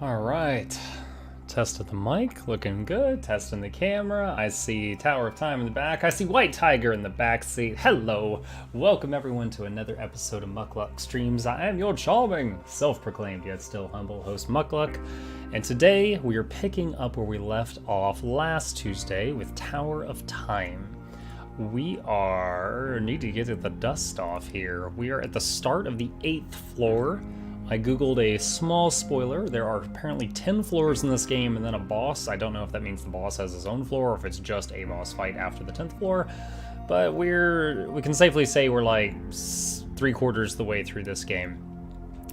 All right. Tested the mic, looking good. Testing the camera. I see Tower of Time in the back. I see White Tiger in the back seat. Hello. Welcome everyone to another episode of Mukluk Streams. I am your charming, self-proclaimed yet still humble host Mukluk. And today we are picking up where we left off last Tuesday with Tower of Time. We need to get the dust off here. We are at the start of the 8th floor. I googled a small spoiler. There are apparently 10 floors in this game and then a boss. I don't know if that means the boss has his own floor or if it's just a boss fight after the 10th floor. But we can safely say we're like 3/4 the way through this game.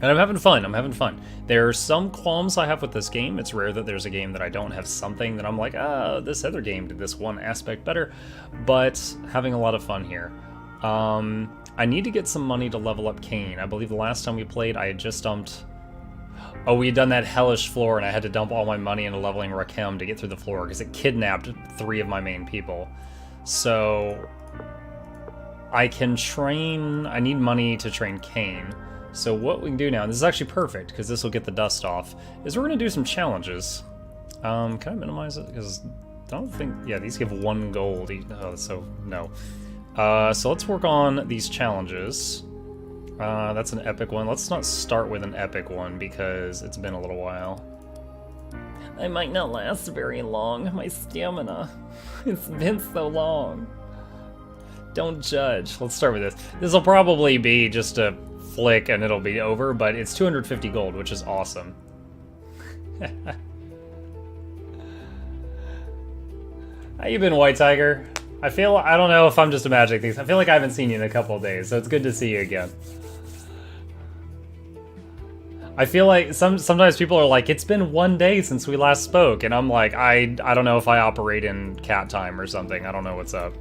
And I'm having fun. There are some qualms I have with this game. It's rare that there's a game that I don't have something that I'm like, this other game did this one aspect better. But having a lot of fun here. I need to get some money to level up Kain. I believe the last time we played, I had just dumped... Oh, we had done that hellish floor, and I had to dump all my money into leveling Rakem to get through the floor, because it kidnapped 3 of my main people. So... I can train... I need money to train Kain. So what we can do now, and this is actually perfect, because this will get the dust off, is we're going to do some challenges. Can I minimize it? Because I don't think... Yeah, these give 1 gold. So, no. So let's work on these challenges. That's an epic one. Let's not start with an epic one because it's been a little while. I might not last very long. My stamina. It's been so long. Don't judge. Let's start with this. This will probably be just a flick and it'll be over, but it's 250 gold, which is awesome. How you been, White Tiger? I don't know if I'm just imagining things. I feel like I haven't seen you in a couple of days, so it's good to see you again. I feel like sometimes people are like, it's been 1 day since we last spoke, and I'm like, I don't know if I operate in cat time or something. I don't know what's up.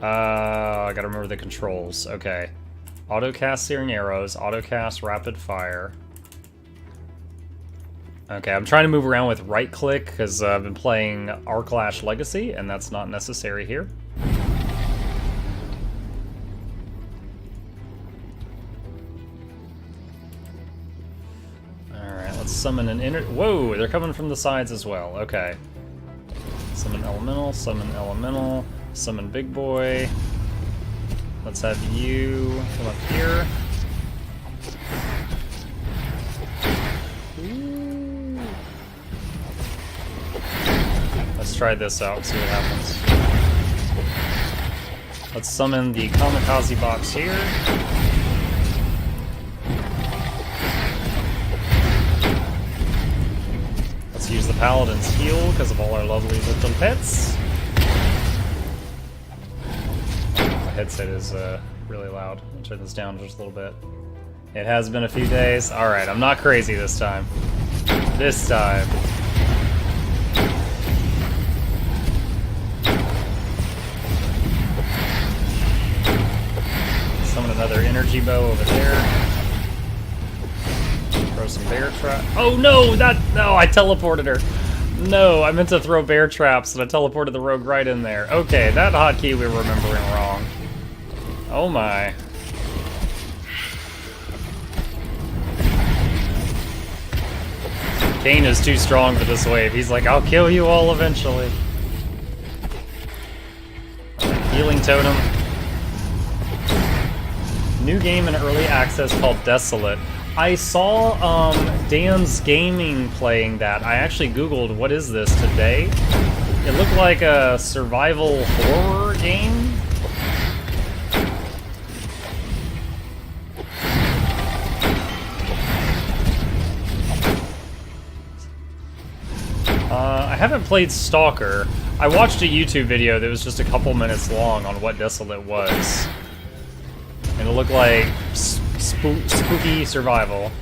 I gotta remember the controls. Okay. Autocast searing arrows, autocast rapid fire. Okay, I'm trying to move around with right click because I've been playing Arclash Legacy, and that's not necessary here. Alright, let's summon an inner... Whoa, they're coming from the sides as well. Okay. Summon elemental, summon big boy. Let's have you come up here. Let's try this out, see what happens. Let's summon the Kamikaze box here. Let's use the Paladin's heal because of all our lovely little pets. My headset is really loud. I'll turn this down just a little bit. It has been a few days. Alright, I'm not crazy this time. This time. Another energy bow over there. Throw some bear trap. Oh no! No! I teleported her. No, I meant to throw bear traps and I teleported the rogue right in there. Okay, that hotkey we're remembering wrong. Oh my. Kain is too strong for this wave. He's like, I'll kill you all eventually. Healing totem. New game in early access called Desolate. I saw Dan's Gaming playing that. I actually googled what is this today. It looked like a survival horror game. I haven't played Stalker. I watched a YouTube video that was just a couple minutes long on what Desolate was. And it looked like spooky survival.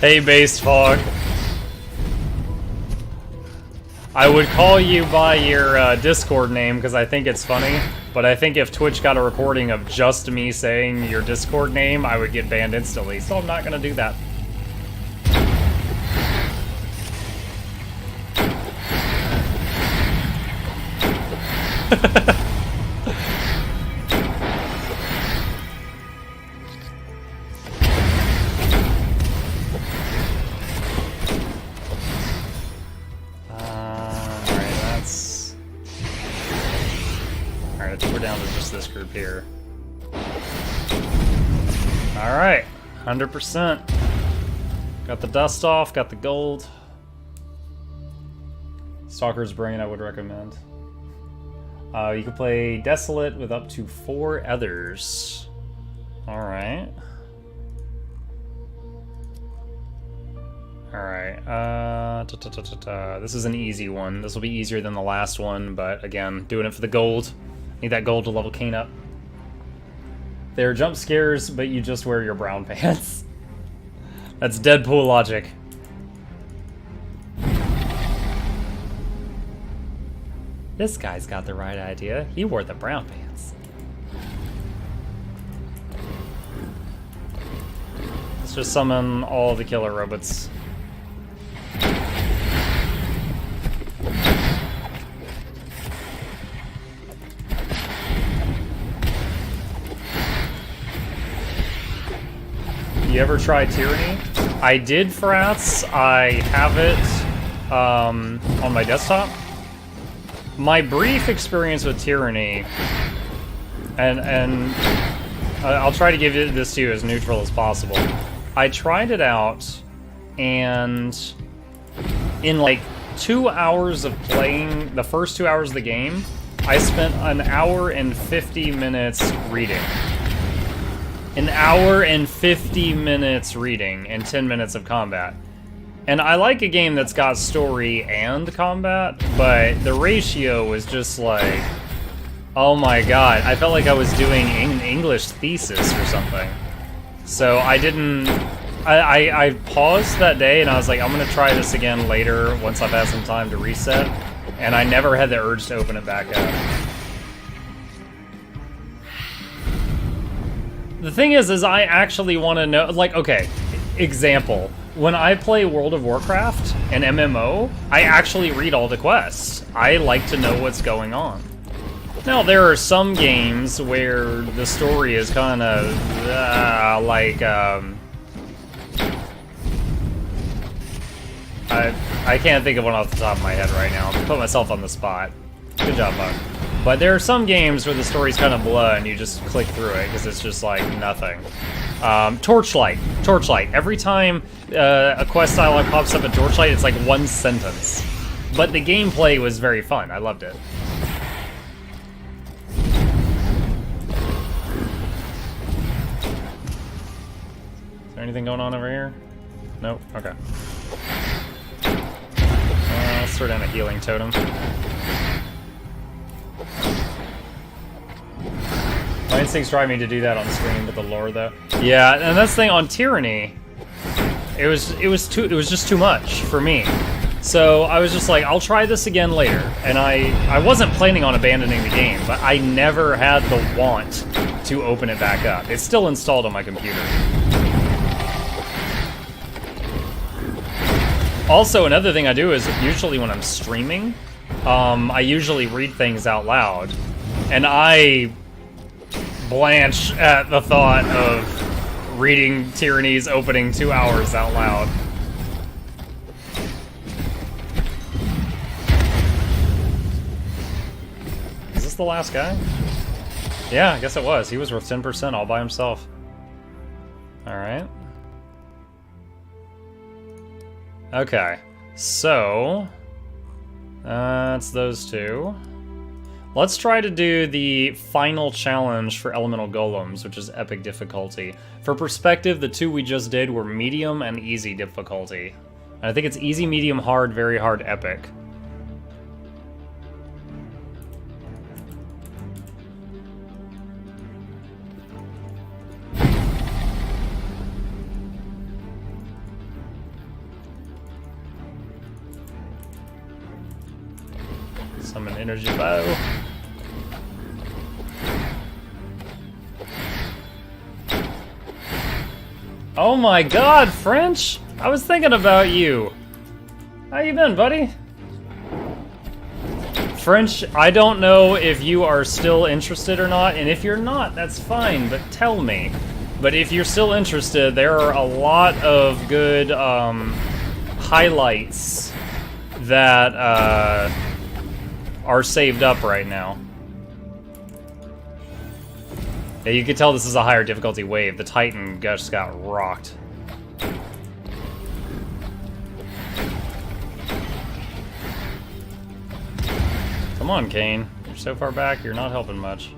Hey, Based Fog. I would call you by your Discord name because I think it's funny, but I think if Twitch got a recording of just me saying your Discord name, I would get banned instantly, so I'm not gonna do that. Alright, I think we're down to just this group here. Alright, 100%. Got the dust off, got the gold. Stalker's Brain I would recommend. You can play Desolate with up to 4 others. Alright. Alright, this is an easy one. This will be easier than the last one, but again, doing it for the gold. Need that gold to level Kane up. They're jump scares, but you just wear your brown pants. That's Deadpool logic. This guy's got the right idea. He wore the brown pants. Let's just summon all the killer robots. You ever try Tyranny? I did, Frats. I have it on my desktop. My brief experience with Tyranny, and I'll try to give this to you as neutral as possible. I tried it out, and in like 2 hours of playing, the first 2 hours of the game, I spent an hour and 50 minutes reading. An hour and 50 minutes reading and 10 minutes of combat. And I like a game that's got story and combat, but the ratio was just like, oh my god, I felt like I was doing an English thesis or something. So I didn't, I paused that day and I was like, I'm gonna try this again later once I've had some time to reset. And I never had the urge to open it back up. The thing is I actually want to know, like, okay, example. When I play World of Warcraft, an MMO, I actually read all the quests. I like to know what's going on. Now, there are some games where the story is kind of, like, I can't think of one off the top of my head right now. Put myself on the spot. Good job, Buck. But there are some games where the story's kind of blah and you just click through it because it's just like nothing. Torchlight. Every time a quest dialogue pops up in Torchlight, it's like one sentence. But the gameplay was very fun. I loved it. Is there anything going on over here? Nope. Okay. Let's throw down a healing totem. My instincts drive me to do that on screen with the lore, though. Yeah, and that's the thing on Tyranny. It was just too much for me. So I was just like, I'll try this again later. And I wasn't planning on abandoning the game, but I never had the want to open it back up. It's still installed on my computer. Also, another thing I do is usually when I'm streaming, I usually read things out loud, and I blanch at the thought of reading Tyranny's opening 2 hours out loud. Is this the last guy? Yeah, I guess it was. He was worth 10% all by himself. Alright. Okay, so that's those two. Let's try to do the final challenge for Elemental Golems, which is epic difficulty. For perspective, the two we just did were medium and easy difficulty. And I think it's easy, medium, hard, very hard, epic. Summon energy bow. Oh my god, French! I was thinking about you. How you been, buddy? French, I don't know if you are still interested or not, and if you're not, that's fine, but tell me. But if you're still interested, there are a lot of good highlights that are saved up right now. Yeah, you could tell this is a higher difficulty wave. The Titan just got rocked. Come on, Kane. You're so far back, you're not helping much.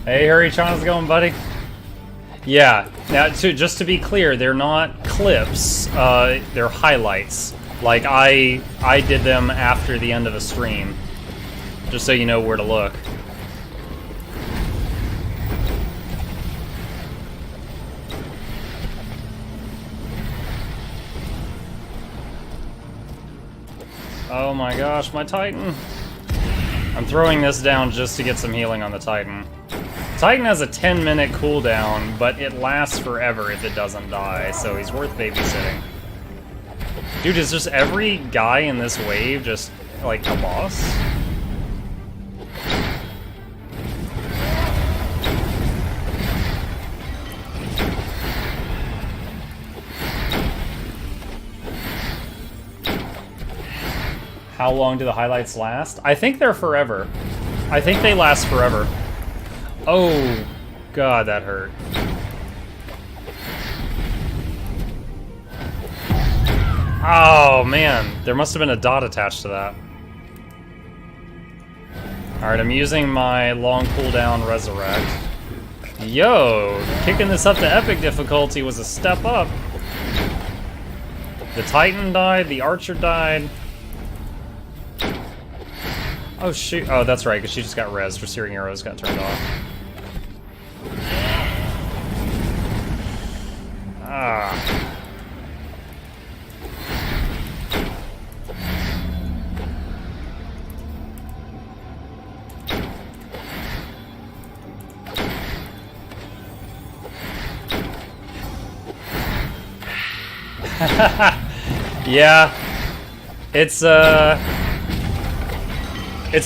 Hey, Hurry-chan, how's it going, buddy? Yeah, now, just to be clear, they're not clips, they're highlights. Like, I did them after the end of a stream, just so you know where to look. Oh my gosh, my Titan. I'm throwing this down just to get some healing on the Titan. Titan has a 10-minute cooldown, but it lasts forever if it doesn't die, so he's worth babysitting. Dude, is just every guy in this wave just, like, a boss? How long do the highlights last? I think they're forever. I think they last forever. Oh, God, that hurt. Oh, man. There must have been a dot attached to that. Alright, I'm using my long cooldown Resurrect. Yo, kicking this up to epic difficulty was a step up. The Titan died, the Archer died. Oh, shoot. Oh, that's right, because she just got rezzed. Her Searing Arrows got turned off. Ah. Yeah. It's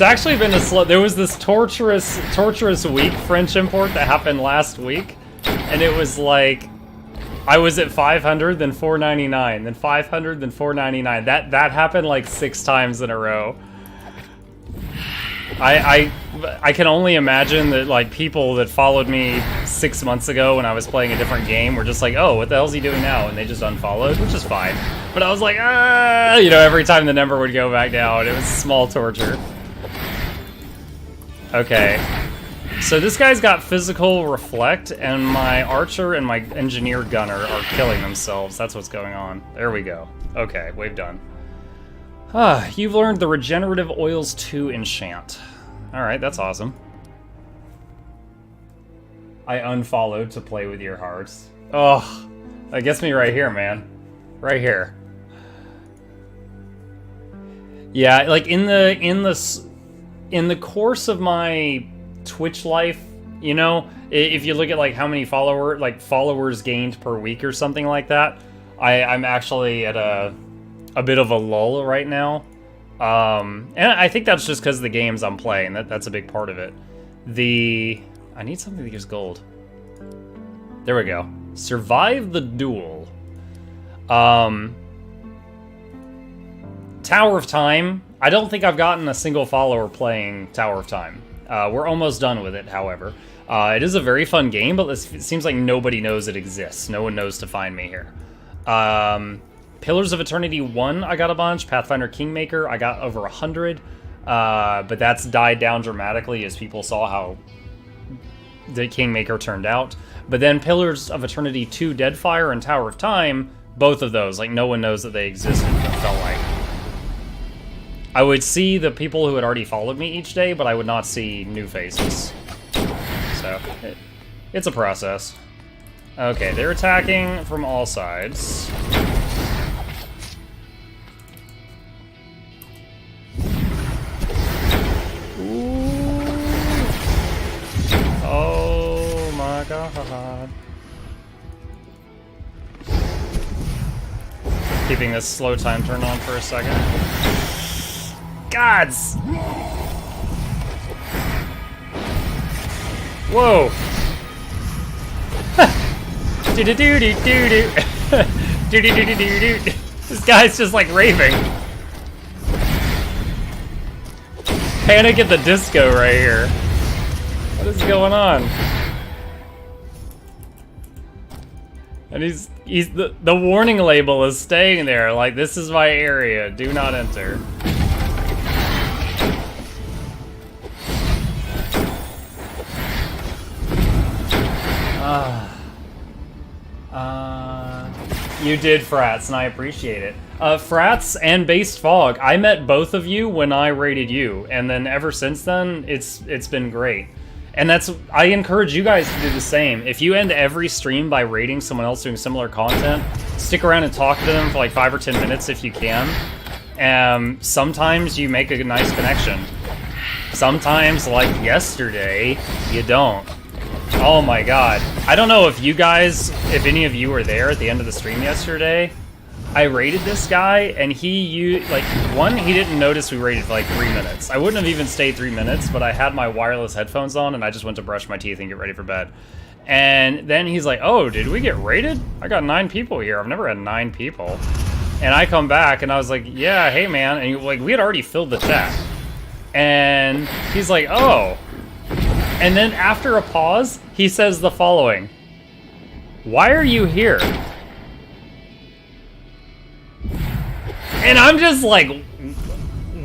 actually been a slow... There was this torturous week French import that happened last week, and it was like... I was at 500, then 499, then 500, then 499. That happened like 6 times in a row. I can only imagine that like people that followed me 6 months ago when I was playing a different game were just like, oh, what the hell's he doing now? And they just unfollowed, which is fine. But I was like, ah, you know, every time the number would go back down, it was small torture. Okay. So this guy's got physical reflect, and my archer and my engineer gunner are killing themselves. That's what's going on. There we go. Okay, wave done. Ah, you've learned the Regenerative Oils 2 enchant. Alright, that's awesome. I unfollowed to play with your hearts. Oh, that gets me right here, man. Right here. Yeah, like in the course of my Twitch life, you know, if you look at like how many followers gained per week or something like that, I'm actually at a bit of a lull right now. And I think that's just because of the games I'm playing. That's a big part of it. I need something that gives gold. There we go. Survive the duel. Tower of Time. I don't think I've gotten a single follower playing Tower of Time. We're almost done with it, however. It is a very fun game, but it seems like nobody knows it exists. No one knows to find me here. Pillars of Eternity 1, I got a bunch. Pathfinder Kingmaker, I got over 100. But that's died down dramatically as people saw how the Kingmaker turned out. But then Pillars of Eternity 2, Deadfire, and Tower of Time, both of those, like, no one knows that they existed, it felt like. I would see the people who had already followed me each day, but I would not see new faces. So, it's a process. Okay, they're attacking from all sides. Ooh. Oh my god. Keeping this slow time turned on for a second. Gods! Whoa! Do do do do do do do do do do do. This guy's just like raving. Panic at the Disco right here. What is going on? And he's the warning label is staying there, like, this is my area, do not enter. You did, Frats, and I appreciate it. Frats and Based Fog, I met both of you when I raided you, and then ever since then, it's been great. And I encourage you guys to do the same. If you end every stream by raiding someone else doing similar content, stick around and talk to them for like 5 or 10 minutes if you can. Sometimes you make a nice connection. Sometimes, like yesterday, you don't. Oh my god. I don't know if any of you were there at the end of the stream yesterday. I raided this guy, and he didn't notice we raided for like 3 minutes. I wouldn't have even stayed 3 minutes, but I had my wireless headphones on, and I just went to brush my teeth and get ready for bed. And then he's like, oh, did we get raided? I got 9 people here. I've never had 9 people. And I come back, and I was like, yeah, hey, man. And we had already filled the chat. And he's like, oh. And then after a pause, he says the following. Why are you here? And I'm just like,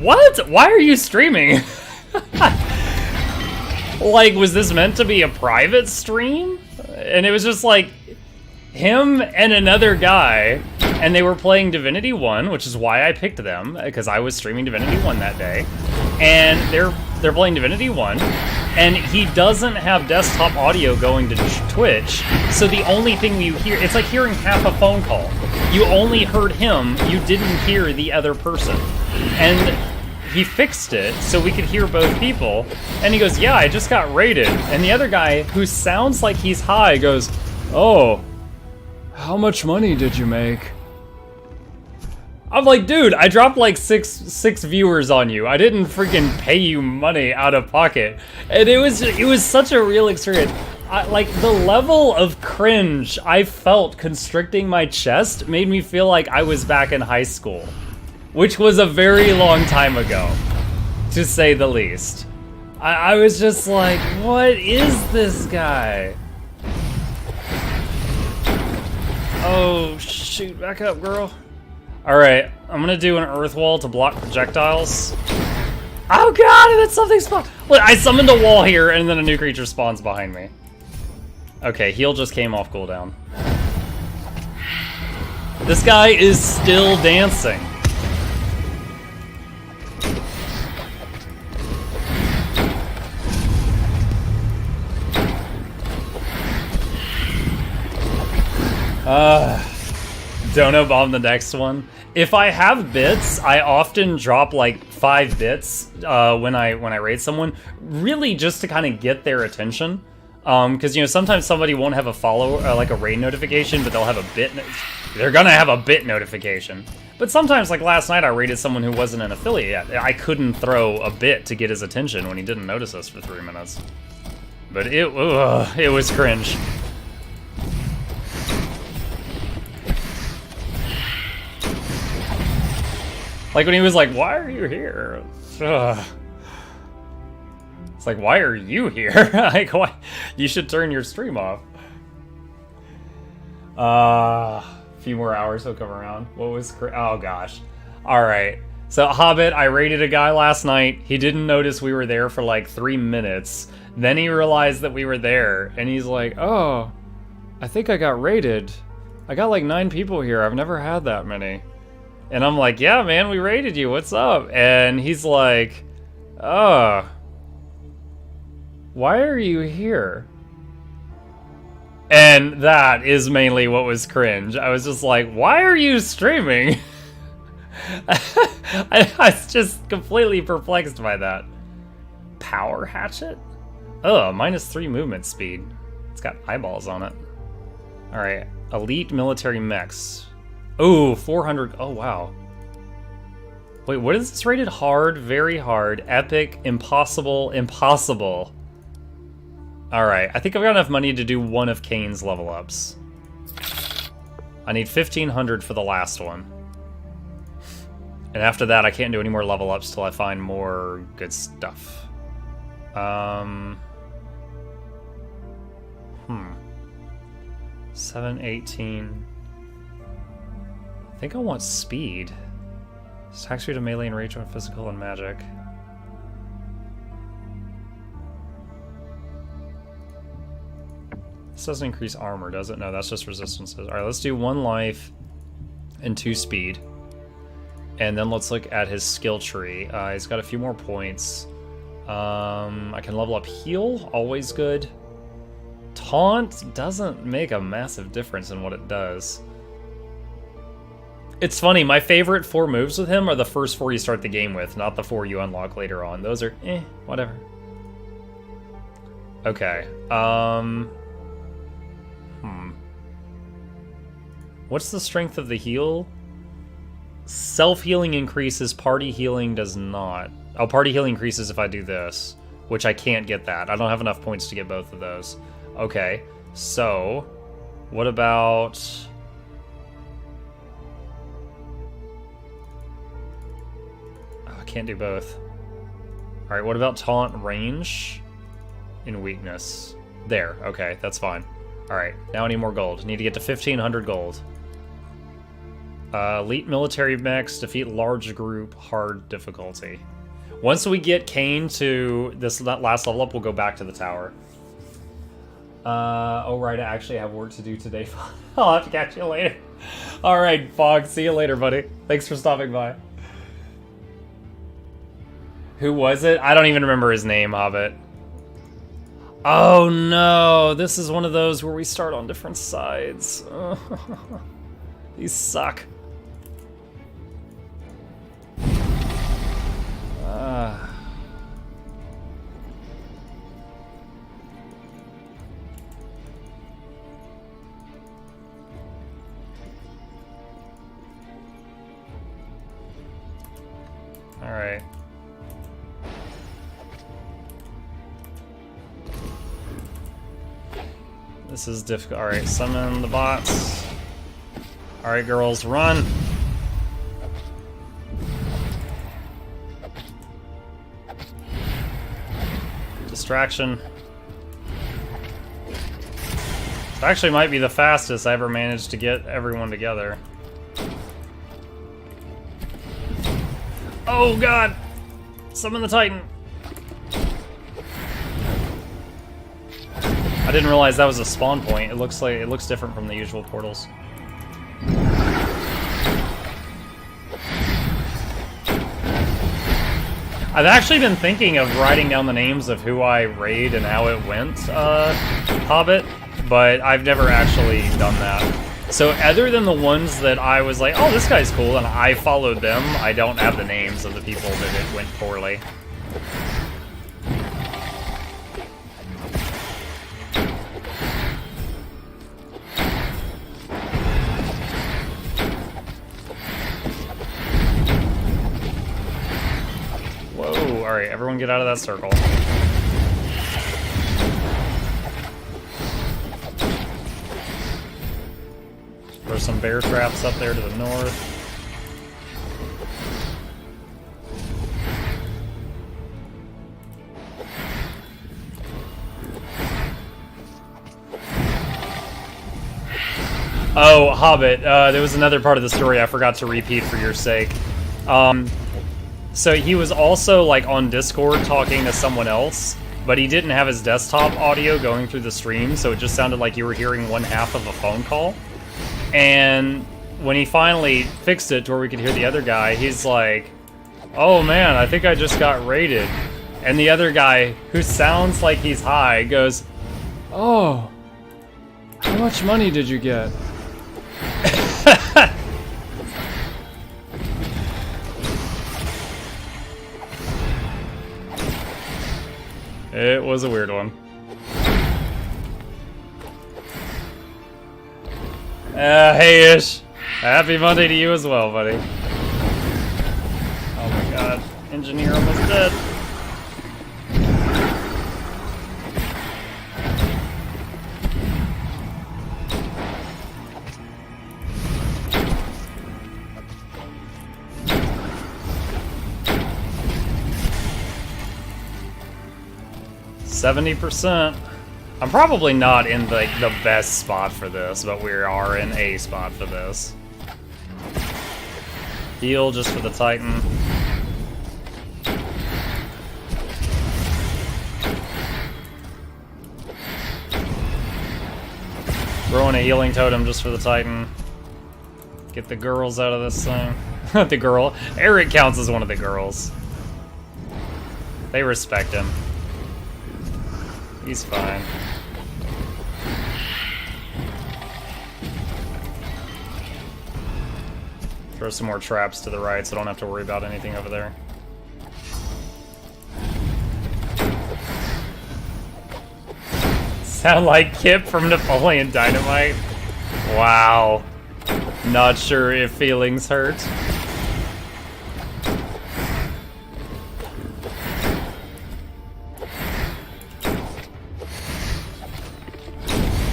what? Why are you streaming? Like, was this meant to be a private stream? And it was just like him and another guy, and they were playing Divinity 1, which is why I picked them, because I was streaming Divinity 1 that day. And they're playing Divinity 1, and he doesn't have desktop audio going to Twitch, so the only thing you hear, it's like hearing half a phone call. You only heard him, you didn't hear the other person. And he fixed it so we could hear both people, and he goes, yeah, I just got raided. And the other guy, who sounds like he's high, goes, oh, how much money did you make? I'm like, dude, I dropped like six viewers on you. I didn't freaking pay you money out of pocket. And it was such a real experience. Like, the level of cringe I felt constricting my chest made me feel like I was back in high school, which was a very long time ago, to say the least. I was just like, what is this guy? Oh, shoot, back up, girl. Alright, I'm gonna do an earth wall to block projectiles. Oh god, and then something spawned! Look, I summoned a wall here, and then a new creature spawns behind me. Okay, heal just came off cooldown. This guy is still dancing. Dono bomb the next one. If I have bits, I often drop like 5 bits when I raid someone, really just to kind of get their attention. Because, you know, sometimes somebody won't have a follow, like a raid notification, but they'll have a bit. They're gonna have a bit notification. But sometimes, like last night, I raided someone who wasn't an affiliate yet. I couldn't throw a bit to get his attention when he didn't notice us for 3 minutes. But it was cringe. Like when he was like, why are you here? Ugh. It's like, why are you here? Like, why? You should turn your stream off. A few more hours will come around. What was, oh gosh. All right. So Hobbit, I raided a guy last night. He didn't notice we were there for like 3 minutes. Then he realized that we were there and he's like, oh, I think I got raided. I got like 9 people here. I've never had that many. And I'm like, yeah, man, we raided you. What's up? And he's like, oh, why are you here? And that is mainly what was cringe. I was just like, why are you streaming? I was just completely perplexed by that. Power hatchet? Oh, -3 movement speed. It's got eyeballs on it. All right, elite military mechs. Oh, 400. Oh, wow. Wait, what is this rated? Hard, very hard, epic, impossible, impossible. All right, I think I've got enough money to do one of Kane's level ups. I need 1,500 for the last one. And after that, I can't do any more level ups till I find more good stuff. 718. I think I want speed. Attack speed of melee and range on physical and magic. This doesn't increase armor, does it? No, that's just resistances. Alright, let's do 1 life and 2 speed. And then let's look at his skill tree. He's got a few more points. I can level up heal, always good. Taunt doesn't make a massive difference in what it does. It's funny, my favorite 4 moves with him are the first 4 you start the game with, not the 4 you unlock later on. Those are, whatever. Okay, What's the strength of the heal? Self-healing increases, party healing does not. Oh, party healing increases if I do this, which I can't get that. I don't have enough points to get both of those. Okay, so what about... Oh, I can't do both. Alright, what about taunt range and weakness? There, okay, that's fine. Alright, now I need more gold. Need to get to 1,500 gold. Elite military mechs, defeat large group, hard difficulty. Once we get Kane to that last level up, we'll go back to the tower. Oh right, I actually have work to do today. I'll have to catch you later. Alright, Fog, see you later, buddy. Thanks for stopping by. Who was it? I don't even remember his name, Hobbit. Oh no, this is one of those where we start on different sides. These suck. All right. This is difficult. All right, summon the bots. All right, girls, run. Distraction. It actually might be the fastest I ever managed to get everyone together. Oh god! Summon the Titan! I didn't realize that was a spawn point. It looks different from the usual portals. I've actually been thinking of writing down the names of who I raid and how it went, Hobbit, but I've never actually done that. So other than the ones that I was like, oh, this guy's cool, and I followed them, I don't have the names of the people that it went poorly. Whoa, alright, everyone get out of that circle. There's some bear traps up there to the north. Oh, Hobbit, there was another part of the story I forgot to repeat for your sake. So he was also like on Discord talking to someone else, but he didn't have his desktop audio going through the stream, so it just sounded like you were hearing one half of a phone call. And when he finally fixed it to where we could hear the other guy, he's like, oh man, I think I just got raided. And the other guy, who sounds like he's high, goes, oh, how much money did you get? It was a weird one. Hey Ish, happy Monday to you as well, buddy. Oh my god, engineer almost dead. 70%. I'm probably not in the best spot for this, but we are in a spot for this. Heal just for the Titan. Throwing a healing totem just for the Titan. Get the girls out of this thing. The girl. Eric counts as one of the girls. They respect him. He's fine. Throw some more traps to the right so I don't have to worry about anything over there. Sound like Kip from Napoleon Dynamite? Wow. Not sure if feelings hurt.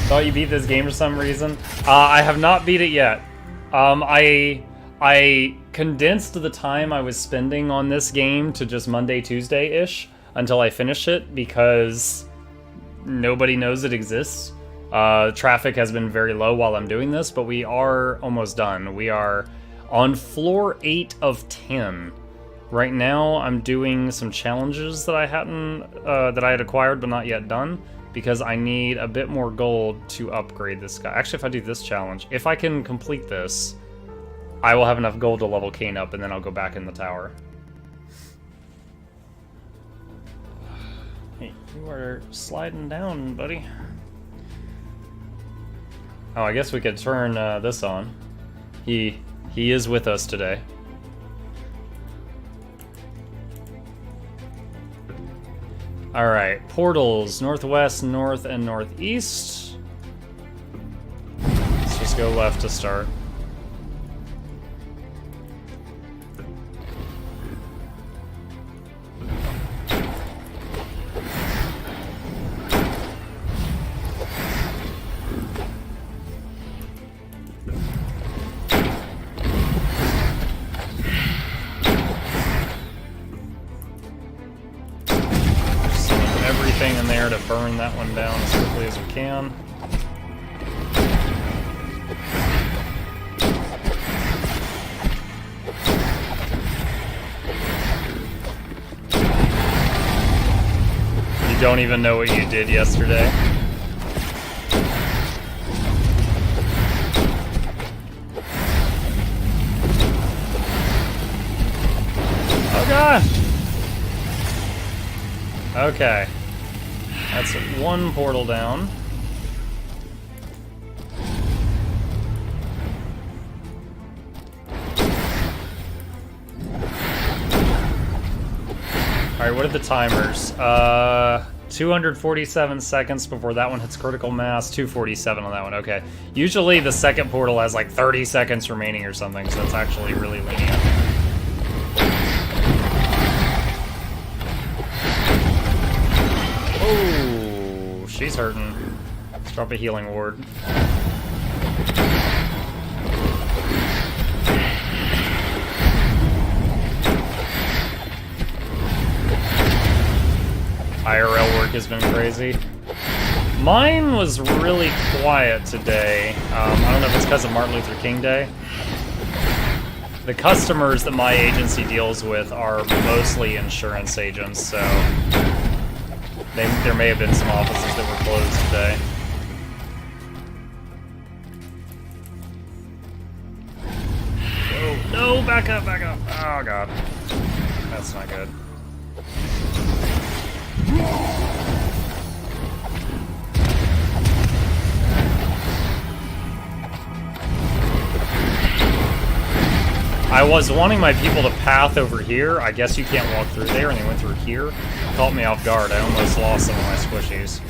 Thought you beat this game for some reason? I have not beat it yet. I condensed the time I was spending on this game to just Monday, Tuesday-ish until I finish it because nobody knows it exists. Traffic has been very low while I'm doing this, but we are almost done. We are on floor 8 of 10. Right now, I'm doing some challenges that I had acquired but not yet done because I need a bit more gold to upgrade this guy. Actually, if I do this challenge, if I can complete this, I will have enough gold to level Kane up, and then I'll go back in the tower. Hey, you are sliding down, buddy. Oh, I guess we could turn this on. He is with us today. Alright, portals, northwest, north, and northeast. Let's just go left to start. In there to burn that one down as quickly as we can. You don't even know what you did yesterday. Oh god! Okay. That's one portal down. Alright, what are the timers? 247 seconds before that one hits critical mass, 247 on that one, okay. Usually the second portal has like 30 seconds remaining or something, so it's actually really lenient. Oh, she's hurting. Let's drop a healing ward. IRL work has been crazy. Mine was really quiet today. I don't know if it's because of Martin Luther King Day. The customers that my agency deals with are mostly insurance agents, so there may have been some offices that were closed today. Oh, no, back up, back up. Oh, God. That's not good. I was wanting my people to path over here. I guess you can't walk through there, and they went through here. Caught me off guard. I almost lost some of my squishies.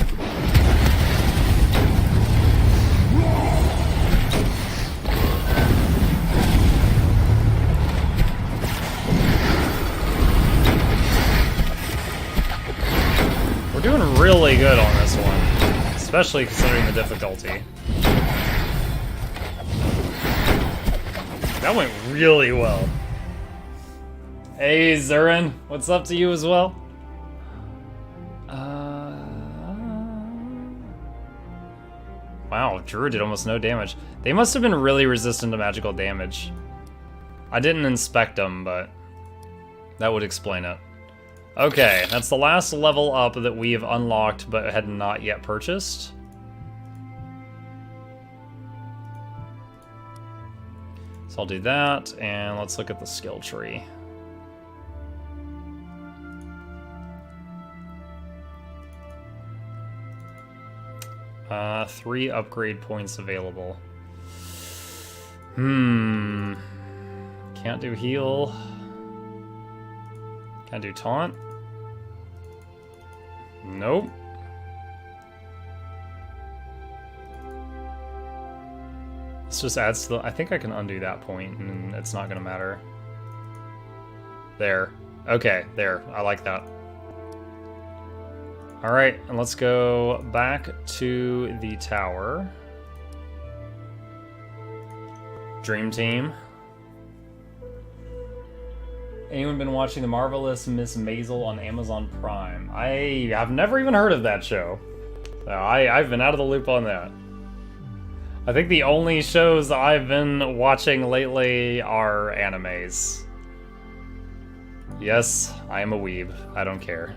We're doing really good on this one, especially considering the difficulty. That went really well. Hey, Zurin, what's up to you as well? Wow, Druid did almost no damage. They must have been really resistant to magical damage. I didn't inspect them, but that would explain it. Okay, that's the last level up that we have unlocked but had not yet purchased. So I'll do that, and let's look at the skill tree. Three upgrade points available. Can't do heal. Can't do taunt. Nope. This just adds to the... I think I can undo that point, and it's not gonna matter. There. Okay, there. I like that. Alright, and let's go back to the tower. Dream Team. Anyone been watching The Marvelous Miss Maisel on Amazon Prime? I have never even heard of that show. So I've been out of the loop on that. I think the only shows I've been watching lately are animes. Yes, I am a weeb. I don't care.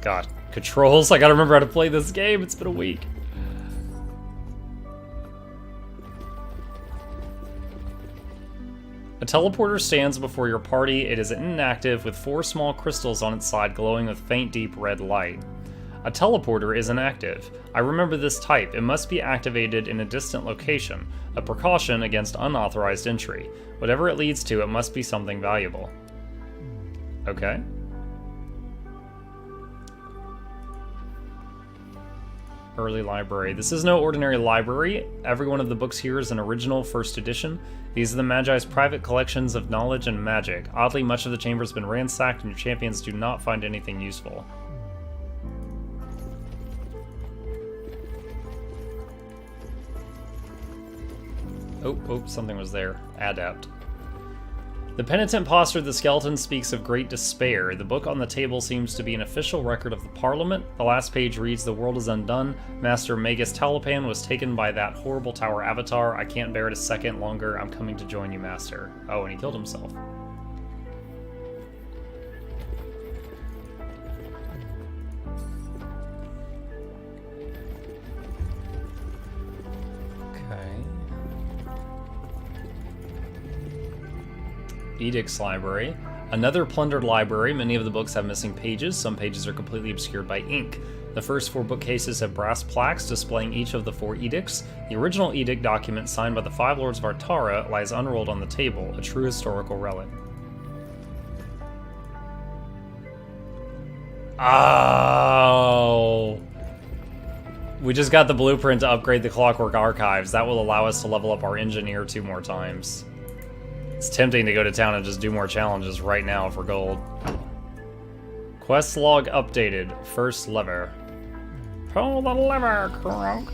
God. Controls. I gotta remember how to play this game. It's been a week. A teleporter stands before your party. It is inactive with 4 small crystals on its side glowing with faint deep red light. A teleporter is inactive. I remember this type. It must be activated in a distant location, a precaution against unauthorized entry. Whatever it leads to, it must be something valuable. Okay. Early library. This is no ordinary library. Every one of the books here is an original first edition. These are the Magi's private collections of knowledge and magic. Oddly, much of the chamber has been ransacked and your champions do not find anything useful. Oh, something was there. Adept. The penitent posture of the skeleton speaks of great despair. The book on the table seems to be an official record of the Parliament. The last page reads, "The world is undone. Master Magus Talapan was taken by that horrible tower avatar. I can't bear it a second longer. I'm coming to join you, Master." Oh, and he killed himself. Edicts Library. Another plundered library. Many of the books have missing pages. Some pages are completely obscured by ink. The first 4 bookcases have brass plaques displaying each of the 4 edicts. The original edict document signed by the 5 Lords of Artara lies unrolled on the table, a true historical relic. Oh! We just got the blueprint to upgrade the Clockwork Archives. That will allow us to level up our engineer 2 more times. It's tempting to go to town and just do more challenges right now for gold. Quest log updated. First lever. Pull the lever, Krunk.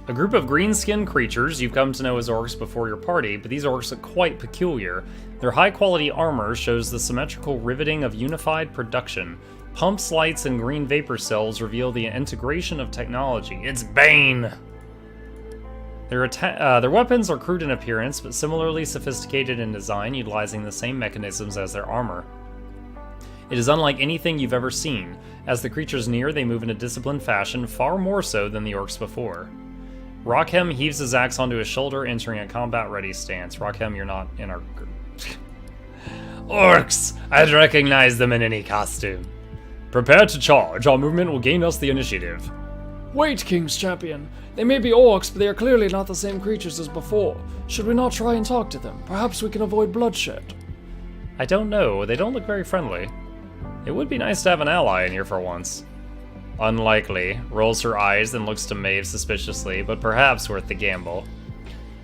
A group of green-skinned creatures you've come to know as orcs before your party, but these orcs look quite peculiar. Their high-quality armor shows the symmetrical riveting of unified production. Pumps, lights, and green vapor cells reveal the integration of technology. It's Bane! Their weapons are crude in appearance, but similarly sophisticated in design, utilizing the same mechanisms as their armor. It is unlike anything you've ever seen. As the creatures near, they move in a disciplined fashion, far more so than the orcs before. Rockhem heaves his axe onto his shoulder, entering a combat-ready stance. Rockhem, you're not in our group. Orcs! I'd recognize them in any costume. Prepare to charge. Our movement will gain us the initiative. Wait, King's Champion. They may be orcs, but they are clearly not the same creatures as before. Should we not try and talk to them? Perhaps we can avoid bloodshed. I don't know. They don't look very friendly. It would be nice to have an ally in here for once. Unlikely. Rolls her eyes, then looks to Maeve suspiciously, but perhaps worth the gamble.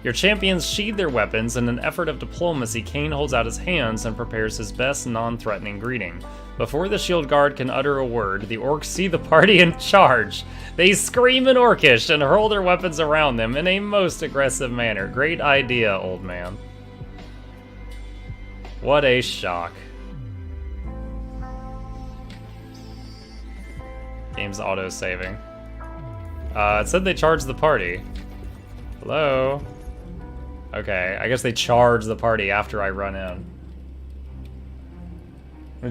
Your champions sheathe their weapons. In an effort of diplomacy, Kane holds out his hands and prepares his best non-threatening greeting. Before the shield guard can utter a word, the orcs see the party and charge. They scream in Orcish and hurl their weapons around them in a most aggressive manner. Great idea, old man. What a shock. Game's auto-saving. It said they charged the party. Hello? Okay, I guess they charge the party after I run in.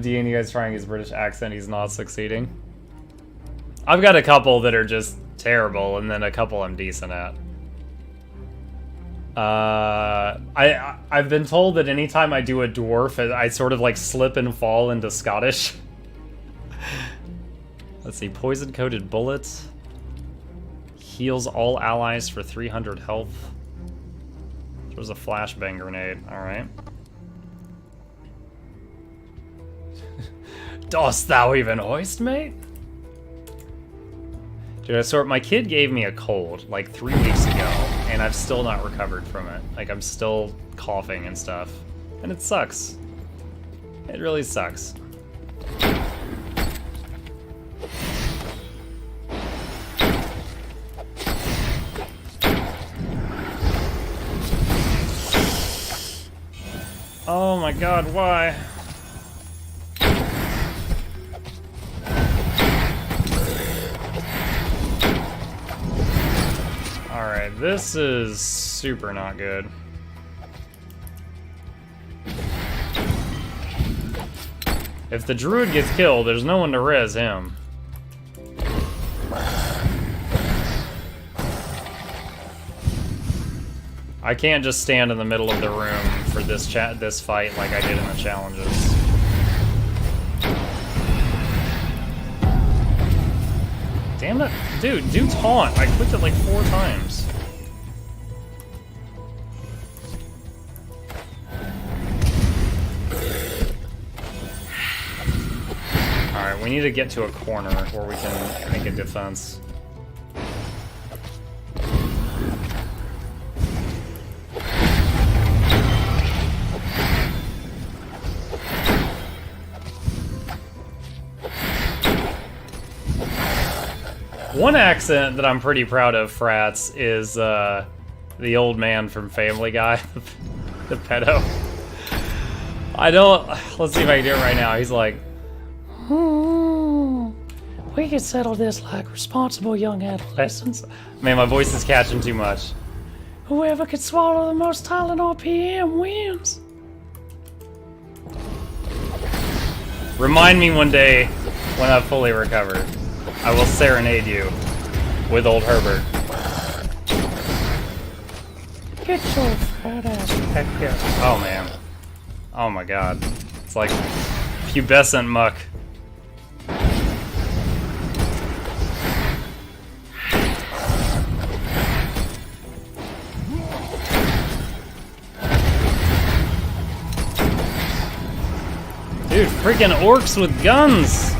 You guys trying his British accent, he's not succeeding. I've got a couple that are just terrible, and then a couple I'm decent at. I've been told that anytime I do a dwarf, I sort of like slip and fall into Scottish. Let's see, poison-coated bullets. Heals all allies for 300 health. There's a flashbang grenade, alright. Dost thou even hoist, mate? Dude, I sort my kid gave me a cold like 3 weeks ago, and I've still not recovered from it. Like, I'm still coughing and stuff. And it sucks. It really sucks. Oh my god, why? Alright, this is super not good. If the druid gets killed, there's no one to res him. I can't just stand in the middle of the room for this fight like I did in the challenges. Damn it. Dude, do taunt. I clicked it like 4 times. Alright, we need to get to a corner where we can make a defense. One accent that I'm pretty proud of, Frats, is the old man from Family Guy, the pedo. Let's see if I can do it right now. He's like, we can settle this like responsible young adolescents. Man, my voice is catching too much. Whoever can swallow the most Tylenol PM wins. Remind me one day when I've fully recovered. I will serenade you with old Herbert. Get your fat ass back here. Oh man. Oh my god. It's like pubescent muck. Dude, freaking orcs with guns!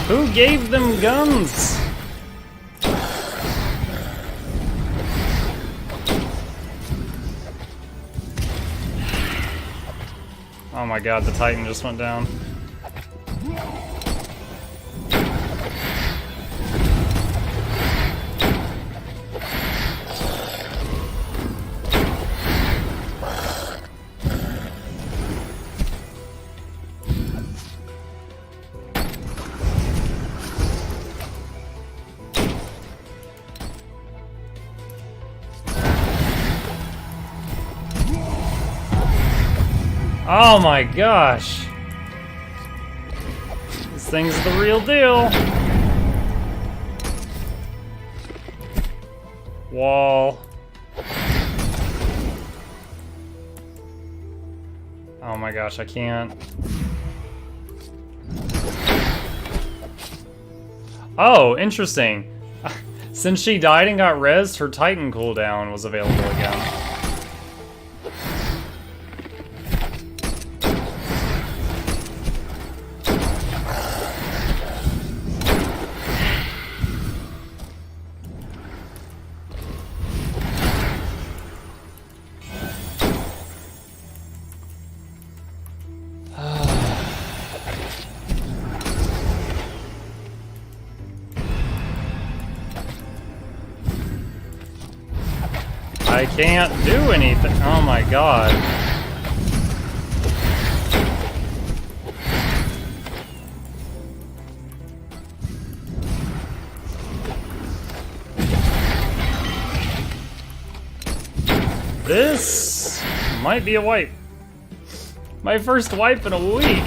Who gave them guns? Oh my god, the Titan just went down. Oh my gosh. This thing's the real deal. Wall. Oh my gosh, I can't. Oh, interesting. Since she died and got rezzed, her Titan cooldown was available again. I can't do anything. Oh my god. This might be a wipe. My first wipe in a week.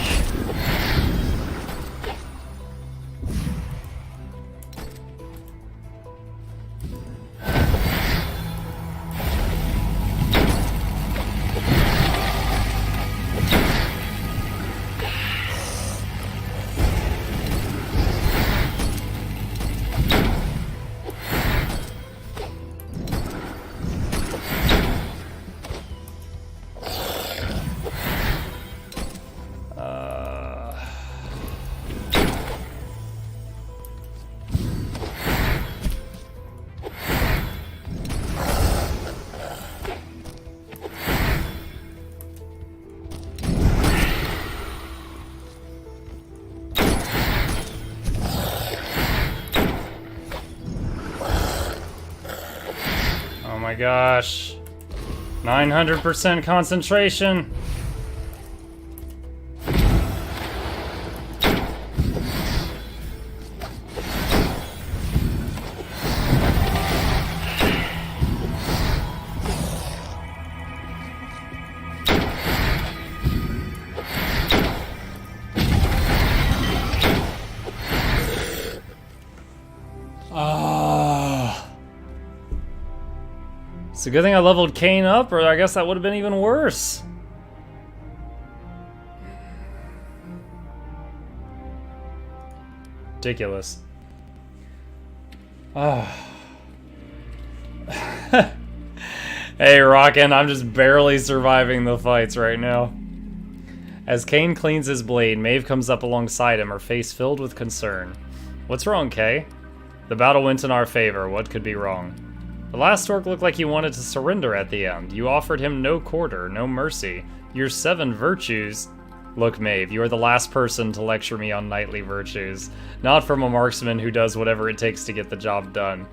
Oh my gosh. 900% concentration. It's a good thing I leveled Kane up, or I guess that would have been even worse. Ridiculous. Hey, Rockin', I'm just barely surviving the fights right now. As Kane cleans his blade, Maeve comes up alongside him, her face filled with concern. What's wrong, Kay? The battle went in our favor. What could be wrong? The last orc looked like he wanted to surrender at the end. You offered him no quarter, no mercy. Your 7 virtues... Look, Maeve, you are the last person to lecture me on knightly virtues. Not from a marksman who does whatever it takes to get the job done.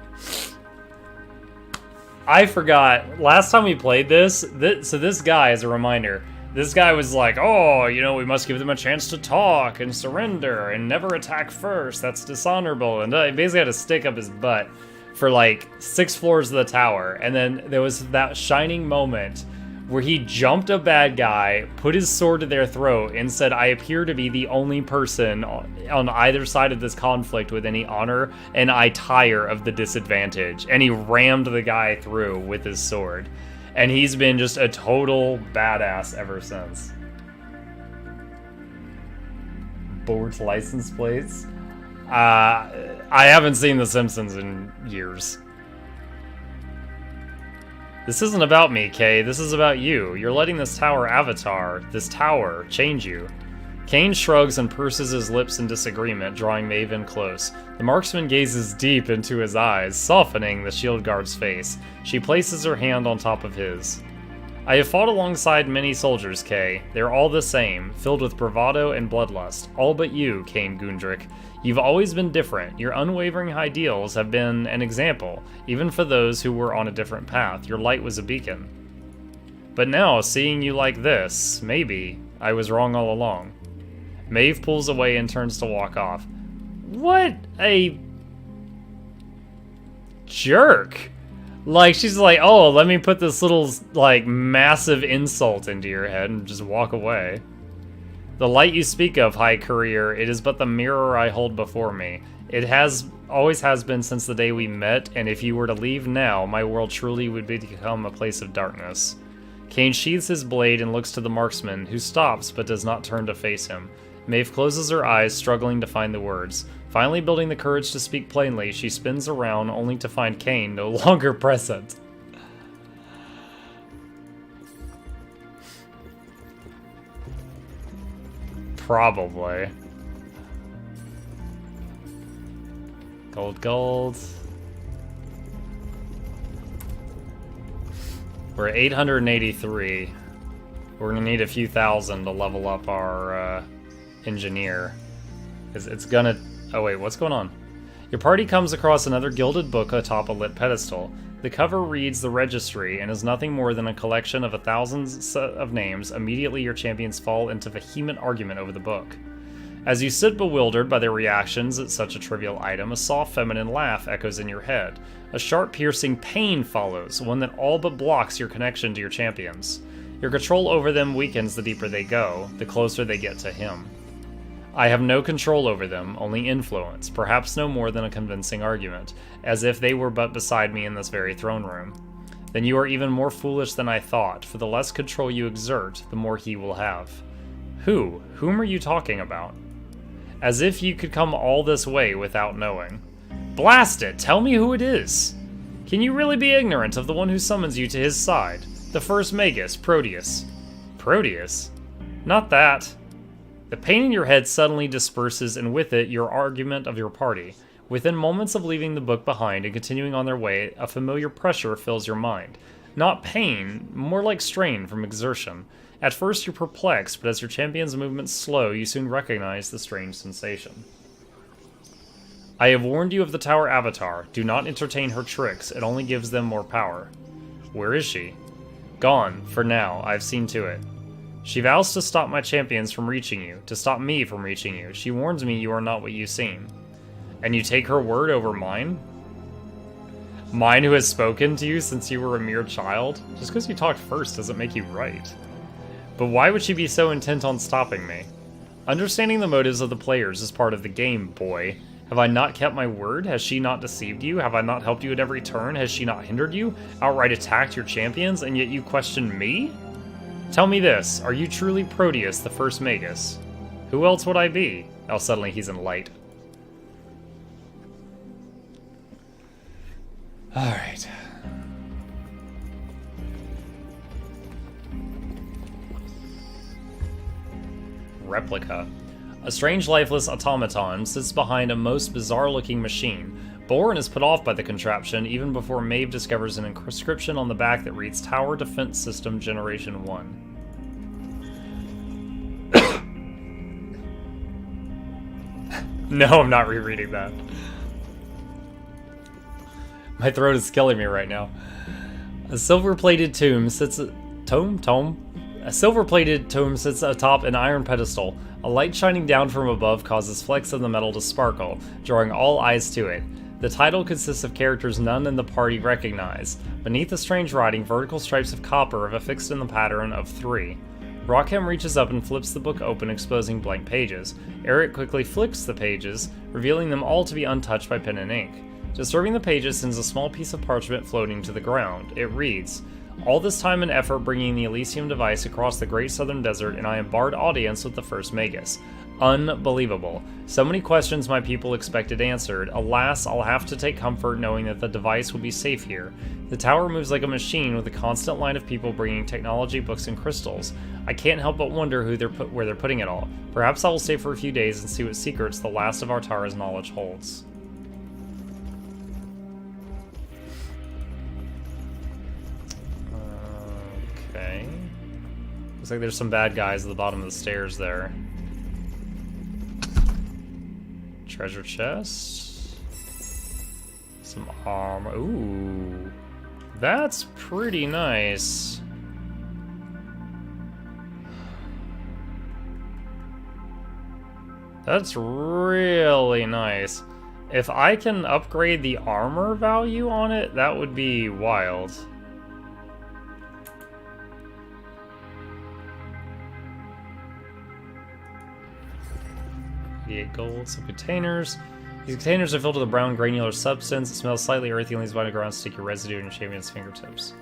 I forgot, last time we played this, so this guy, as a reminder, this guy was like, oh, you know, we must give them a chance to talk and surrender and never attack first. That's dishonorable. And he basically had to stick up his butt for like 6 floors of the tower. And then there was that shining moment where he jumped a bad guy, put his sword to their throat, and said, I appear to be the only person on either side of this conflict with any honor, and I tire of the disadvantage. And he rammed the guy through with his sword. And he's been just a total badass ever since. Board license plates? I haven't seen The Simpsons in years. This isn't about me, Kay. This is about you. You're letting this tower change you. Kane shrugs and purses his lips in disagreement, drawing Maeve in close. The marksman gazes deep into his eyes, softening the shield guard's face. She places her hand on top of his. I have fought alongside many soldiers, Kay. They're all the same, filled with bravado and bloodlust. All but you, Kane Gundrick. You've always been different. Your unwavering ideals have been an example, even for those who were on a different path. Your light was a beacon. But now, seeing you like this, maybe I was wrong all along. Maeve pulls away and turns to walk off. What a jerk. Like, she's like, oh, let me put this little, like, massive insult into your head and just walk away. The light you speak of, High Courier, it is but the mirror I hold before me. It always has been since the day we met, and if you were to leave now, my world truly would become a place of darkness. Kane sheathes his blade and looks to the marksman, who stops but does not turn to face him. Maeve closes her eyes, struggling to find the words. Finally building the courage to speak plainly, she spins around, only to find Kane no longer present. Probably. Gold. We're at 883. We're gonna need a few thousand to level up our engineer. It's gonna... Oh wait, what's going on? Your party comes across another gilded book atop a lit pedestal. The cover reads the registry and is nothing more than a collection of 1,000 of names. Immediately your champions fall into vehement argument over the book. As you sit bewildered by their reactions at such a trivial item, a soft feminine laugh echoes in your head. A sharp piercing pain follows, one that all but blocks your connection to your champions. Your control over them weakens the deeper they go, the closer they get to him. I have no control over them, only influence, perhaps no more than a convincing argument, as if they were but beside me in this very throne room. Then you are even more foolish than I thought, for the less control you exert, the more he will have. Who? Whom are you talking about? As if you could come all this way without knowing. Blast it! Tell me who it is! Can you really be ignorant of the one who summons you to his side? The first Magus, Proteus. Proteus? Not that. The pain in your head suddenly disperses, and with it, your argument of your party. Within moments of leaving the book behind and continuing on their way, a familiar pressure fills your mind. Not pain, more like strain from exertion. At first you're perplexed, but as your champion's movements slow, you soon recognize the strange sensation. I have warned you of the Tower Avatar. Do not entertain her tricks, it only gives them more power. Where is she? Gone, for now, I've seen to it. She vows to stop my champions from reaching you, to stop me from reaching you. She warns me you are not what you seem. And you take her word over mine? Mine who has spoken to you since you were a mere child? Just because you talked first doesn't make you right. But why would she be so intent on stopping me? Understanding the motives of the players is part of the game, boy. Have I not kept my word? Has she not deceived you? Have I not helped you at every turn? Has she not hindered you? Outright attacked your champions, and yet you question me? Tell me this, are you truly Proteus, the first Magus? Who else would I be? Oh, suddenly he's in light. Alright. Replica. A strange lifeless automaton sits behind a most bizarre-looking machine. Boren is put off by the contraption even before Maeve discovers an inscription on the back that reads Tower Defense System Generation 1. No, I'm not rereading that. My throat is killing me right now. A silver-plated tomb sits A silver-plated tomb sits atop an iron pedestal. A light shining down from above causes flecks of the metal to sparkle, drawing all eyes to it. The title consists of characters none in the party recognize. Beneath the strange writing, vertical stripes of copper have affixed in the pattern of 3. Rockham reaches up and flips the book open, exposing blank pages. Eric quickly flicks the pages, revealing them all to be untouched by pen and ink. Disturbing the pages sends a small piece of parchment floating to the ground. It reads, all this time and effort bringing the Elysium device across the great southern desert, and I am barred audience with the first Magus. Unbelievable. So many questions my people expected answered. Alas, I'll have to take comfort knowing that the device will be safe here. The tower moves like a machine with a constant line of people bringing technology, books, and crystals. I can't help but wonder where they're putting it all. Perhaps I will stay for a few days and see what secrets the last of Artara's knowledge holds. Okay. Looks like there's some bad guys at the bottom of the stairs there. Treasure chest. Some armor. Ooh. That's pretty nice. That's really nice. If I can upgrade the armor value on it, that would be wild. Gold, some containers. These containers are filled with a brown granular substance. It smells slightly earthy and leaves behind a ground sticky residue in your champion's fingertips.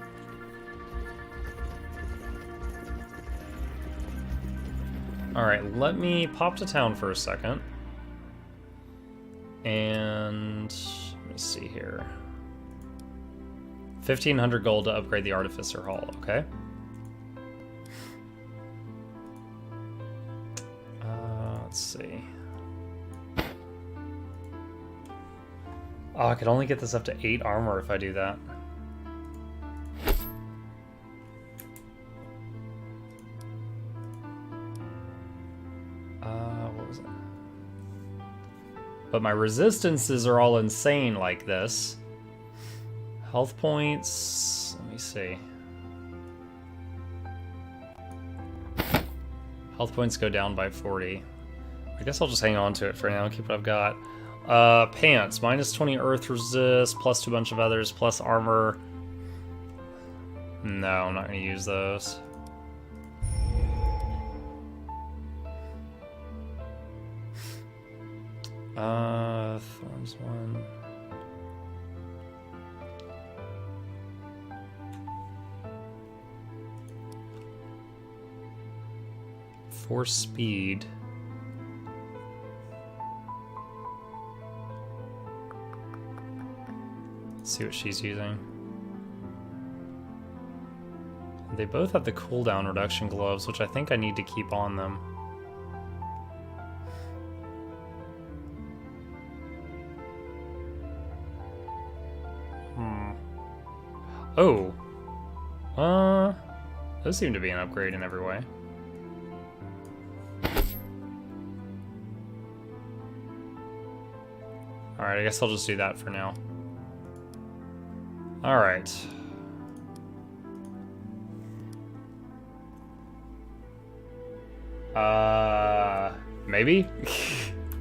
Alright, let me pop to town for a second. And let me see here. 1,500 gold to upgrade the Artificer Hall, okay? Let's see. Oh, I could only get this up to 8 armor if I do that. What was it? But my resistances are all insane like this. Health points, let me see. Health points go down by 40. I guess I'll just hang on to it for now, keep what I've got. Pants, minus 20 earth resist, plus to a bunch of others, plus armor. No, I'm not gonna use those. Thorns 1. For speed. Let's see what she's using. They both have the cooldown reduction gloves, which I think I need to keep on them. Oh. Those seem to be an upgrade in every way. Alright, I guess I'll just do that for now. Alright. Maybe? I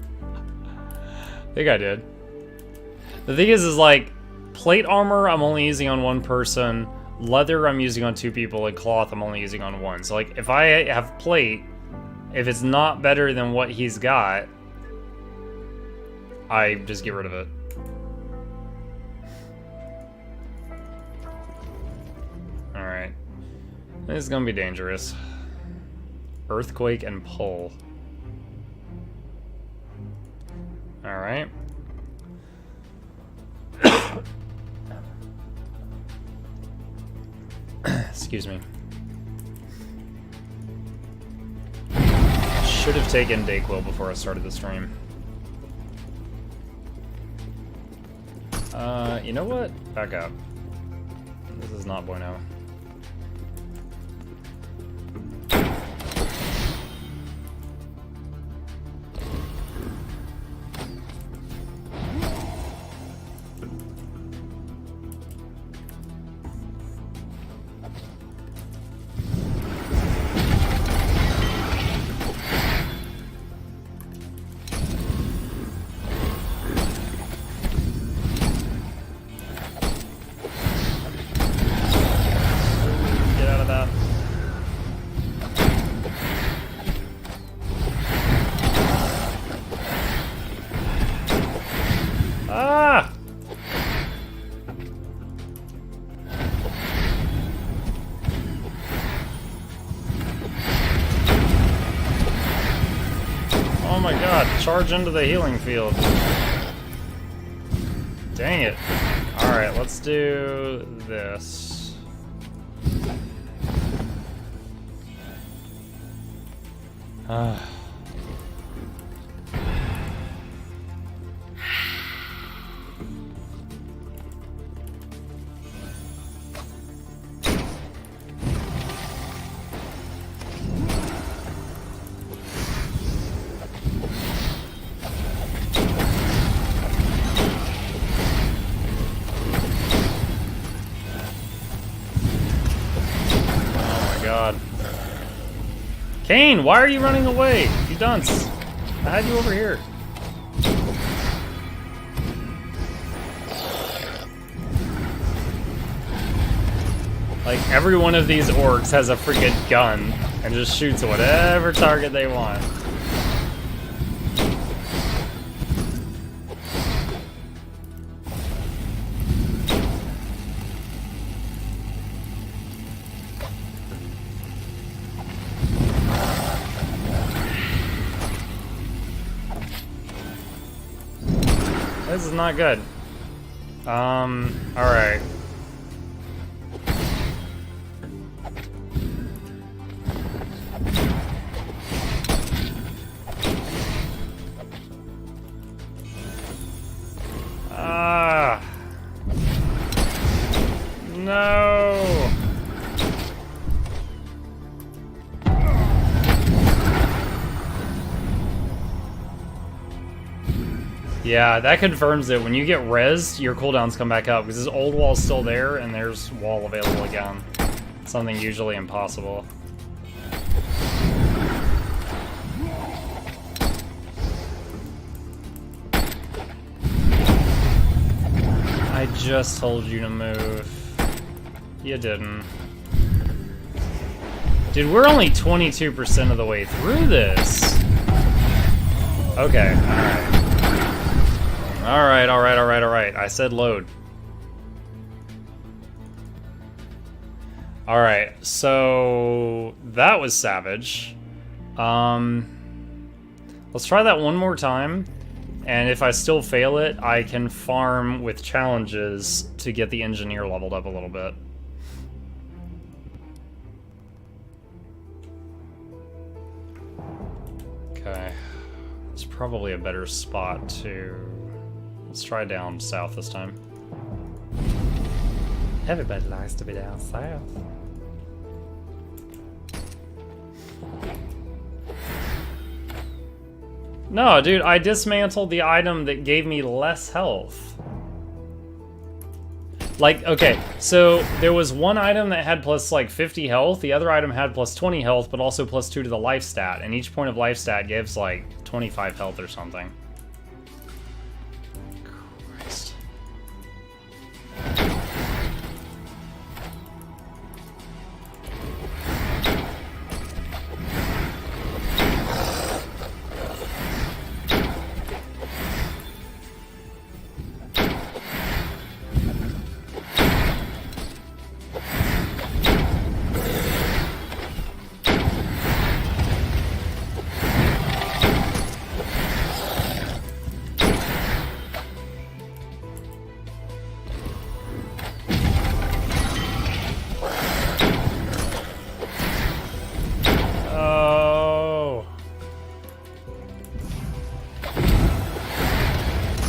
think I did. The thing is like, plate armor I'm only using on one person, leather I'm using on two people, and cloth I'm only using on one. So like, if I have plate, if it's not better than what he's got, I just get rid of it. Alright. This is gonna be dangerous. Earthquake and pull. Alright. Excuse me. Should have taken Dayquil before I started the stream. You know what? Back up. This is not bueno. Oh my god, charge into the healing field. Dang it. Alright, let's do this. God. Kane, why are you running away? You dunce. I had you over here. Like, every one of these orcs has a freaking gun and just shoots at whatever target they want. This is not good. Alright. No! Yeah, that confirms it. When you get rezzed, your cooldowns come back up, because this old wall's still there, and there's wall available again. Something usually impossible. just told you to move. You didn't. Dude, we're only 22% of the way through this. Okay, alright. Alright. I said load. Alright, so that was savage. Let's try that one more time. And if I still fail it, I can farm with challenges to get the engineer leveled up a little bit. Okay. It's probably a better spot to... Let's try down south this time. Everybody likes to be down south. No, dude, I dismantled the item that gave me less health. Like, okay, so there was one item that had plus like 50 health, the other item had plus 20 health, but also plus 2 to the life stat, and each point of life stat gives like 25 health or something. Christ.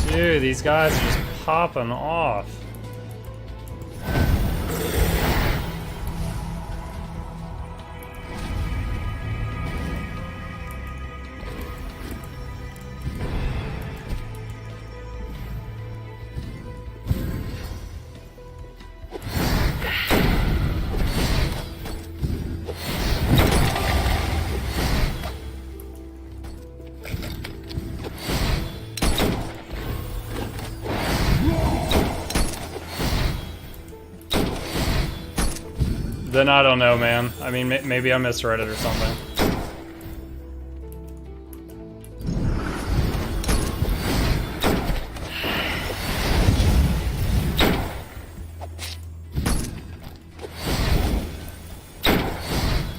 Dude, these guys are just popping off. Then I don't know, man. I mean, maybe I misread it or something.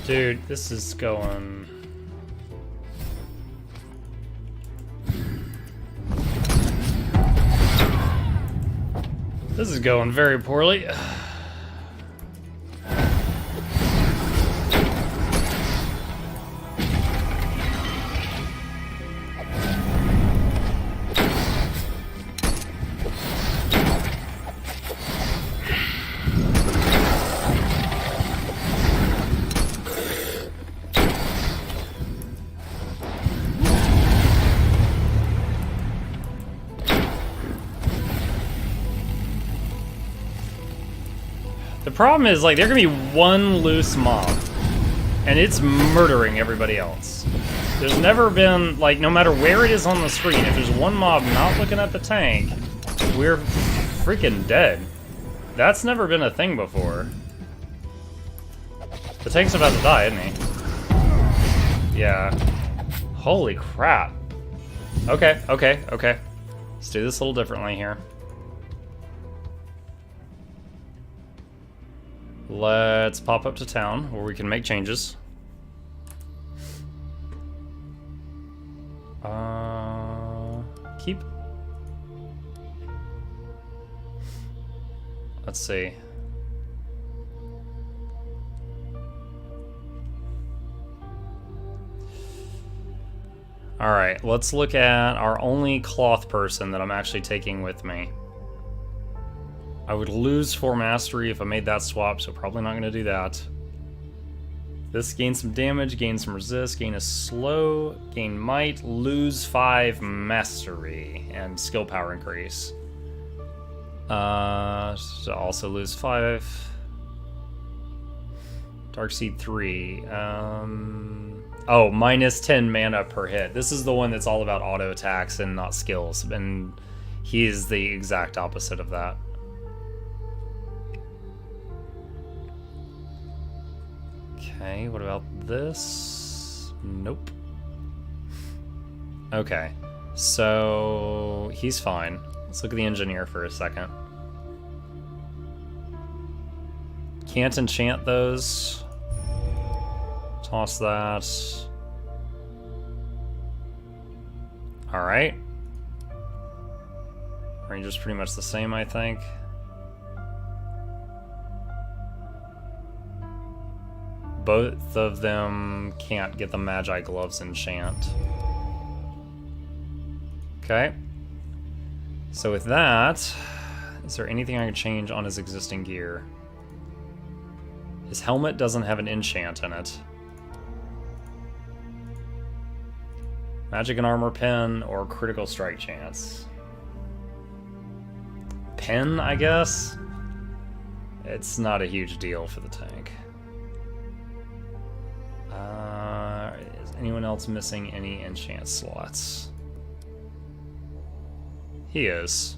Dude, this is going... This is going very poorly. The problem is, like, there can be one loose mob, and it's murdering everybody else. There's never been, like, no matter where it is on the screen, if there's one mob not looking at the tank, we're freaking dead. That's never been a thing before. The tank's about to die, isn't he? Yeah. Holy crap. Okay. Let's do this a little differently here. Let's pop up to town where we can make changes. Keep. Let's see. Alright, let's look at our only cloth person that I'm actually taking with me. I would lose 4 mastery if I made that swap, so probably not going to do that. This gains some damage, gain some resist, gain a slow, gain might, lose 5 mastery, and skill power increase. So also lose 5. Darkseed 3. Oh, minus 10 mana per hit. This is the one that's all about auto attacks and not skills, and he is the exact opposite of that. Okay, what about this? Nope. Okay, so he's fine. Let's look at the engineer for a second. Can't enchant those. Toss that. Alright. Ranger's pretty much the same, I think. Both of them can't get the Magi Gloves enchant. Okay. So with that, is there anything I can change on his existing gear? His helmet doesn't have an enchant in it. Magic and armor pen or critical strike chance? Pen, I guess? It's not a huge deal for the tank. Is anyone else missing any enchant slots? He is.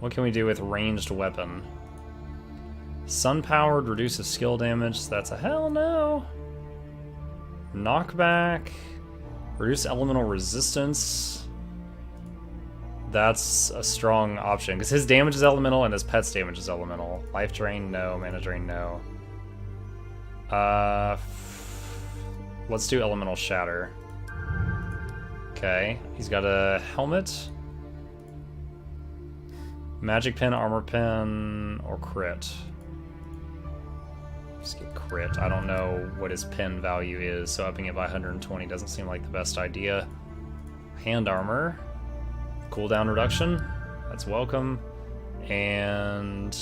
What can we do with ranged weapon? Sun-powered reduces skill damage. That's a hell no. Knockback. Reduce elemental resistance. That's a strong option, because his damage is elemental and his pet's damage is elemental. Life drain, no. Mana drain, no. Let's do elemental shatter. Okay, he's got a helmet. Magic pen, armor pen, or crit. Just get crit. I don't know what his pen value is, so upping it by 120 doesn't seem like the best idea. Hand armor. Cooldown reduction. That's welcome. And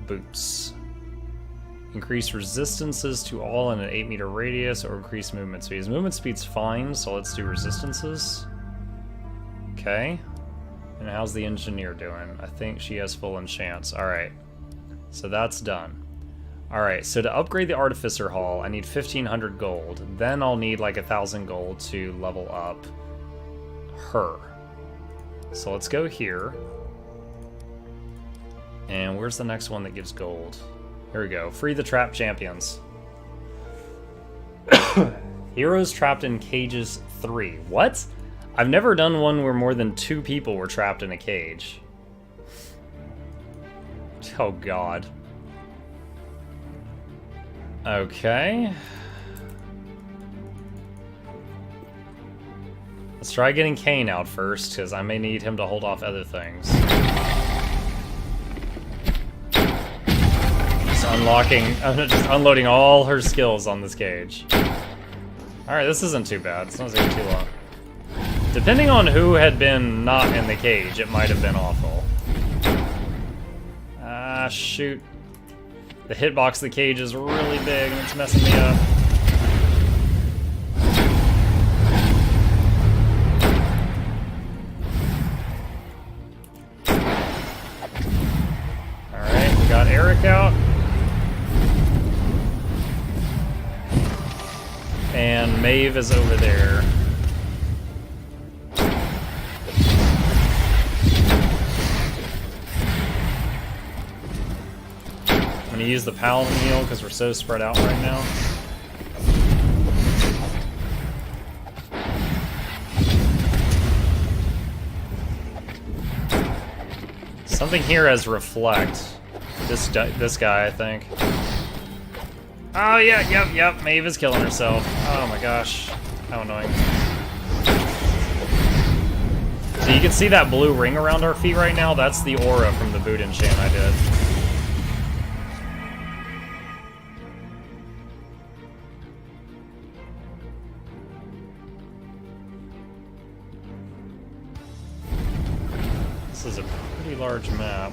boots. Increase resistances to all in an 8-meter radius or increase movement speed. His movement speed's fine, so let's do resistances. Okay. And how's the engineer doing? I think she has full enchants. Alright. So that's done. Alright, so to upgrade the Artificer Hall, I need 1,500 gold. Then I'll need like 1,000 gold to level up her. So let's go here. And where's the next one that gives gold? Here we go. Free the trapped champions. Heroes trapped in cages 3. What? I've never done one where more than 2 people were trapped in a cage. Oh god. Okay. Let's try getting Kane out first, because I may need him to hold off other things. Just unloading all her skills on this cage. Alright, this isn't too bad. It's not taking too long. Depending on who had been not in the cage, it might have been awful. Ah, shoot. The hitbox of the cage is really big and it's messing me up. Alright, we got Eric out. And Maeve is over there. I'm gonna use the Paladin heal because we're so spread out right now. Something here has Reflect. This guy, I think. Oh, yeah, yep. Maeve is killing herself. Oh my gosh. How annoying. So you can see that blue ring around our feet right now? That's the aura from the boot enchant I did. This is a pretty large map.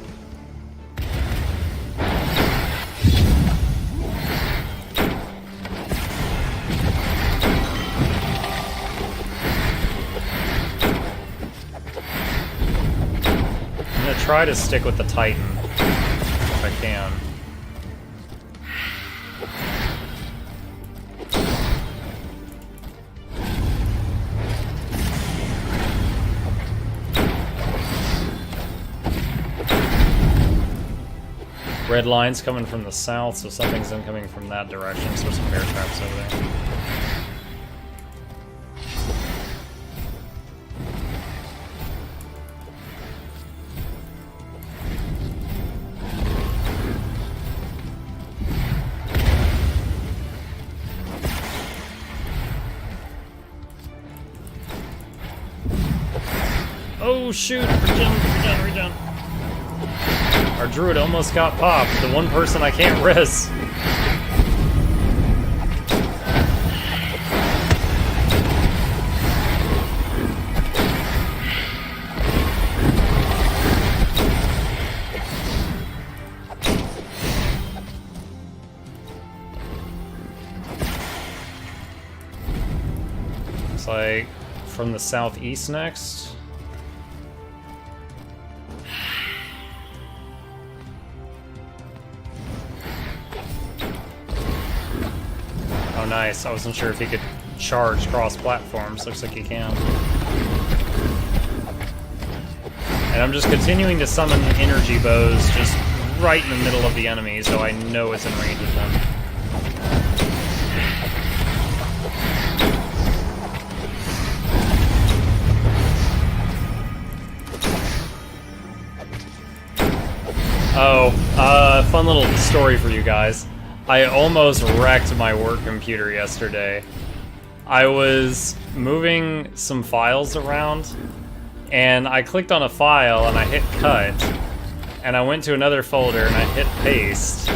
I'm gonna try to stick with the Titan if I can. Red line's coming from the south, so something's incoming from that direction, so there's some bear traps over there. Oh shoot! Regen. Our druid almost got popped. The one person I can't res. Looks like from the southeast next. Oh, nice. I wasn't sure if he could charge cross platforms. Looks like he can. And I'm just continuing to summon energy bows just right in the middle of the enemy, so I know it's in range of them. Oh, fun little story for you guys. I almost wrecked my work computer yesterday. I was moving some files around, and I clicked on a file and I hit cut, and I went to another folder and I hit paste,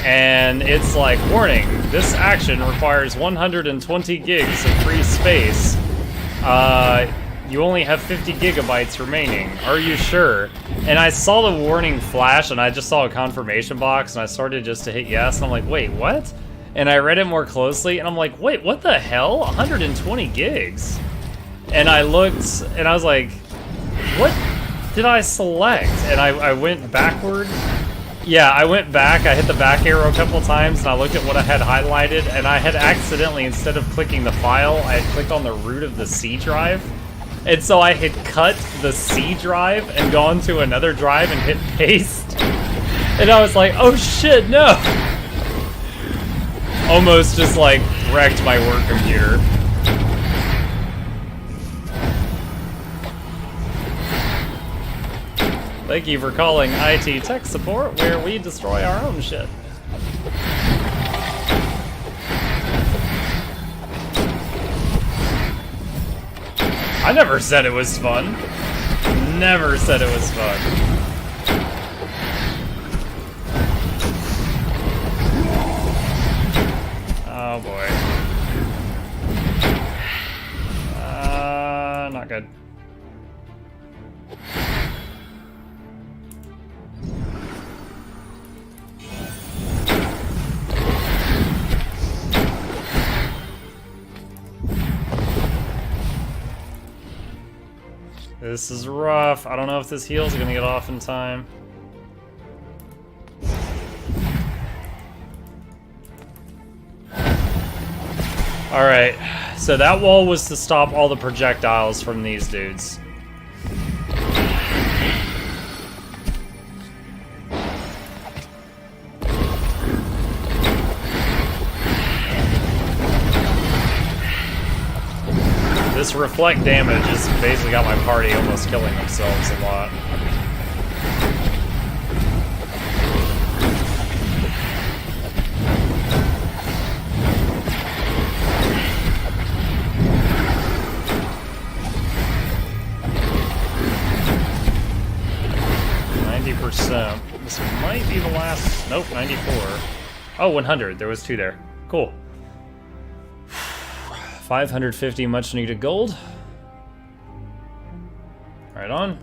and it's like, warning, this action requires 120 gigs of free space. You only have 50 gigabytes remaining. Are you sure? And I saw the warning flash, and I just saw a confirmation box, and I started just to hit yes, and I'm like, wait, what? And I read it more closely, and I'm like, wait, what the hell? 120 gigs? And I looked, and I was like, what did I select? And I went backward. Yeah, I went back, I hit the back arrow a couple times, and I looked at what I had highlighted, and I had accidentally, instead of clicking the file, I had clicked on the root of the C drive. And so I had cut the C drive and gone to another drive and hit paste. And I was like, oh shit, no! Almost just like wrecked my work computer. Thank you for calling IT Tech Support, where we destroy our own shit. I never said it was fun. Never said it was fun. Oh boy. Not good. This is rough. I don't know if this heal's gonna get off in time. Alright, so that wall was to stop all the projectiles from these dudes. This reflect damage has basically got my party almost killing themselves a lot. This might be the last. Nope, 94. Oh, 100. There was 2 there. Cool. 550 much needed gold. Right on.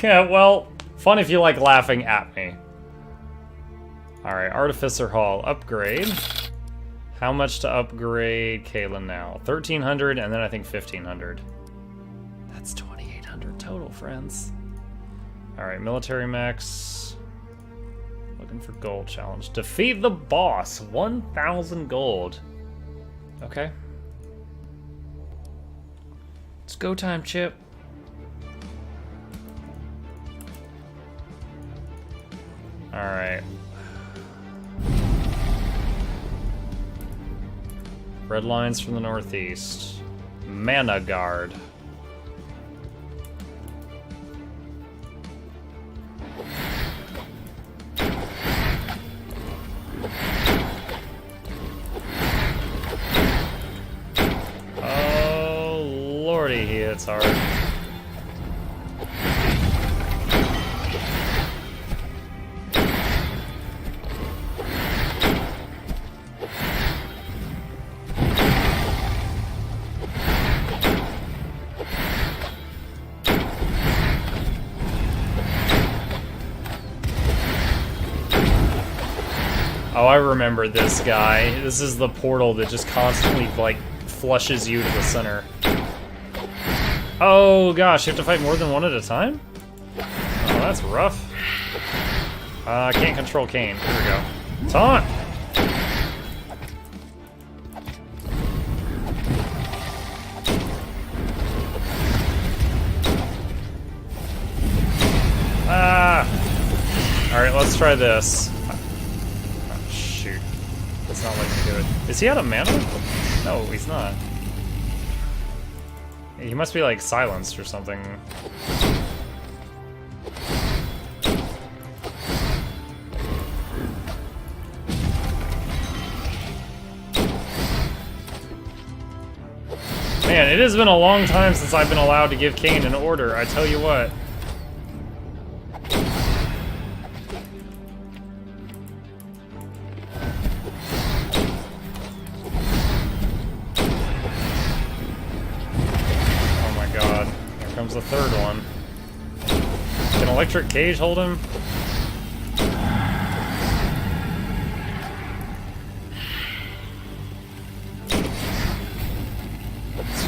Yeah, well, fun if you like laughing at me. Alright, Artificer Hall. Upgrade. How much to upgrade Kalen now? 1,300 and then I think 1,500. That's 2,800 total, friends. Alright, military mechs. Looking for gold challenge. Defeat the boss. 1,000 gold. Okay. It's go time, Chip. Alright. Red lines from the northeast. Mana Guard. Oh, lordy, he hits hard. Oh, I remember this guy. This is the portal that just constantly, like, flushes you to the center. Oh gosh, you have to fight more than one at a time? Oh, that's rough. I can't control Kain. Here we go. Taunt! Ah! Alright, let's try this. It's not letting me do it. Is he out of mana? No, he's not. He must be like silenced or something. Man, it has been a long time since I've been allowed to give Kain an order, I tell you what. Comes the third one. Can Electric Cage hold him?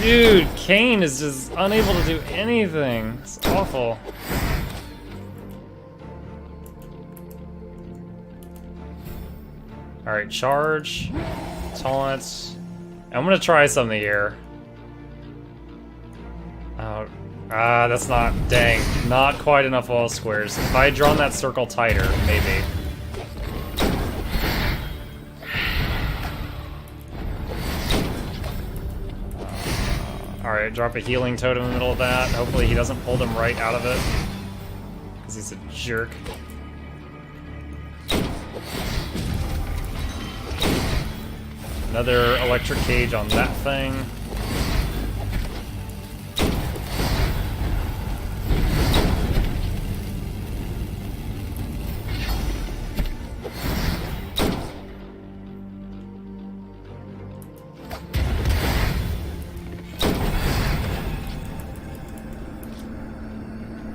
Dude, Kain is just unable to do anything. It's awful. Alright, charge. Taunt. I'm gonna try something here. Oh. That's not, dang, not quite enough wall squares. If I had drawn that circle tighter, maybe. Alright, drop a healing totem in the middle of that. Hopefully he doesn't pull them right out of it. Because he's a jerk. Another electric cage on that thing.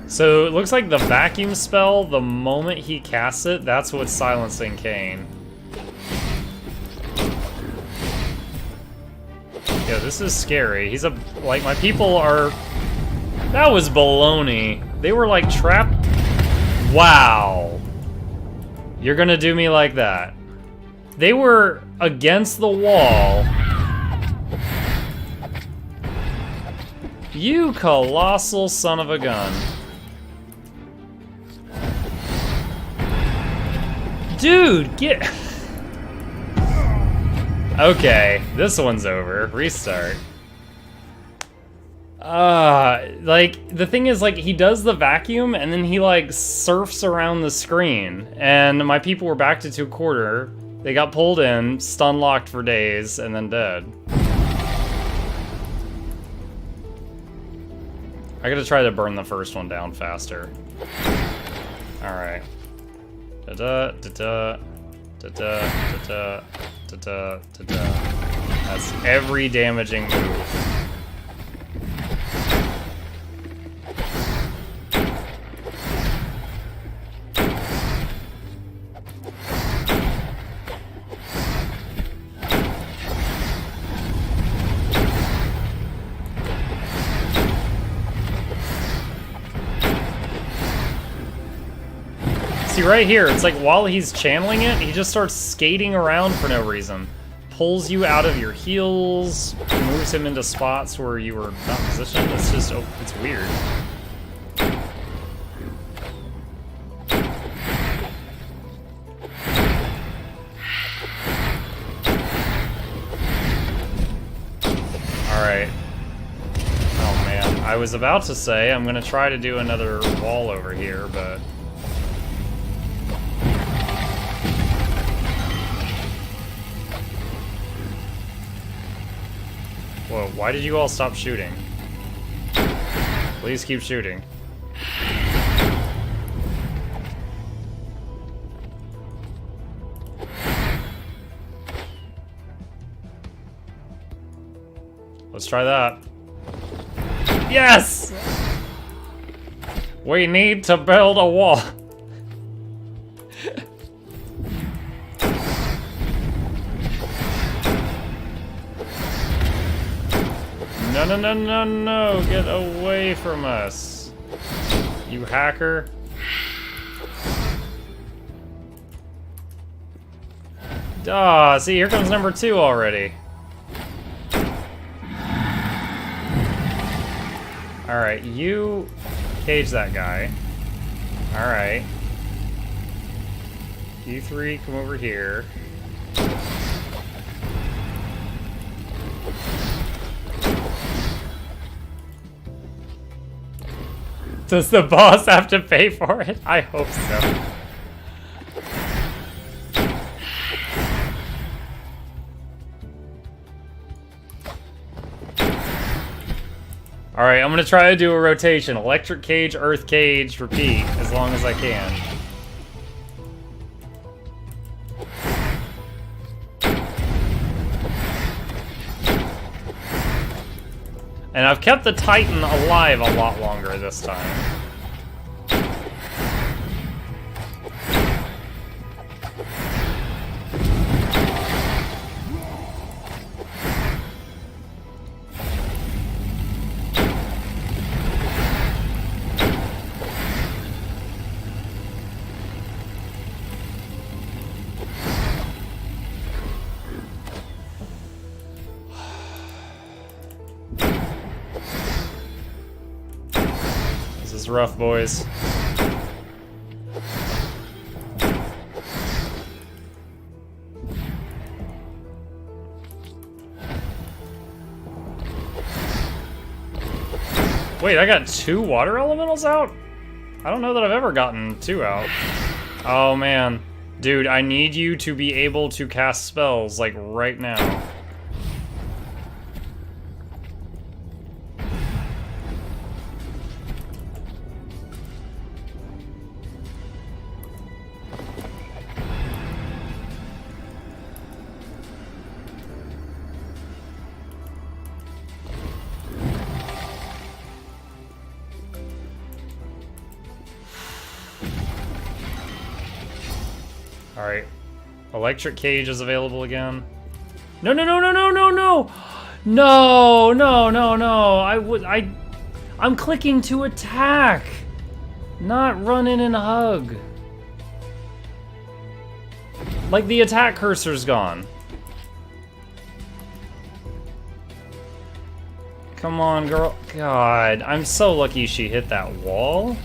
So it looks like the vacuum spell, the moment he casts it, that's what's silencing Kain. Yeah, this is scary. He's like, my people are, that was baloney. They were like trapped. Wow. You're gonna do me like that. They were against the wall. You colossal son of a gun. Dude, get... Okay, this one's over. Restart. Like, the thing is, like, he does the vacuum, and then he, like, surfs around the screen. And my people were back to 2/4. They got pulled in, stun locked for days, and then dead. I gotta try to burn the first one down faster. Alright. Da-da, da-da, da-da, da-da, da-da, da-da. That's every damaging move. See, right here, it's like while he's channeling it, he just starts skating around for no reason. Pulls you out of your heals, moves him into spots where you were not positioned. It's just, it's weird. was about to say I'm gonna try to do another wall over here, but... Whoa, why did you all stop shooting? Please keep shooting. Let's try that. Yes! We need to build a wall. No, no, no, no, no! Get away from us, you hacker. Ah, see, here comes number 2 already. Alright, you cage that guy. Alright. You 3 come over here. Does the boss have to pay for it? I hope so. Alright, I'm gonna try to do a rotation. Electric cage, earth cage, repeat, as long as I can. And I've kept the Titan alive a lot longer this time. This is rough, boys. Wait, I got 2 water elementals out? I don't know that I've ever gotten 2 out. Oh man. Dude, I need you to be able to cast spells, like, right now. Alright. Electric cage is available again. No, no, no, no, no, no, no! No, no, no, no. I'm clicking to attack, not run in and hug. Like, the attack cursor's gone. Come on, girl. God, I'm so lucky she hit that wall.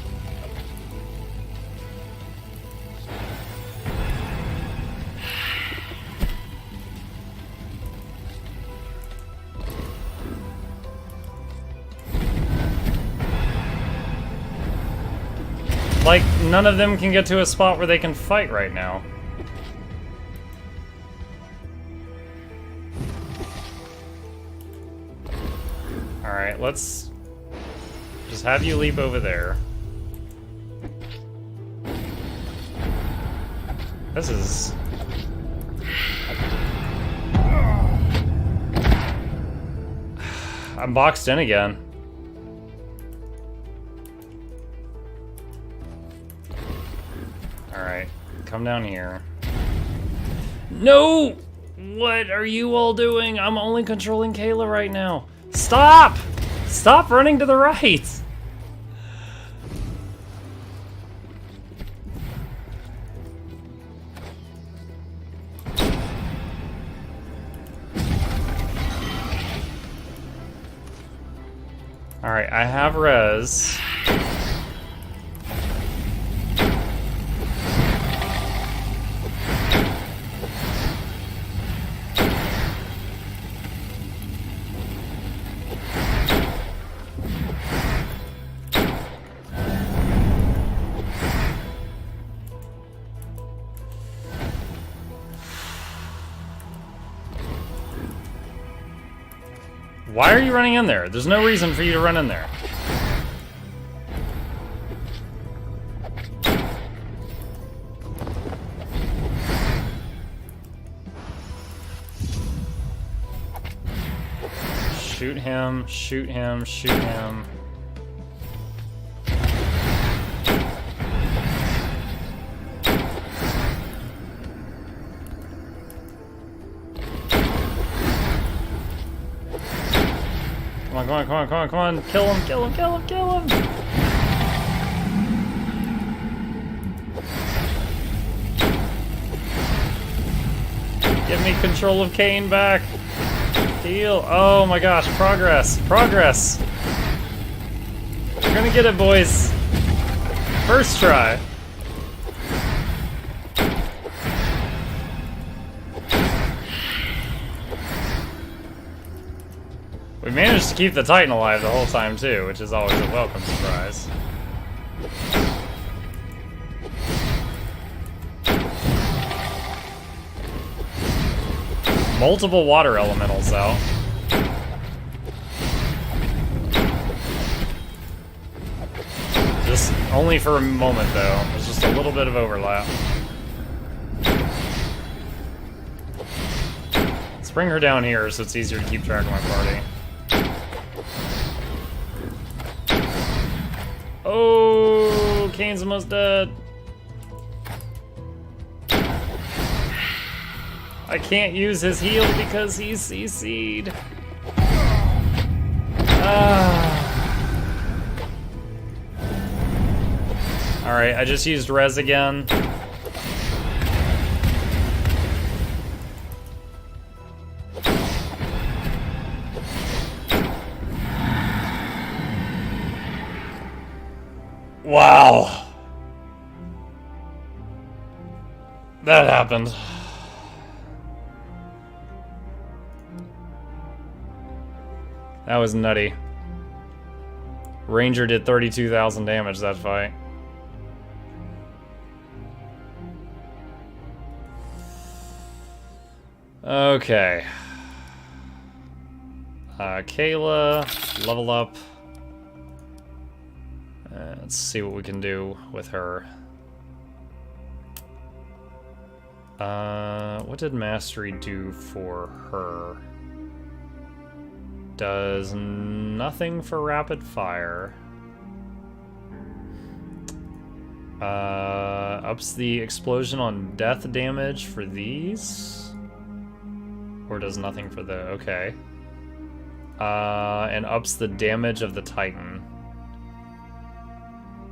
Like, none of them can get to a spot where they can fight right now. Alright, let's just have you leap over there. This is... I'm boxed in again. Alright, come down here. No! What are you all doing? I'm only controlling Kayla right now. Stop! Stop running to the right! Alright, I have res. Why are you running in there? There's no reason for you to run in there. Shoot him, shoot him, shoot him. Come on, come on, come on, come on, come on. Kill him, kill him, kill him, kill him. Give me control of Kane back. Heal. Oh my gosh, progress, progress. We're gonna get it, boys. First try. We managed to keep the Titan alive the whole time too, which is always a welcome surprise. Multiple water elementals though. Just only for a moment though. There's just a little bit of overlap. Let's bring her down here so it's easier to keep track of my party. Oh, Kane's almost dead. I can't use his heal because he's CC'd. Alright, I just used res again. Wow. That happened. That was nutty. Ranger did 32,000 damage that fight. Okay. Kayla, level up. Let's see what we can do with her. What did Mastery do for her? Does nothing for rapid fire. Ups the explosion on death damage for these. Or does nothing for the, okay. And ups the damage of the Titan.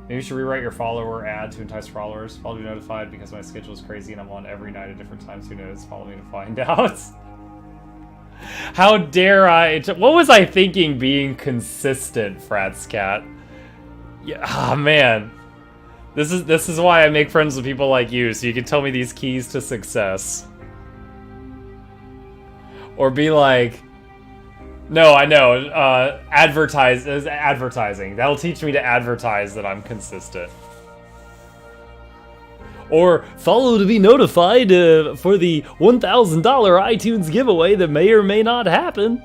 Maybe you should rewrite your follower ad to entice followers. I'll be notified because my schedule is crazy and I'm on every night at different times. Who knows? Follow me to find out. How dare I? What was I thinking being consistent, Fratscat? Yeah, ah, man. This is why I make friends with people like you, so you can tell me these keys to success. Or be like, no, I know, advertising. That'll teach me to advertise that I'm consistent. Or follow to be notified for the $1,000 iTunes giveaway that may or may not happen.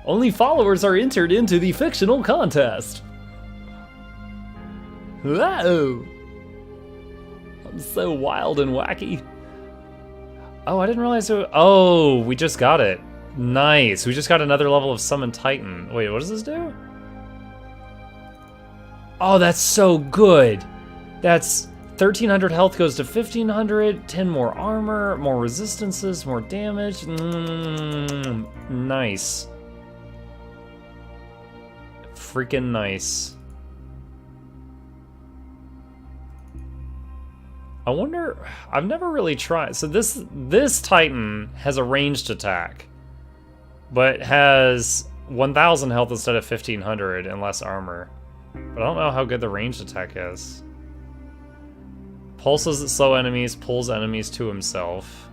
Only followers are entered into the fictional contest. Whoa! I'm so wild and wacky. Oh, I didn't realize it. Oh, we just got it. Nice. We just got another level of Summon Titan. Wait, what does this do? Oh, that's so good. That's 1,300 health goes to 1,500, 10 more armor, more resistances, more damage. Nice. Freaking nice. I wonder, I've never really tried. So this Titan has a ranged attack, but has 1,000 health instead of 1,500 and less armor. But I don't know how good the ranged attack is. Pulses at slow enemies, pulls enemies to himself.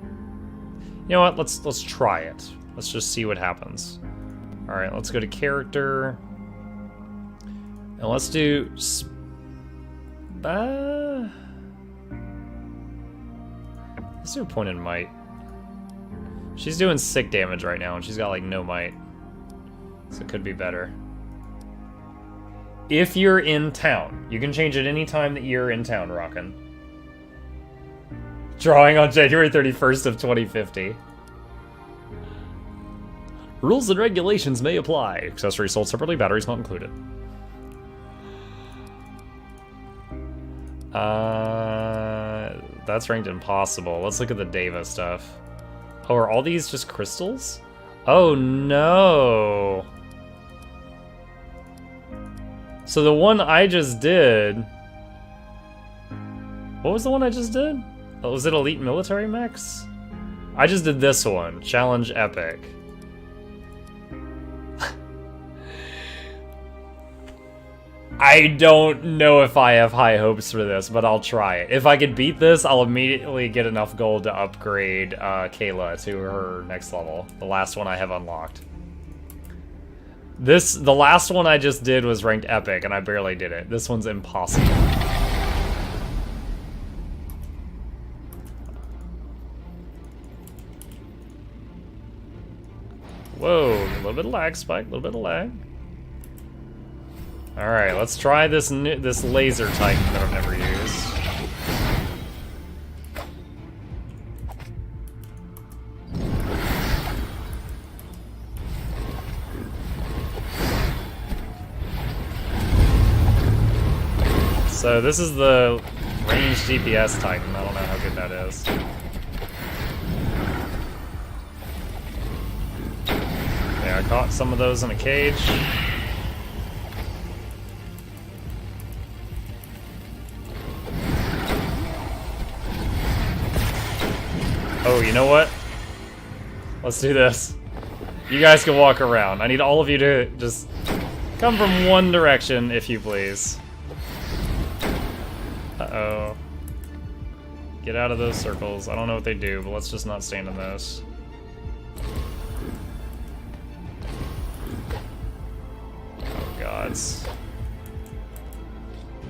You know what? Let's try it. Let's just see what happens. All right, let's go to character, and let's do. Let's do a point in might. She's doing sick damage right now, and she's got like no might. So it could be better. If you're in town, you can change it any time that you're in town, Rockin'. Drawing on January 31st of 2050. Rules and regulations may apply. Accessories sold separately, batteries not included. That's ranked impossible. Let's look at the Deva stuff. Oh, are all these just crystals? Oh no! So the one I just did... What was the one I just did? Oh, was it Elite Military Mechs? I just did this one, Challenge Epic. I don't know if I have high hopes for this, but I'll try it. If I can beat this, I'll immediately get enough gold to upgrade Kayla to her next level. The last one I have unlocked. The last one I just did was ranked epic, and I barely did it. This one's impossible. Whoa, a little bit of lag, Spike, a little bit of lag. Alright, let's try this laser Titan that I've never used. So this is the ranged DPS Titan. I don't know how good that is. Yeah, I caught some of those in a cage. Oh, you know what? Let's do this. You guys can walk around. I need all of you to just come from one direction, if you please. Uh-oh. Get out of those circles. I don't know what they do, but let's just not stand in those. Oh, gods.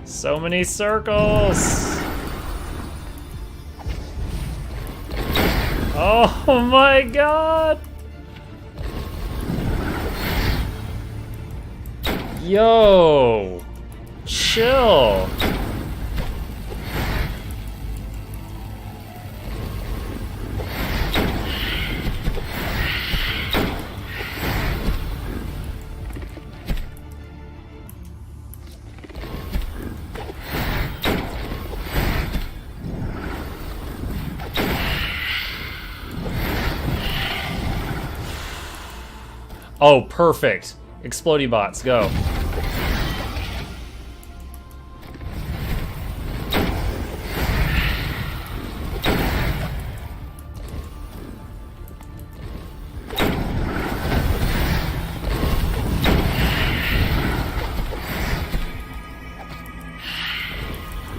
So many circles! Oh my god! Yo! Chill! Oh, perfect. Explodey bots, go.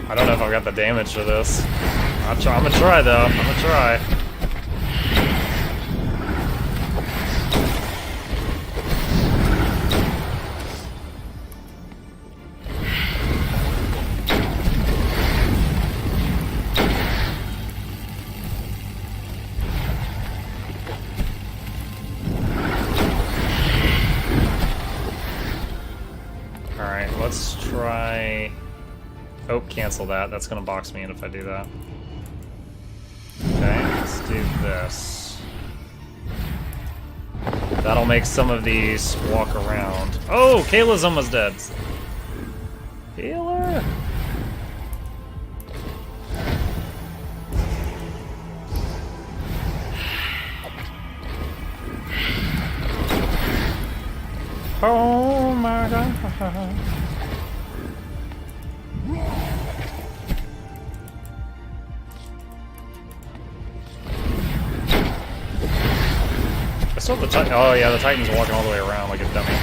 I don't know if I've got the damage for this. I'm gonna try though. I'm gonna try. Alright, let's try... Oh, cancel that. That's gonna box me in if I do that. Okay, let's do this. That'll make some of these walk around. Oh, Kayla's almost dead. Healer! Oh my god. I still have the Titan. Oh yeah, the Titan's walking all the way around like a dummy.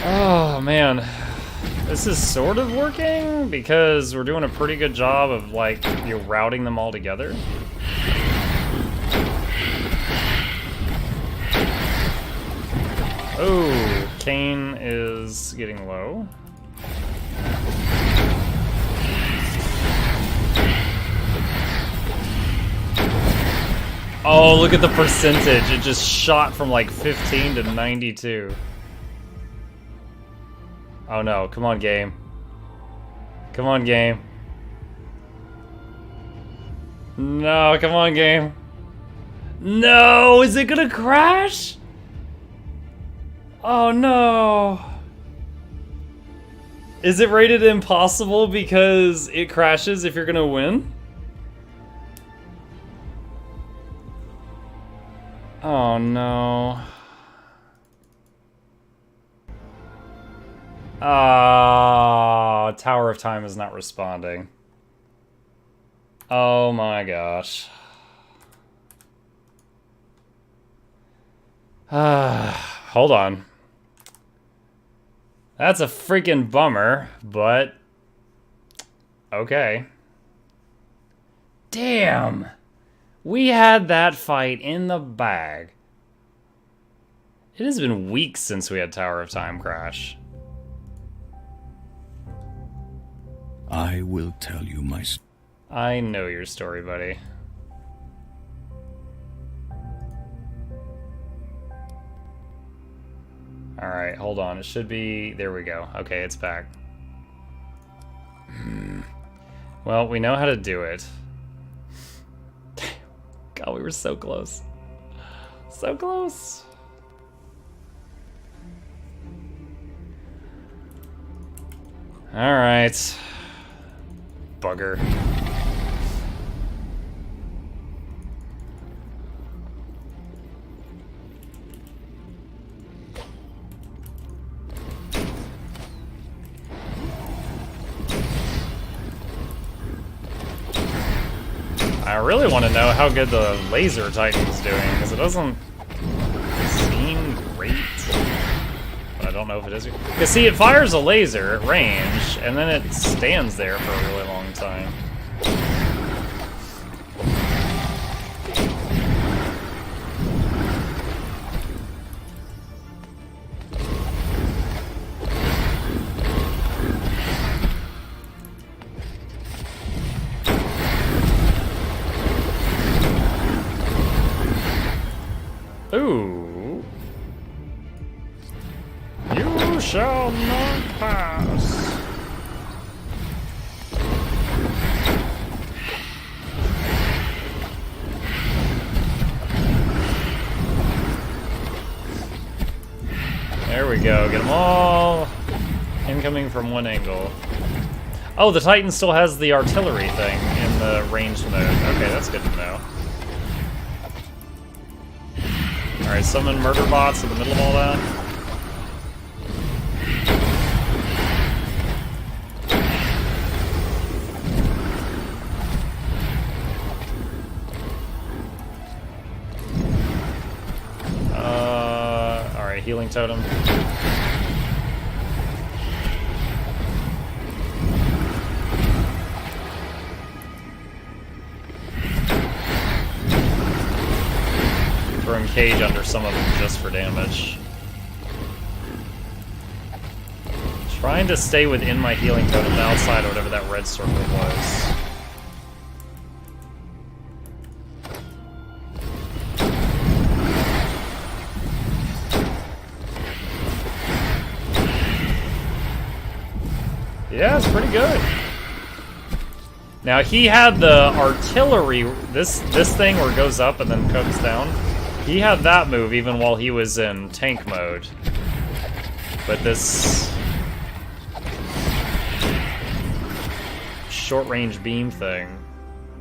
Oh man. This is sort of working because we're doing a pretty good job of like routing them all together. Oh, Kane is getting low. Oh, look at the percentage. It just shot from like 15 to 92. Oh no, come on, game. Come on, game. No, come on, game. No, is it gonna crash? Oh no. Is it rated impossible because it crashes if you're gonna win? Oh no. Ah, Tower of Time is not responding. Oh my gosh. Hold on. That's a freaking bummer, but okay. Damn. We had that fight in the bag. It has been weeks since we had Tower of Time crash. I will tell you my I know your story, buddy. Alright, hold on. It should be... There we go. Okay, it's back. Well, we know how to do it. God, we were so close. So close. Alright. Bugger. I really want to know how good the Laser Titan's doing, because it doesn't seem great. But I don't know if it is. Because see, it fires a laser at range, and then it stands there for a really long time. Ooh. You shall not pass. There we go. Get them all incoming from one angle. Oh, the Titan still has the artillery thing in the ranged mode. Okay, that's good to know. Alright, summon murder bots in the middle of all that. Alright, healing totem. Throwing Cage under some of them just for damage. Trying to stay within my healing totem outside of whatever that red circle was. Yeah, it's pretty good. Now he had the artillery, this thing where it goes up and then comes down. He had that move even while he was in tank mode. But this short-range beam thing,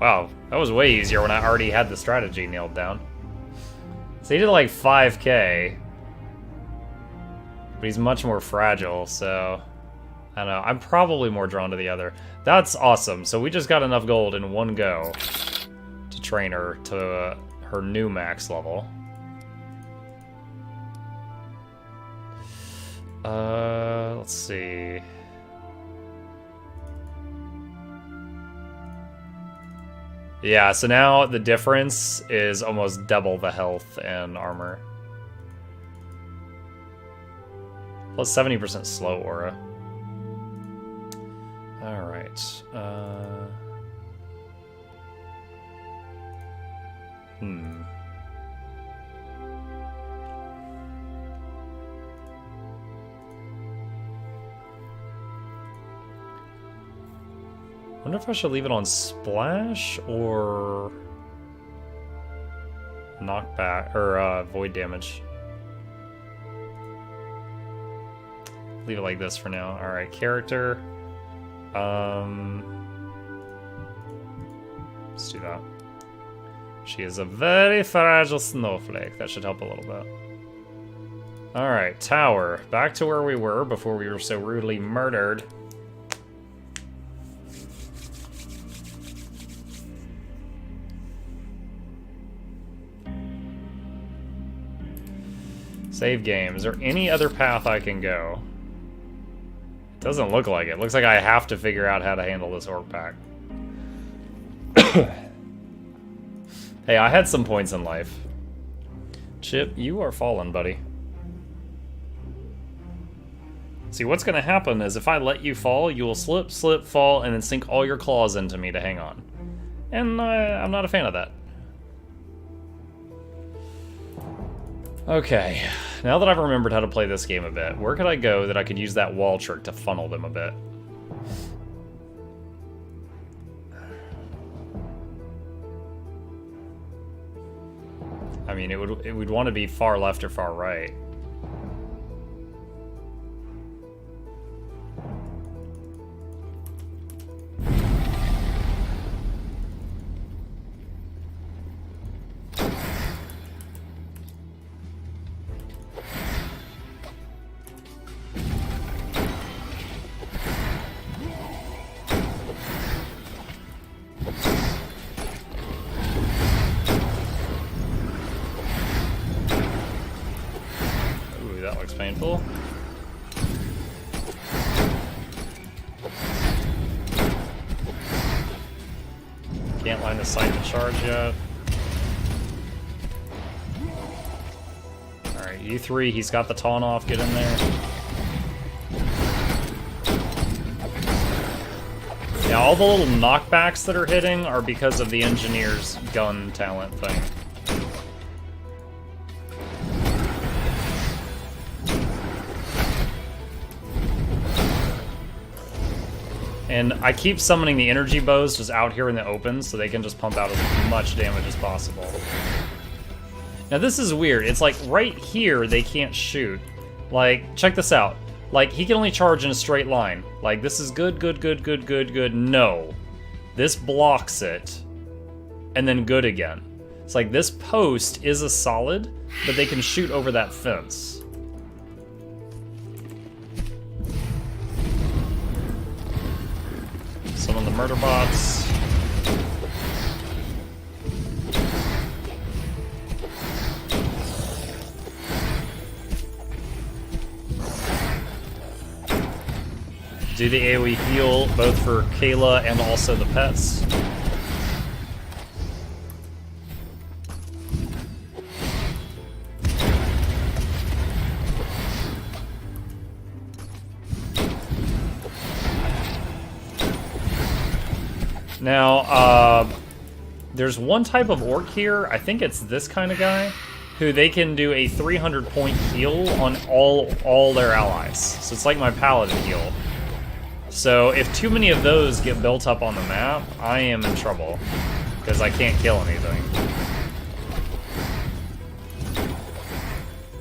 wow, that was way easier when I already had the strategy nailed down. So he did like 5k, but he's much more fragile, so I don't know. I'm probably more drawn to the other. That's awesome. So we just got enough gold in one go to train her to her new max level. Let's see. Yeah, so now the difference is almost double the health and armor. Plus 70% slow aura. Alright. Wonder if I should leave it on splash or knockback or void damage. Leave it like this for now. All right, character. Let's do that. She is a very fragile snowflake. That should help a little bit. All right, tower. Back to where we were before we were so rudely murdered. Save game. Is there any other path I can go? It doesn't look like it. Looks like I have to figure out how to handle this orc pack. Hey, I had some points in life. Chip, you are fallen, buddy. See, what's going to happen is if I let you fall, you will slip, slip, fall, and then sink all your claws into me to hang on. And I'm not a fan of that. Okay, now that I've remembered how to play this game a bit, where could I go that I could use that wall trick to funnel them a bit? I mean, it would want to be far left or far right. Painful. Can't line the sight to charge yet. Alright, you three, he's got the taunt off, get in there. Yeah, all the little knockbacks that are hitting are because of the engineer's gun talent thing. And I keep summoning the energy bows just out here in the open so they can just pump out as much damage as possible. Now this is weird. It's like right here they can't shoot. Like, check this out. Like, he can only charge in a straight line. Like, this is good, good, good, good, good, good. No. This blocks it. And then good again. It's like this post is a solid, but they can shoot over that fence. Summon the murder bots. Do the AoE heal both for Kayla and also the pets. Now, there's one type of orc here, I think it's this kind of guy, who they can do a 300 point heal on all their allies. So it's like my paladin heal. So if too many of those get built up on the map, I am in trouble, because I can't kill anything.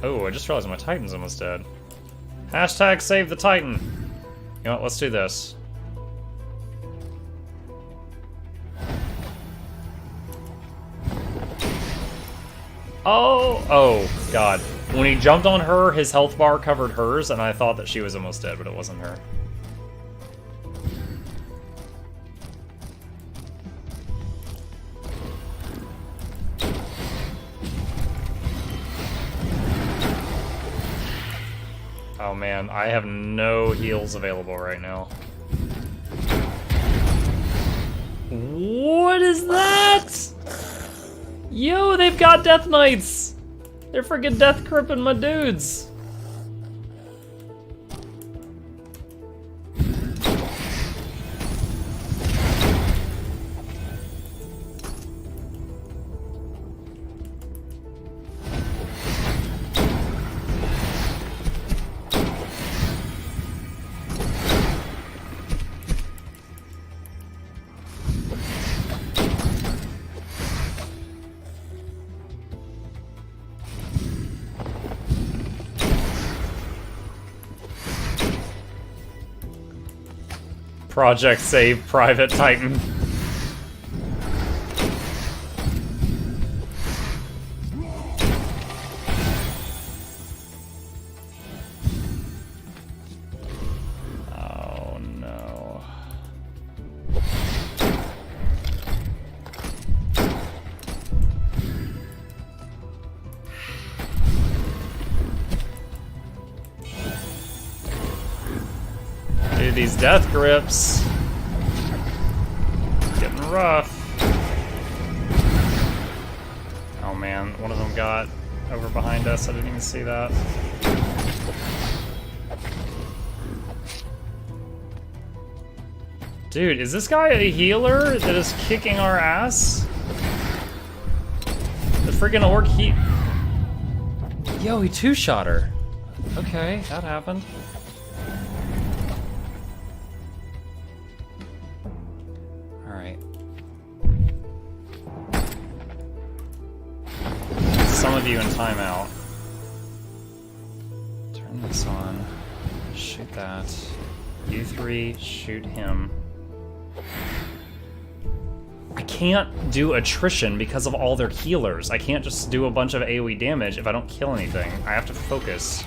Oh, I just realized my Titan's almost dead. Hashtag save the Titan. You know what, let's do this. Oh, God. When he jumped on her, his health bar covered hers, and I thought that she was almost dead, but it wasn't her. Oh man, I have no heals available right now. What is that? Yo, they've got Death Knights! They're freaking death cripping my dudes! Project Save Private Titan. Oh no. Dude, these death grips. Getting rough. Oh man, one of them got over behind us. I didn't even see that. Dude, is this guy a healer that is kicking our ass? The freaking orc Yo, he two-shot her. Okay, that happened. Alright. Some of you in timeout. Turn this on. Shoot that. You three, shoot him. I can't do attrition because of all their healers. I can't just do a bunch of AoE damage if I don't kill anything. I have to focus.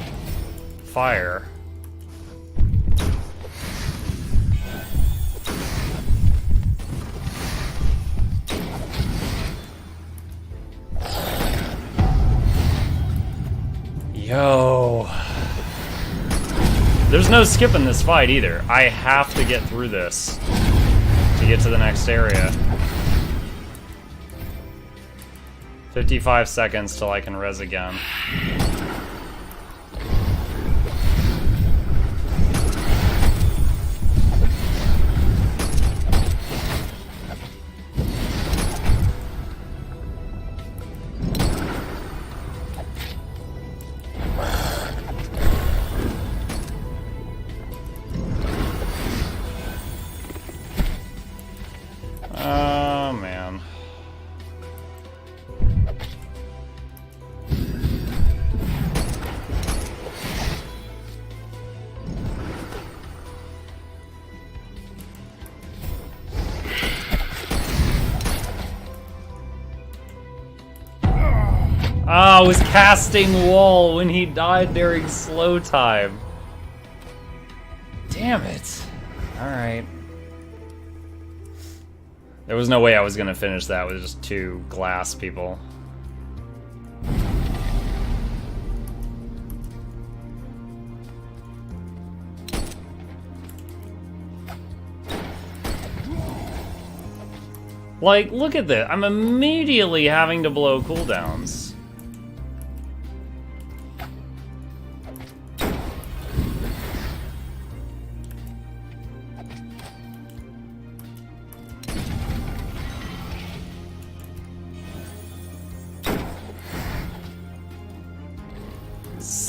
Fire. Yo. There's no skipping this fight either. I have to get through this to get to the next area. 55 seconds till I can res again. Oh man. Ah, I was casting wall when he died during slow time. Damn it. Alright. There was no way I was gonna finish that with just two glass people. Like, look at this. I'm immediately having to blow cooldowns.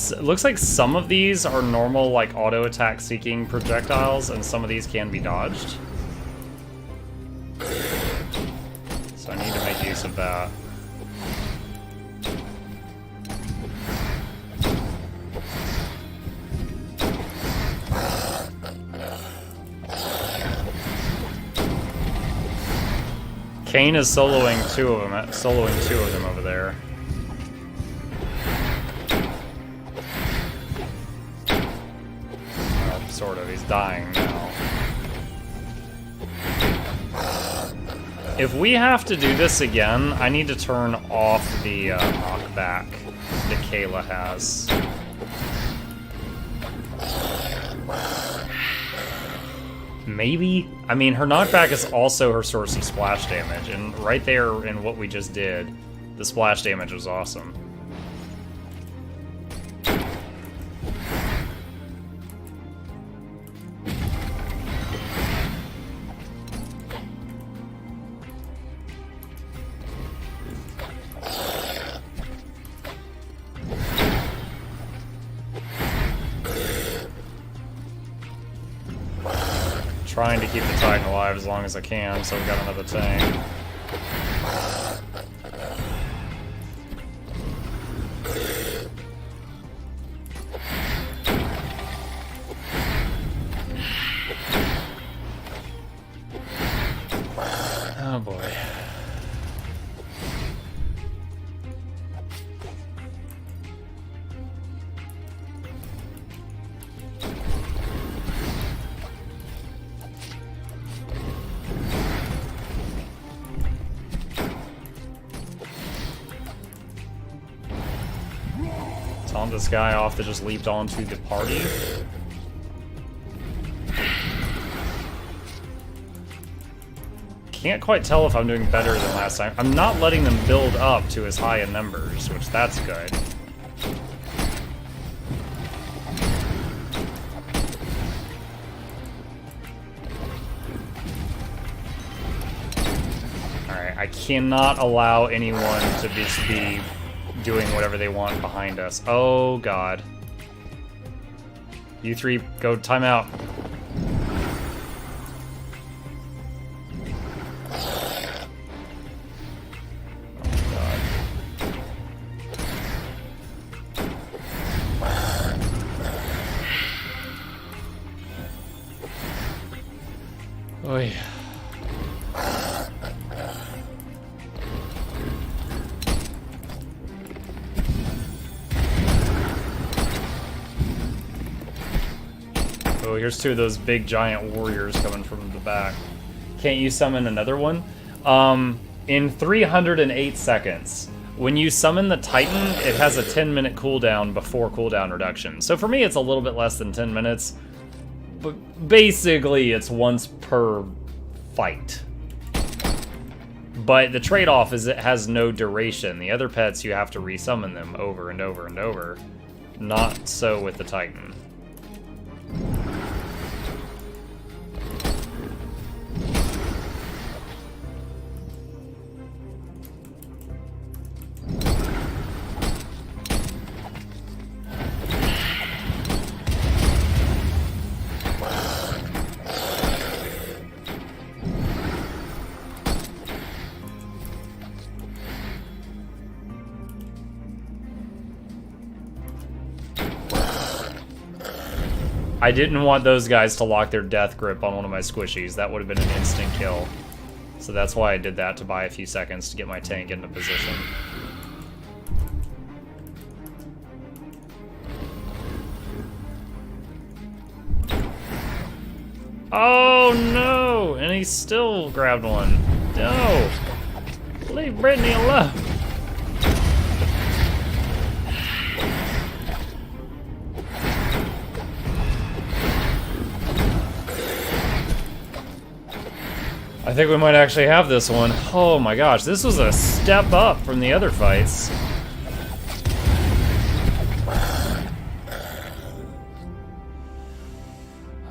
It looks like some of these are normal, like, auto attack seeking projectiles, and some of these can be dodged. So I need to make use of that. Kayn is soloing two of them over there. Sort of. He's dying now. If we have to do this again, I need to turn off the knockback that Kayla has. Maybe? I mean, her knockback is also her source of splash damage, and right there in what we just did, the splash damage was awesome. Trying to keep the Titan alive as long as I can, so we got another tank. taunt this guy off that just leaped onto the party. Can't quite tell if I'm doing better than last time. I'm not letting them build up to as high in numbers, which that's good. Alright, I cannot allow anyone to just be doing whatever they want behind us. Oh god. You three, go timeout. Oy. Oh, here's two of those big giant warriors coming from the back. Can't you summon another one? In 308 seconds, when you summon the Titan, it has a 10-minute cooldown before cooldown reduction. So for me, it's a little bit less than 10 minutes. But basically, it's once per fight. But the trade-off is it has no duration. The other pets, you have to resummon them over and over and over. Not so with the Titan. I didn't want those guys to lock their death grip on one of my squishies. That would have been an instant kill. So that's why I did that, to buy a few seconds to get my tank into position. Oh no! And he still grabbed one. No! Leave Brittany alone! I think we might actually have this one. Oh my gosh, this was a step up from the other fights.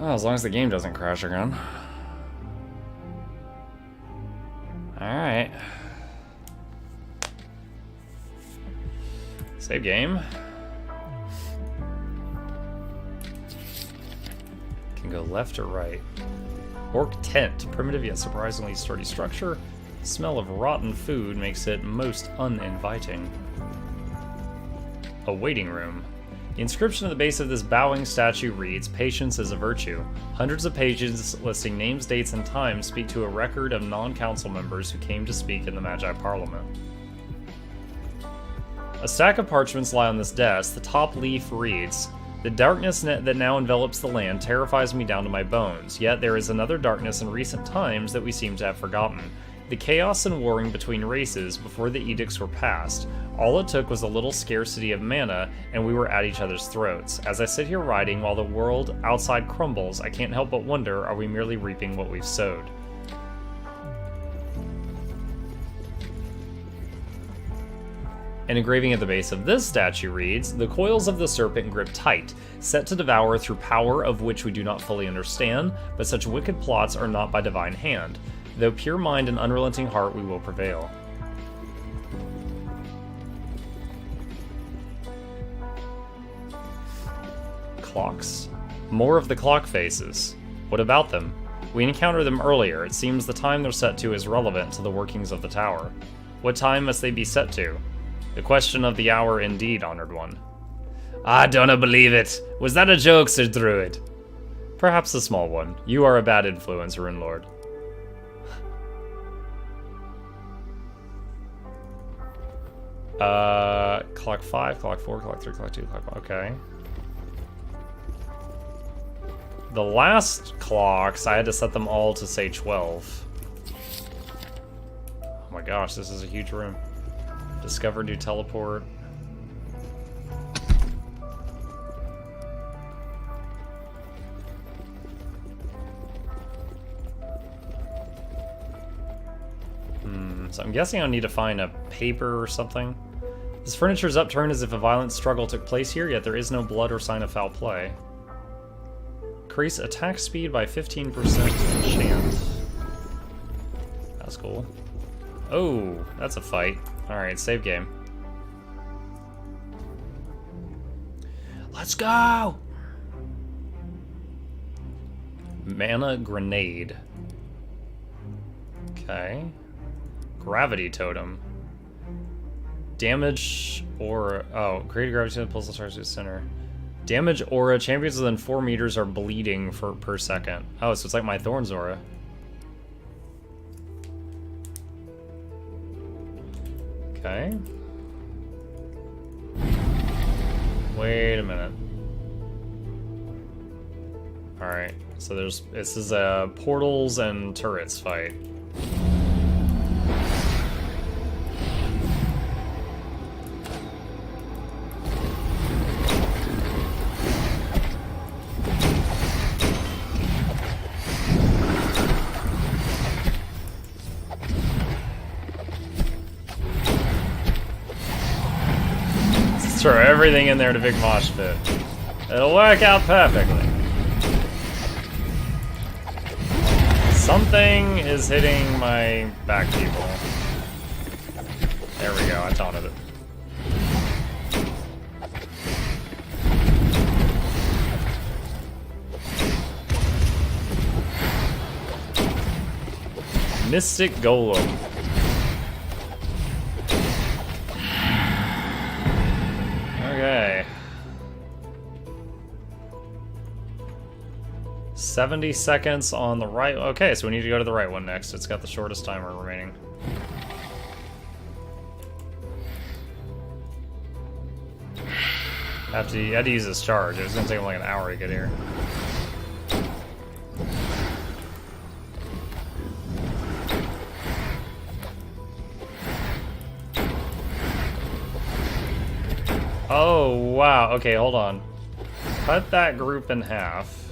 Oh, as long as the game doesn't crash again. Alright. Save game. Can go left or right. Orc tent, primitive yet surprisingly sturdy structure. The smell of rotten food makes it most uninviting. A waiting room. The inscription at the base of this bowing statue reads, "Patience is a virtue." Hundreds of pages listing names, dates, and times speak to a record of non-council members who came to speak in the Magi Parliament. A stack of parchments lie on this desk. The top leaf reads, "The darkness that now envelops the land terrifies me down to my bones, yet there is another darkness in recent times that we seem to have forgotten. The chaos and warring between races before the edicts were passed. All it took was a little scarcity of mana, and we were at each other's throats. As I sit here writing while the world outside crumbles, I can't help but wonder, are we merely reaping what we've sowed?" An engraving at the base of this statue reads, "The coils of the serpent grip tight, set to devour through power of which we do not fully understand, but such wicked plots are not by divine hand. Though pure mind and unrelenting heart, we will prevail." Clocks. More of the clock faces. What about them? We encountered them earlier. It seems the time they're set to is relevant to the workings of the tower. What time must they be set to? The question of the hour indeed, Honored One. "I don't believe it. Was that a joke, Sir Druid?" "Perhaps a small one. You are a bad influence, Rune Lord." Clock 5, clock 4, clock 3, clock 2, clock 1. Okay. The last clocks, I had to set them all to say 12. Oh my gosh, this is a huge room. Discover new teleport. So I'm guessing I'll need to find a paper or something. This furniture is upturned as if a violent struggle took place here, yet there is no blood or sign of foul play. Increase attack speed by 15% enchant. That's cool. Oh, that's a fight. Alright, save game. Let's go! Mana grenade. Okay. Gravity totem. Damage aura. Oh, create a gravity totem pulls the stars to the center. Damage aura. Champions within 4 meters are bleeding per second. Oh, so it's like my Thorns aura. Okay. Wait a minute. Alright, so this is a portals and turrets fight. Let's throw everything in there to big mosh pit. It'll work out perfectly. Something is hitting my back people. There we go, I taunted it. Mystic Golem. Okay. 70 seconds on the right. Okay, so we need to go to the right one next. It's got the shortest timer remaining. I had to use this charge. It was gonna take him like an hour to get here. Oh, wow. Okay, hold on. Cut that group in half.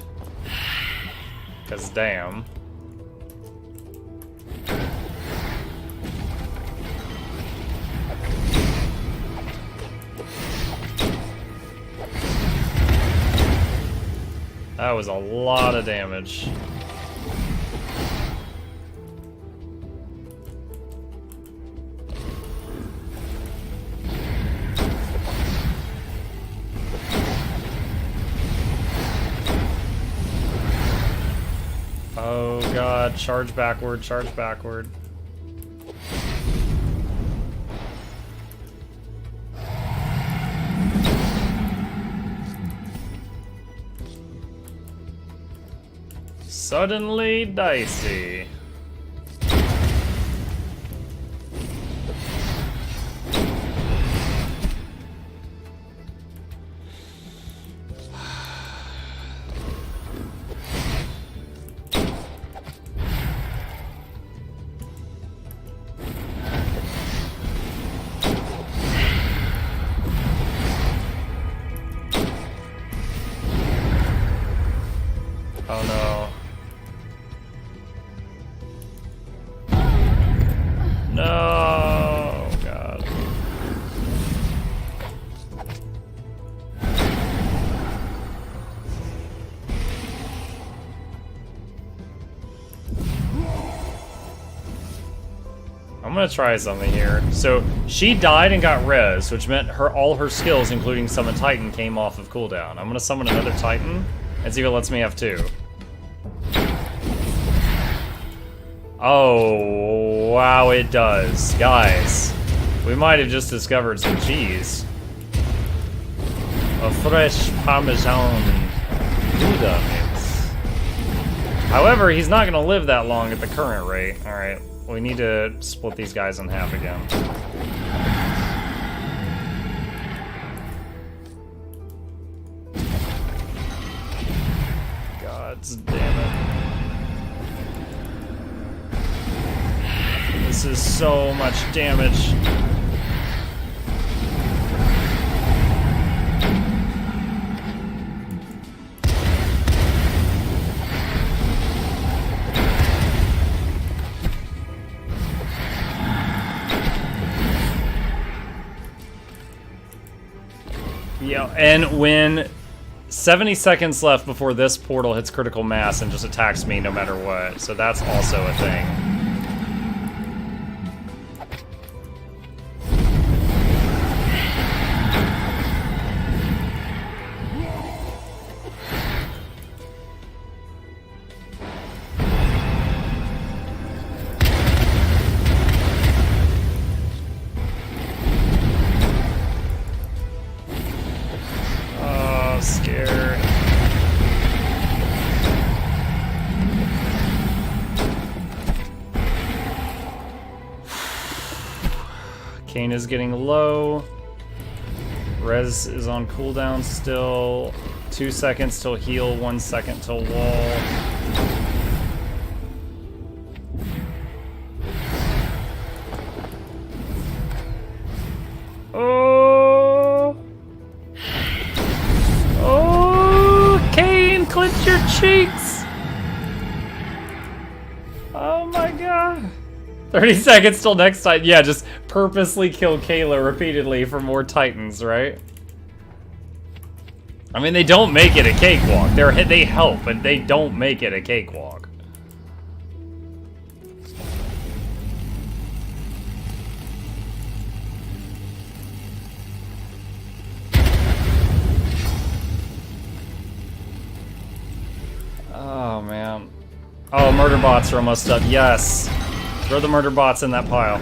Because damn. That was a lot of damage. Oh god, charge backward, charge backward. Suddenly dicey. Oh no. No, God. I'm gonna try something here. So she died and got res, which meant all her skills, including Summon Titan, came off of cooldown. I'm gonna summon another Titan and see if it lets me have 2. Oh, wow, it does. Guys, we might have just discovered some cheese. A fresh Parmesan Gouda mix. However, he's not going to live that long at the current rate. Alright, we need to split these guys in half again. God damn it. This is so much damage. Yeah, and when 70 seconds left before this portal hits critical mass and just attacks me no matter what, so that's also a thing. Scared. Kain is getting low. Rez is on cooldown still. 2 seconds till heal, 1 second till wall. Clench your cheeks! Oh my god. 30 seconds till next time. Yeah, just purposely kill Kayla repeatedly for more Titans, right? I mean, they don't make it a cakewalk. They help, but they don't make it a cakewalk. Oh, man. Oh, murder bots are almost up. Yes. Throw the murder bots in that pile.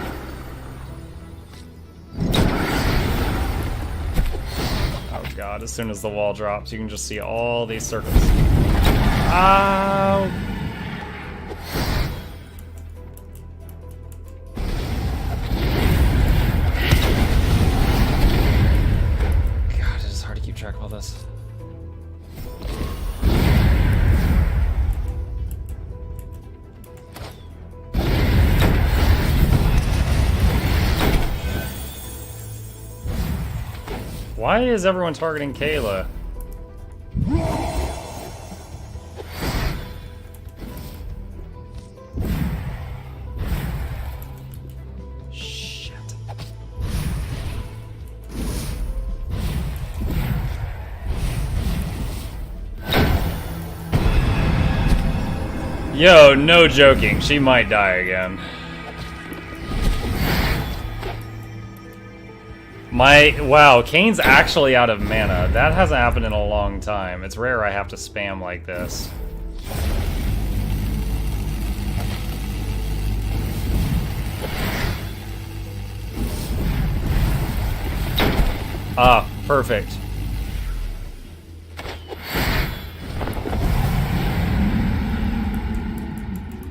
Oh, God. As soon as the wall drops, you can just see all these circles. Ow. God, it is hard to keep track of all this. Why is everyone targeting Kayla? Shit. Yo, no joking. She might die again. Wow, Kane's actually out of mana. That hasn't happened in a long time. It's rare I have to spam like this. Ah, perfect.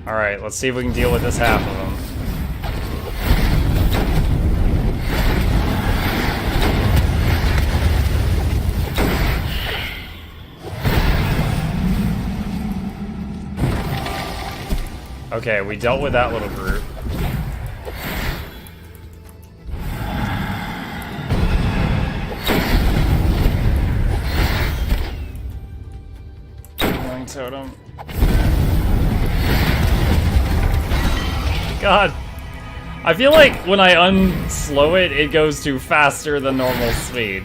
Alright, let's see if we can deal with this half of them. Okay, we dealt with that little group. Healing totem. God. I feel like when I unslow it, it goes to faster than normal speed.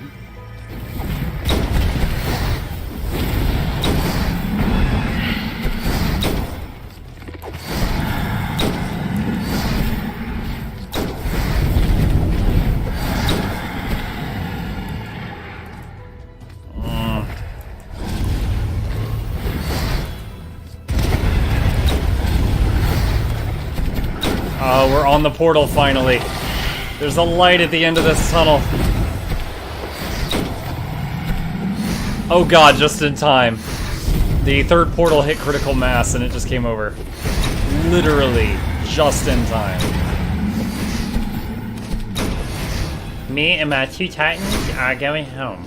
Oh, we're on the portal finally. There's a light at the end of this tunnel. Oh god, just in time. The third portal hit critical mass and it just came over. Literally, just in time. Me and my 2 Titans are going home.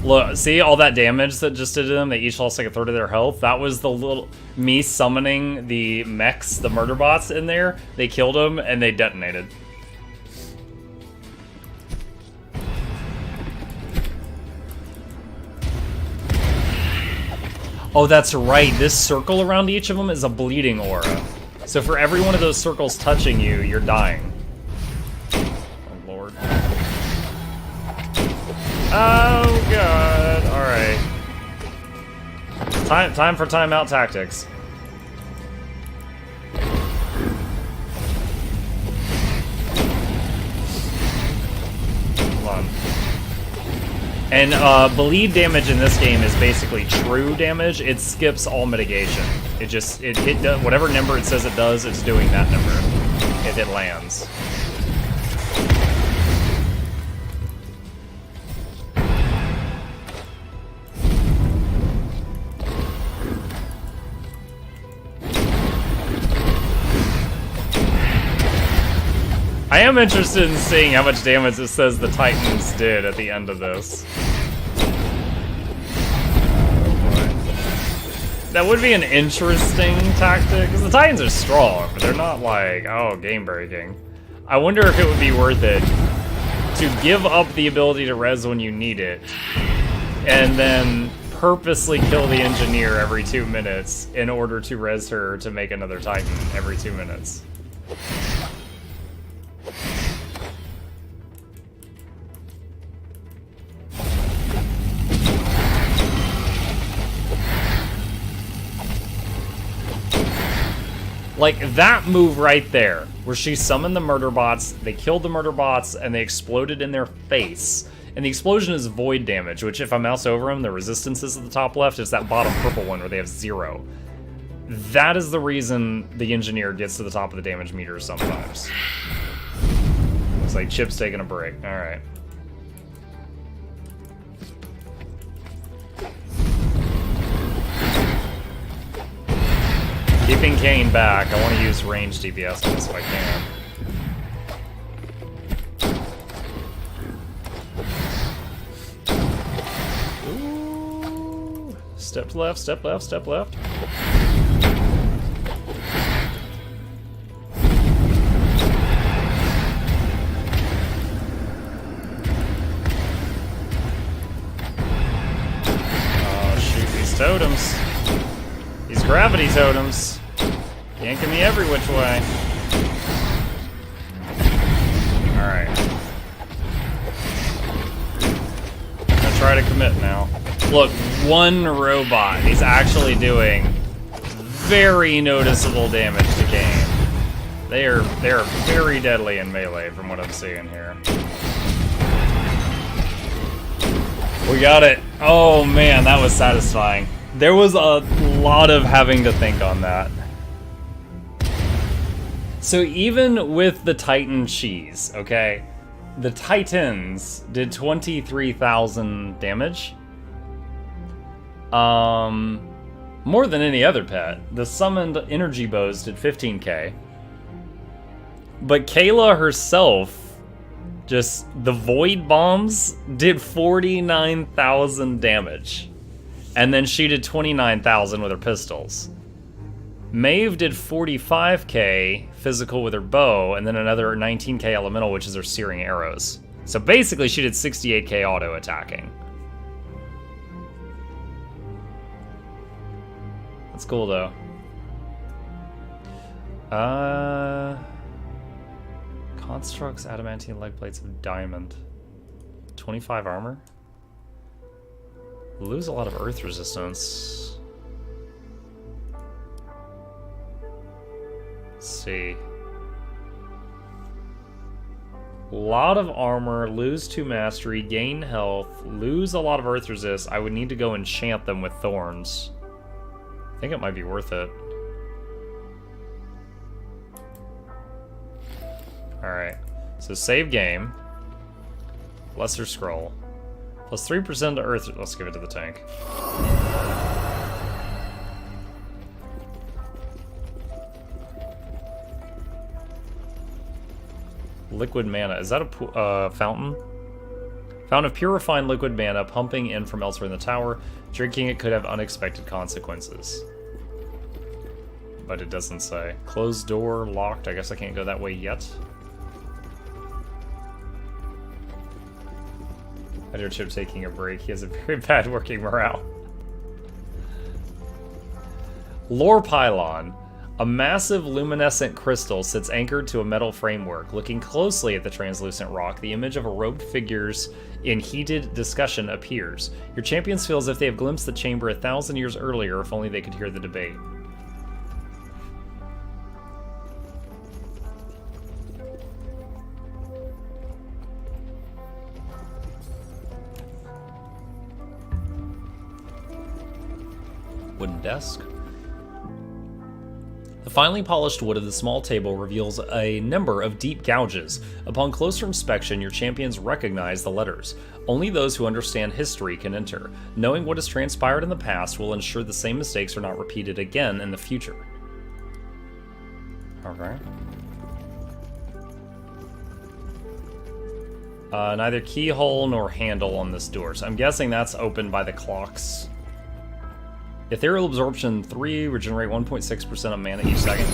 Look, see all that damage that just did to them? They each lost like a third of their health. That was the little me summoning the mechs, the murder bots in there. They killed them and they detonated. Oh, that's right. This circle around each of them is a bleeding aura. So for every one of those circles touching you, you're dying. Oh, Lord. Oh, God. Alright. Time for timeout tactics. Hold on. And bleed damage in this game is basically true damage. It skips all mitigation. It just whatever number it says it does, it's doing that number if it lands. I am interested in seeing how much damage it says the Titans did at the end of this. That would be an interesting tactic, because the Titans are strong, but they're not like, oh, game-breaking. I wonder if it would be worth it to give up the ability to res when you need it, and then purposely kill the engineer every 2 minutes in order to res her to make another Titan every 2 minutes. Like, that move right there, where she summoned the murder bots, they killed the murder bots, and they exploded in their face. And the explosion is void damage, which if I mouse over them, the resistance is at the top left. It's that bottom purple one where they have 0. That is the reason the engineer gets to the top of the damage meter sometimes. Looks like Chip's taking a break. Alright. Keeping Kane back. I want to use range DPS on this if I can. Ooh. Step left, step left, step left. Oh, shoot these totems. These gravity totems. Yanking me every which way. Alright. I'm gonna try to commit now. Look, one robot. He's actually doing very noticeable damage to Kane. They are very deadly in melee from what I'm seeing here. We got it. Oh man, that was satisfying. There was a lot of having to think on that. So even with the Titan cheese, okay, the Titans did 23,000 damage. More than any other pet. The summoned energy bows did 15k. But Kayla herself, just the void bombs did 49,000 damage. And then she did 29,000 with her pistols. Maeve did 45k physical with her bow, and then another 19k elemental, which is her searing arrows. So basically she did 68k auto attacking. That's cool though. Constructs adamantine leg plates of diamond. 25 armor. Lose a lot of earth resistance. Let's see. Lot of armor, lose 2 mastery, gain health, lose a lot of earth resist. I would need to go enchant them with thorns. I think it might be worth it. Alright, so save game. Lesser scroll. Plus 3% to earth. Let's give it to the tank. Liquid mana. Is that a fountain? Fountain of pure refined liquid mana pumping in from elsewhere in the tower. Drinking it could have unexpected consequences. But it doesn't say. Closed door, locked. I guess I can't go that way yet. I hear Chip taking a break. He has a very bad working morale. Lore Pylon. A massive luminescent crystal sits anchored to a metal framework. Looking closely at the translucent rock, the image of a robed figures in heated discussion appears. Your champions feel as if they have glimpsed the chamber 1,000 years earlier, if only they could hear the debate. Wooden desk. The finely polished wood of the small table reveals a number of deep gouges. Upon closer inspection, your champions recognize the letters. Only those who understand history can enter. Knowing what has transpired in the past will ensure the same mistakes are not repeated again in the future. Alright. Neither keyhole nor handle on this door, so I'm guessing that's opened by the clocks. Ethereal Absorption 3, regenerate 1.6% of mana each second.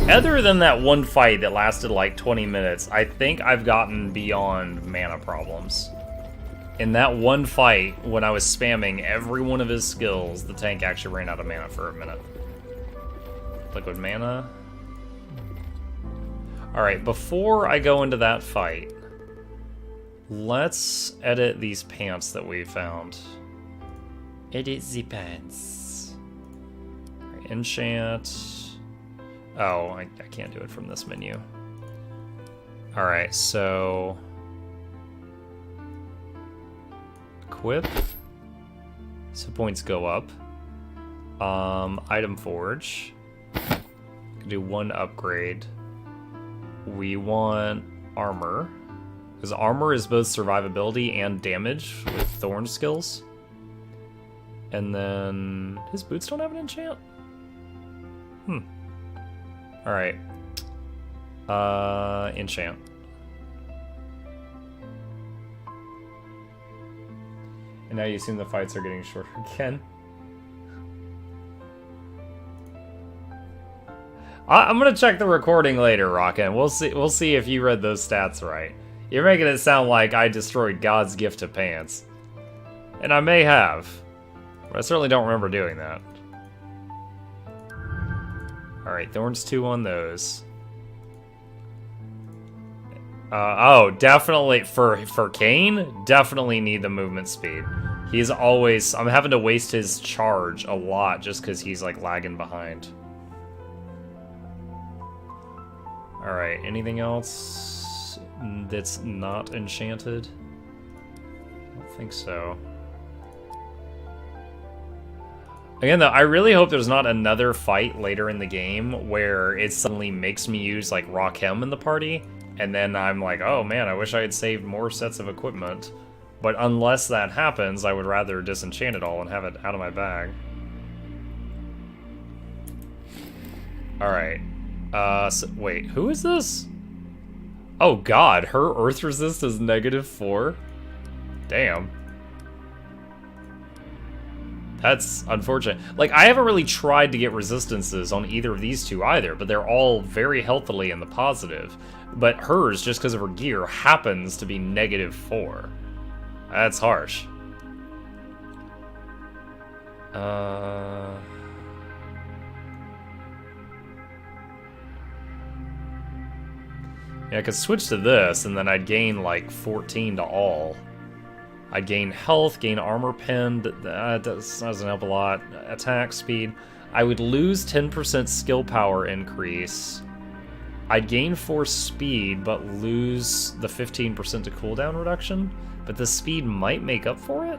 Other than that one fight that lasted like 20 minutes, I think I've gotten beyond mana problems. In that one fight, when I was spamming every one of his skills, the tank actually ran out of mana for a minute. Liquid mana. Alright, before I go into that fight, let's edit these pants that we found. Edit the pants. Enchant. Oh, I can't do it from this menu. Alright, so... Equip. So points go up. Item Forge. Can do one upgrade. We want armor. Because armor is both survivability and damage with thorn skills. And then... His boots don't have an enchant? Alright. Enchant. And now you assume the fights are getting shorter again. I'm gonna check the recording later, Rockin'. We'll see if you read those stats right. You're making it sound like I destroyed God's gift to pants. And I may have. But I certainly don't remember doing that. Alright, Thorns 2 on those. Oh, definitely, for Kayn, definitely need the movement speed. He's always, I'm having to waste his charge a lot just because he's like lagging behind. Alright, anything else that's not enchanted? I don't think so. Again, though, I really hope there's not another fight later in the game where it suddenly makes me use, like, Rakim in the party, and then I'm like, oh man, I wish I had saved more sets of equipment. But unless that happens, I would rather disenchant it all and have it out of my bag. Alright. So, wait, who is this? Oh god, her Earth Resist is -4? Damn. That's unfortunate. Like, I haven't really tried to get resistances on either of these two either, but they're all very healthily in the positive. But hers, just because of her gear, happens to be -4. That's harsh. Yeah, I could switch to this, and then I'd gain, like, 14 to all. I'd gain health, gain armor pinned, that doesn't help a lot. Attack speed. I would lose 10% skill power increase. I'd gain 4 speed, but lose the 15% to cooldown reduction. But the speed might make up for it?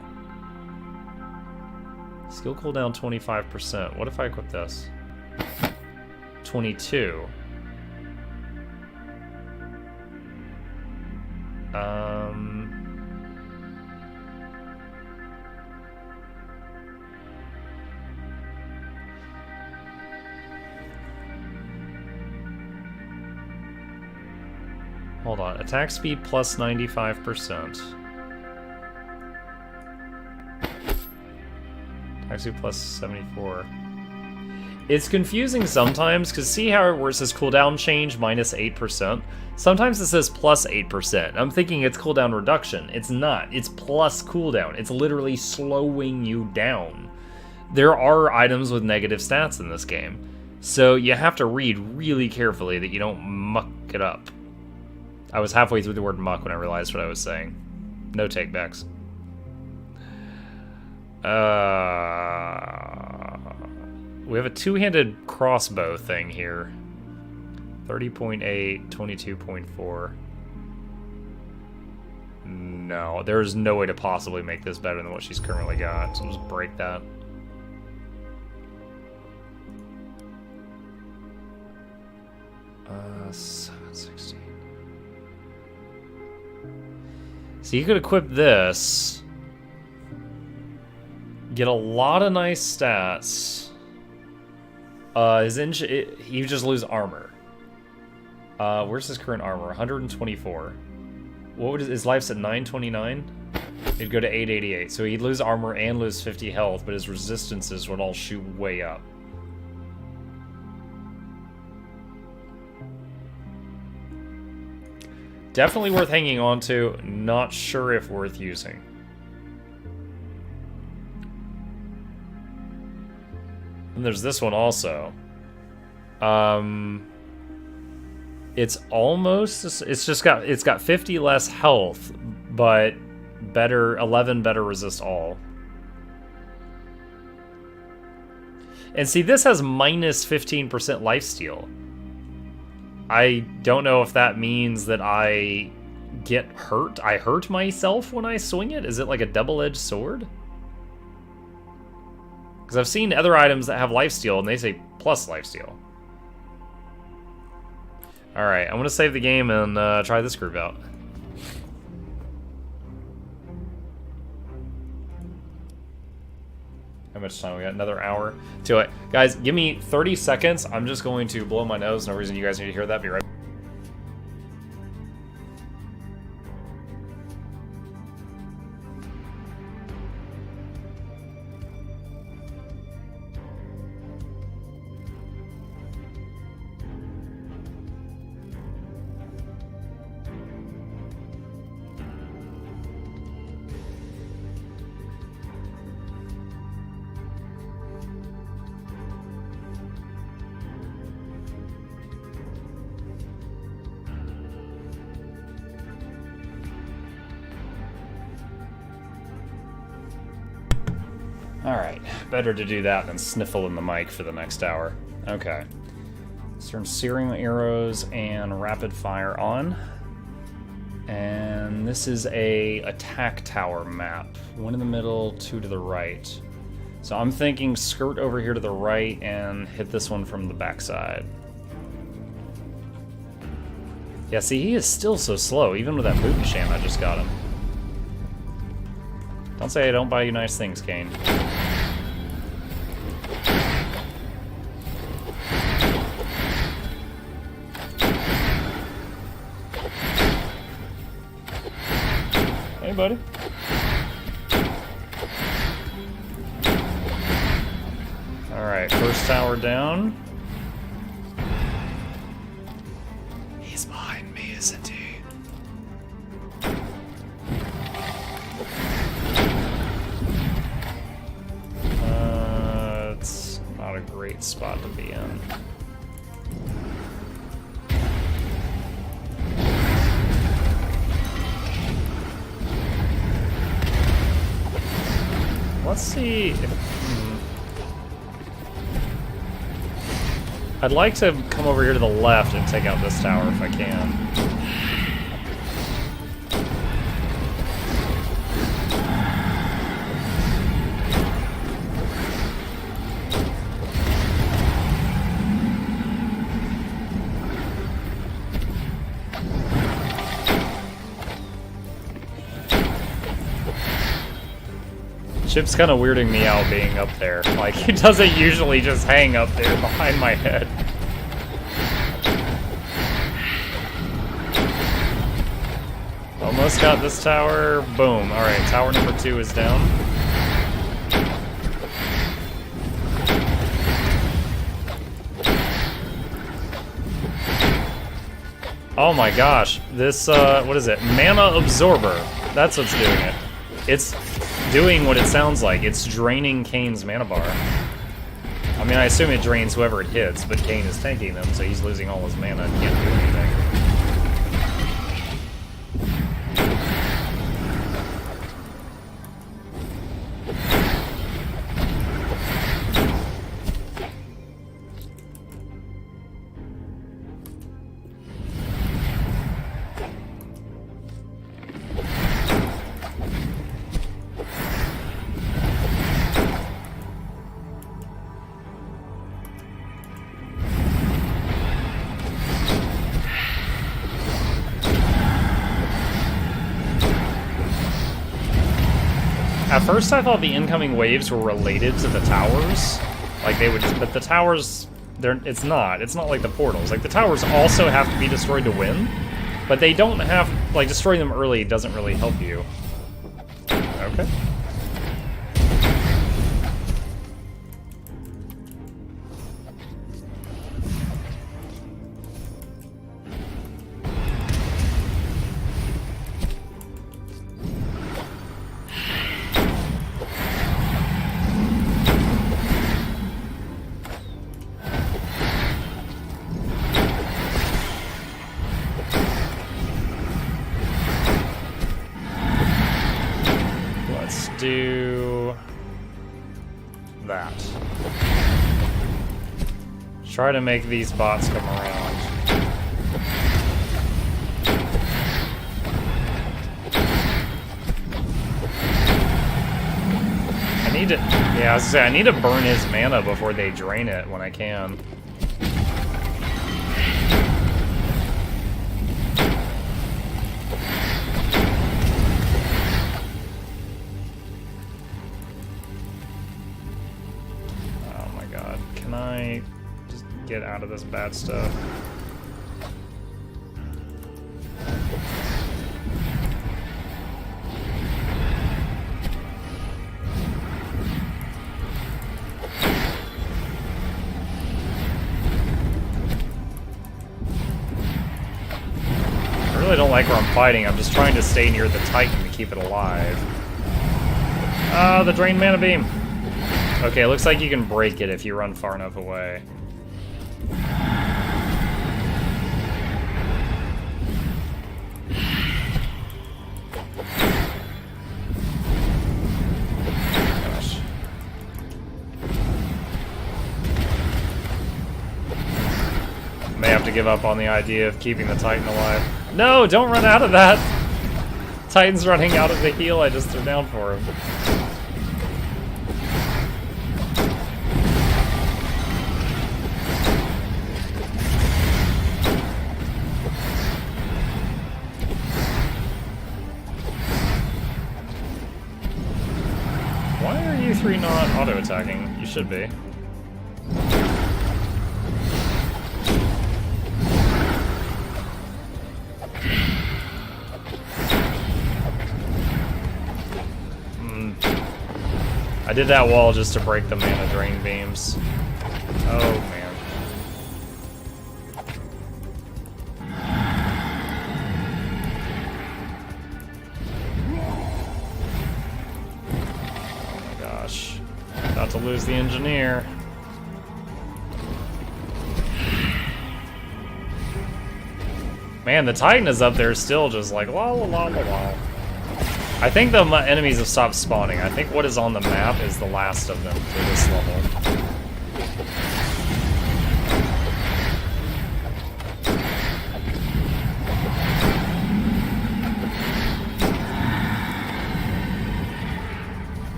Skill cooldown 25%. What if I equip this? 22. Hold on. Attack speed plus 95%. Attack speed plus 74. It's confusing sometimes, because see how it where it says cooldown change minus 8%? Sometimes it says plus 8%. I'm thinking it's cooldown reduction. It's not. It's plus cooldown. It's literally slowing you down. there are items with negative stats in this game. So you have to read really carefully that you don't muck it up. I was halfway through the word muck when I realized what I was saying. No takebacks. We have a two-handed crossbow thing here. 30.8, 22.4. No, there's no way to possibly make this better than what she's currently got, so I'll just break that. Uh, 716. So you could equip this. Get a lot of nice stats. You just lose armor. Where's his current armor? 124. What would his life's at 929? It'd go to 888. So he'd lose armor and lose 50 health, but his resistances would all shoot way up. Definitely worth hanging on to. Not sure if worth using. And there's this one also. It's almost, it's got 50 less health, but 11 better resist all. And see, this has minus 15% lifesteal. I don't know if that means that I get hurt. I hurt myself when I swing it? Is it like a double-edged sword? Because I've seen other items that have lifesteal and they say plus lifesteal. Alright, I'm going to save the game and try this group out. How much time we got? Another hour to it. Guys, give me 30 seconds. I'm just going to blow my nose. No reason you guys need to hear that. Be right back. Alright, better to do that than sniffle in the mic for the next hour. Okay. Let's turn searing arrows and rapid fire on. And this is a attack tower map. One in the middle, two to the right. So I'm thinking skirt over here to the right and hit this one from the backside. Yeah, see, he is still so slow, even with that booty sham I just got him. Don't say I don't buy you nice things, Kane. Hey, buddy. Alright, first tower down. He's behind me, isn't he? It's not a great spot to be in. Let's see if... I'd like to come over here to the left and take out this tower if I can. Chip's kind of weirding me out being up there. Like, he doesn't usually just hang up there behind my head. Almost got this tower. Boom. Alright, tower number 2 is down. Oh my gosh. This, what is it? Mana Absorber. That's what's doing it. It's doing what it sounds like. It's draining Kane's mana bar. I mean, I assume it drains whoever it hits, but Kane is tanking them, so he's losing all his mana and can't do anything. At first I thought the incoming waves were related to the towers. Like they would, but the towers, it's not like the portals. Like the towers also have to be destroyed to win, but they don't have, like destroying them early doesn't really help you. Okay. Do that. Try to make these bots come around. I need to, yeah, I was gonna say, I need to burn his mana before they drain it when I can. Can I just get out of this bad stuff? I really don't like where I'm fighting. I'm just trying to stay near the Titan to keep it alive. Ah, the drain mana beam. Okay, it looks like you can break it if you run far enough away. Gosh. May have to give up on the idea of keeping the Titan alive. No, don't run out of that! Titan's running out of the heal I just threw down for him. Why are you three not auto-attacking? You should be. I did that wall just to break the mana drain beams. Oh man. Oh my gosh. About to lose the engineer. Man, the Titan is up there still just like la la la la la. I think the enemies have stopped spawning. I think what is on the map is the last of them for this level.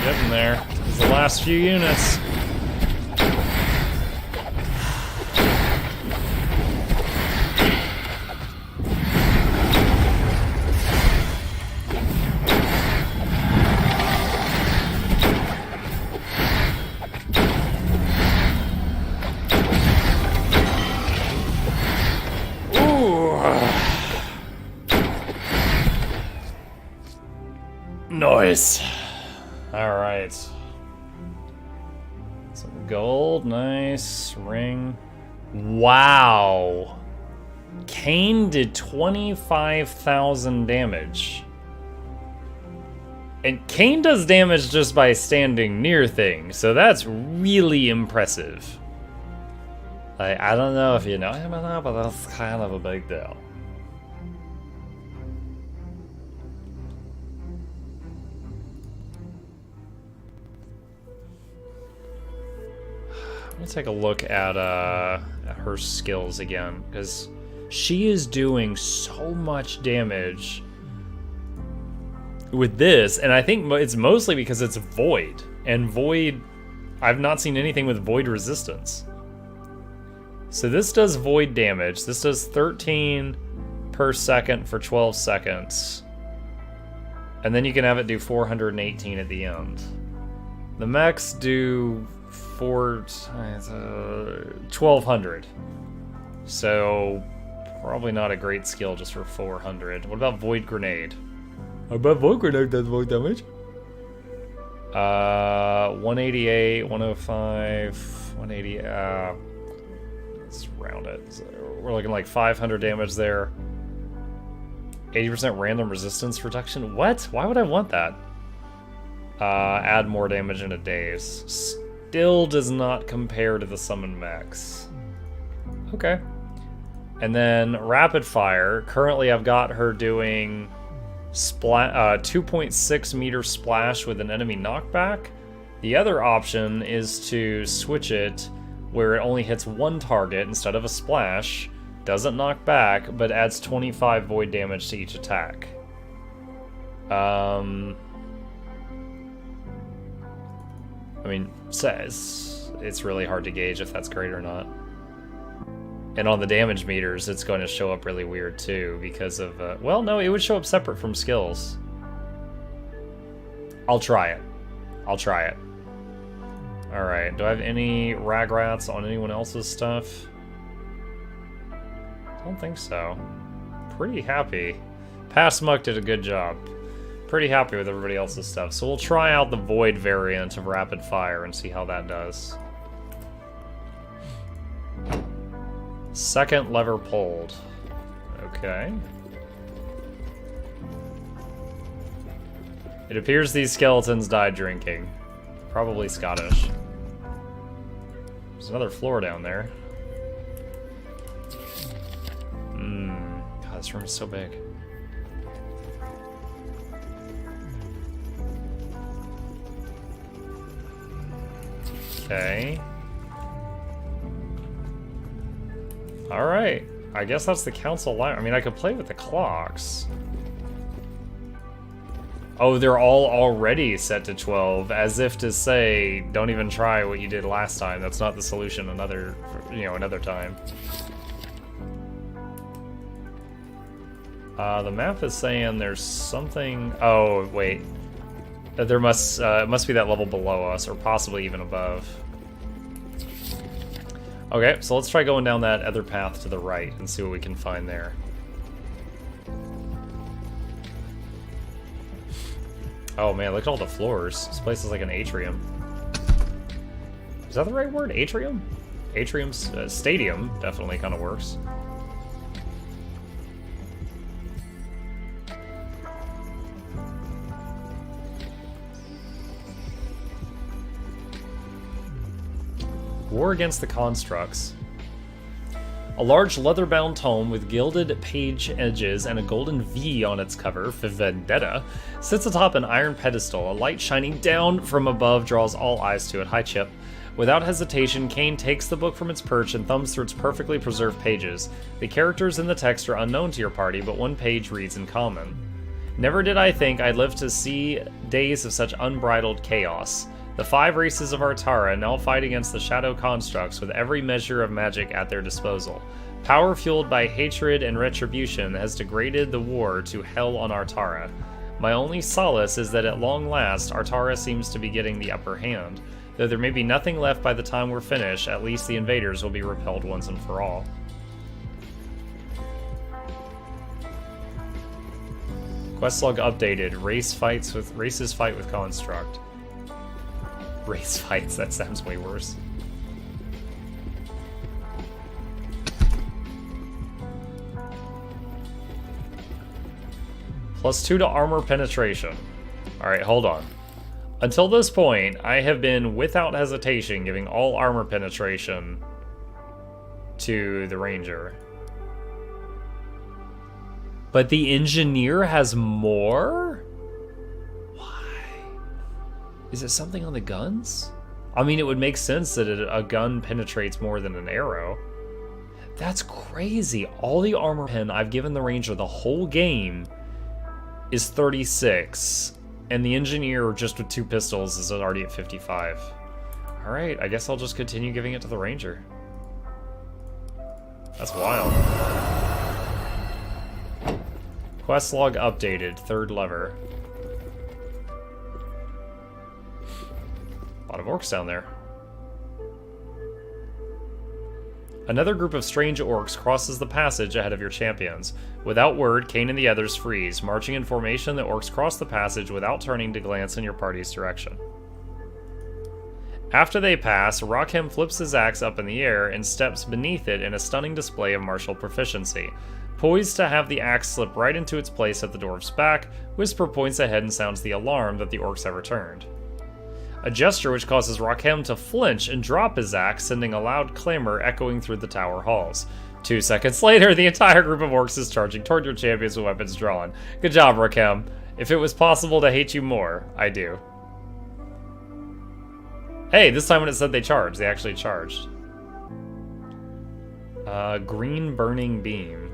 Getting there. It's the last few units. boys. Alright. Some gold, nice. Ring. Wow. Kane did 25,000 damage. And Kane does damage just by standing near things, so that's really impressive. Like, I don't know if you know him or not, but that's kind of a big deal. Let me take a look at her skills again, because she is doing so much damage with this, and I think it's mostly because it's Void. And Void, I've not seen anything with Void resistance. So this does Void damage. This does 13 per second for 12 seconds. And then you can have it do 418 at the end. The mechs do 1200. So probably not a great skill just for 400. What about Void Grenade? I bet Void Grenade does Void damage. 188, 105, 180. Let's round it. So we're looking like 500 damage there. 80% random resistance reduction. What? Why would I want that? Add more damage in a daze. Still does not compare to the summon max. Okay. And then rapid fire. Currently, I've got her doing 2.6 meter splash with an enemy knockback. The other option is to switch it where it only hits one target instead of a splash, doesn't knock back, but adds 25 void damage to each attack. I mean, says it's really hard to gauge if that's great or not. And on the damage meters, it's going to show up really weird too because of, well, no, it would show up separate from skills. I'll try it. Alright, do I have any ragrats on anyone else's stuff? I don't think so. Pretty happy. Past Muck did a good job. Pretty happy with everybody else's stuff. So we'll try out the Void variant of Rapid Fire and see how that does. Second lever pulled. Okay. It appears these skeletons died drinking. Probably Scottish. There's another floor down there. God, this room is so big. Okay. Alright. I guess that's the council line. I mean, I could play with the clocks. Oh, they're all already set to 12, as if to say, don't even try what you did last time. That's not the solution another time. The map is saying there's something... Oh, wait. There must be that level below us, or possibly even above. Okay, so let's try going down that other path to the right and see what we can find there. Oh man, look at all the floors. This place is like an atrium. Is that the right word? Atrium? Atrium's stadium definitely kind of works. War Against the Constructs. A large leather-bound tome with gilded page edges and a golden V on its cover, for Vendetta, sits atop an iron pedestal. A light shining down from above draws all eyes to it. Hi, Chip. Without hesitation, Kane takes the book from its perch and thumbs through its perfectly preserved pages. The characters in the text are unknown to your party, but one page reads in common. Never did I think I'd live to see days of such unbridled chaos. The 5 races of Artara now fight against the Shadow Constructs with every measure of magic at their disposal. Power fueled by hatred and retribution has degraded the war to hell on Artara. My only solace is that at long last, Artara seems to be getting the upper hand. Though there may be nothing left by the time we're finished, at least the invaders will be repelled once and for all. Quest log updated. Races fight with construct. Race fights, that sounds way worse. +2 to armor penetration. Alright, hold on. Until this point, I have been without hesitation giving all armor penetration to the ranger. But the engineer has more? Why? Is it something on the guns? I mean, it would make sense that a gun penetrates more than an arrow. That's crazy. All the armor pen I've given the ranger the whole game is 36. And the engineer, just with 2 pistols, is already at 55. Alright, I guess I'll just continue giving it to the ranger. That's wild. Quest log updated, 3rd lever. A lot of orcs down there. Another group of strange orcs crosses the passage ahead of your champions. Without word, Kane and the others freeze. Marching in formation, the orcs cross the passage without turning to glance in your party's direction. After they pass, Rakhem flips his axe up in the air and steps beneath it in a stunning display of martial proficiency. Poised to have the axe slip right into its place at the dwarf's back, Whisper points ahead and sounds the alarm that the orcs have returned. A gesture which causes Rakhem to flinch and drop his axe, sending a loud clamor echoing through the tower halls. 2 seconds later, the entire group of orcs is charging toward your champions with weapons drawn. Good job, Rakhem. If it was possible to hate you more, I do. Hey, this time when it said they charged, they actually charged. Green burning beam.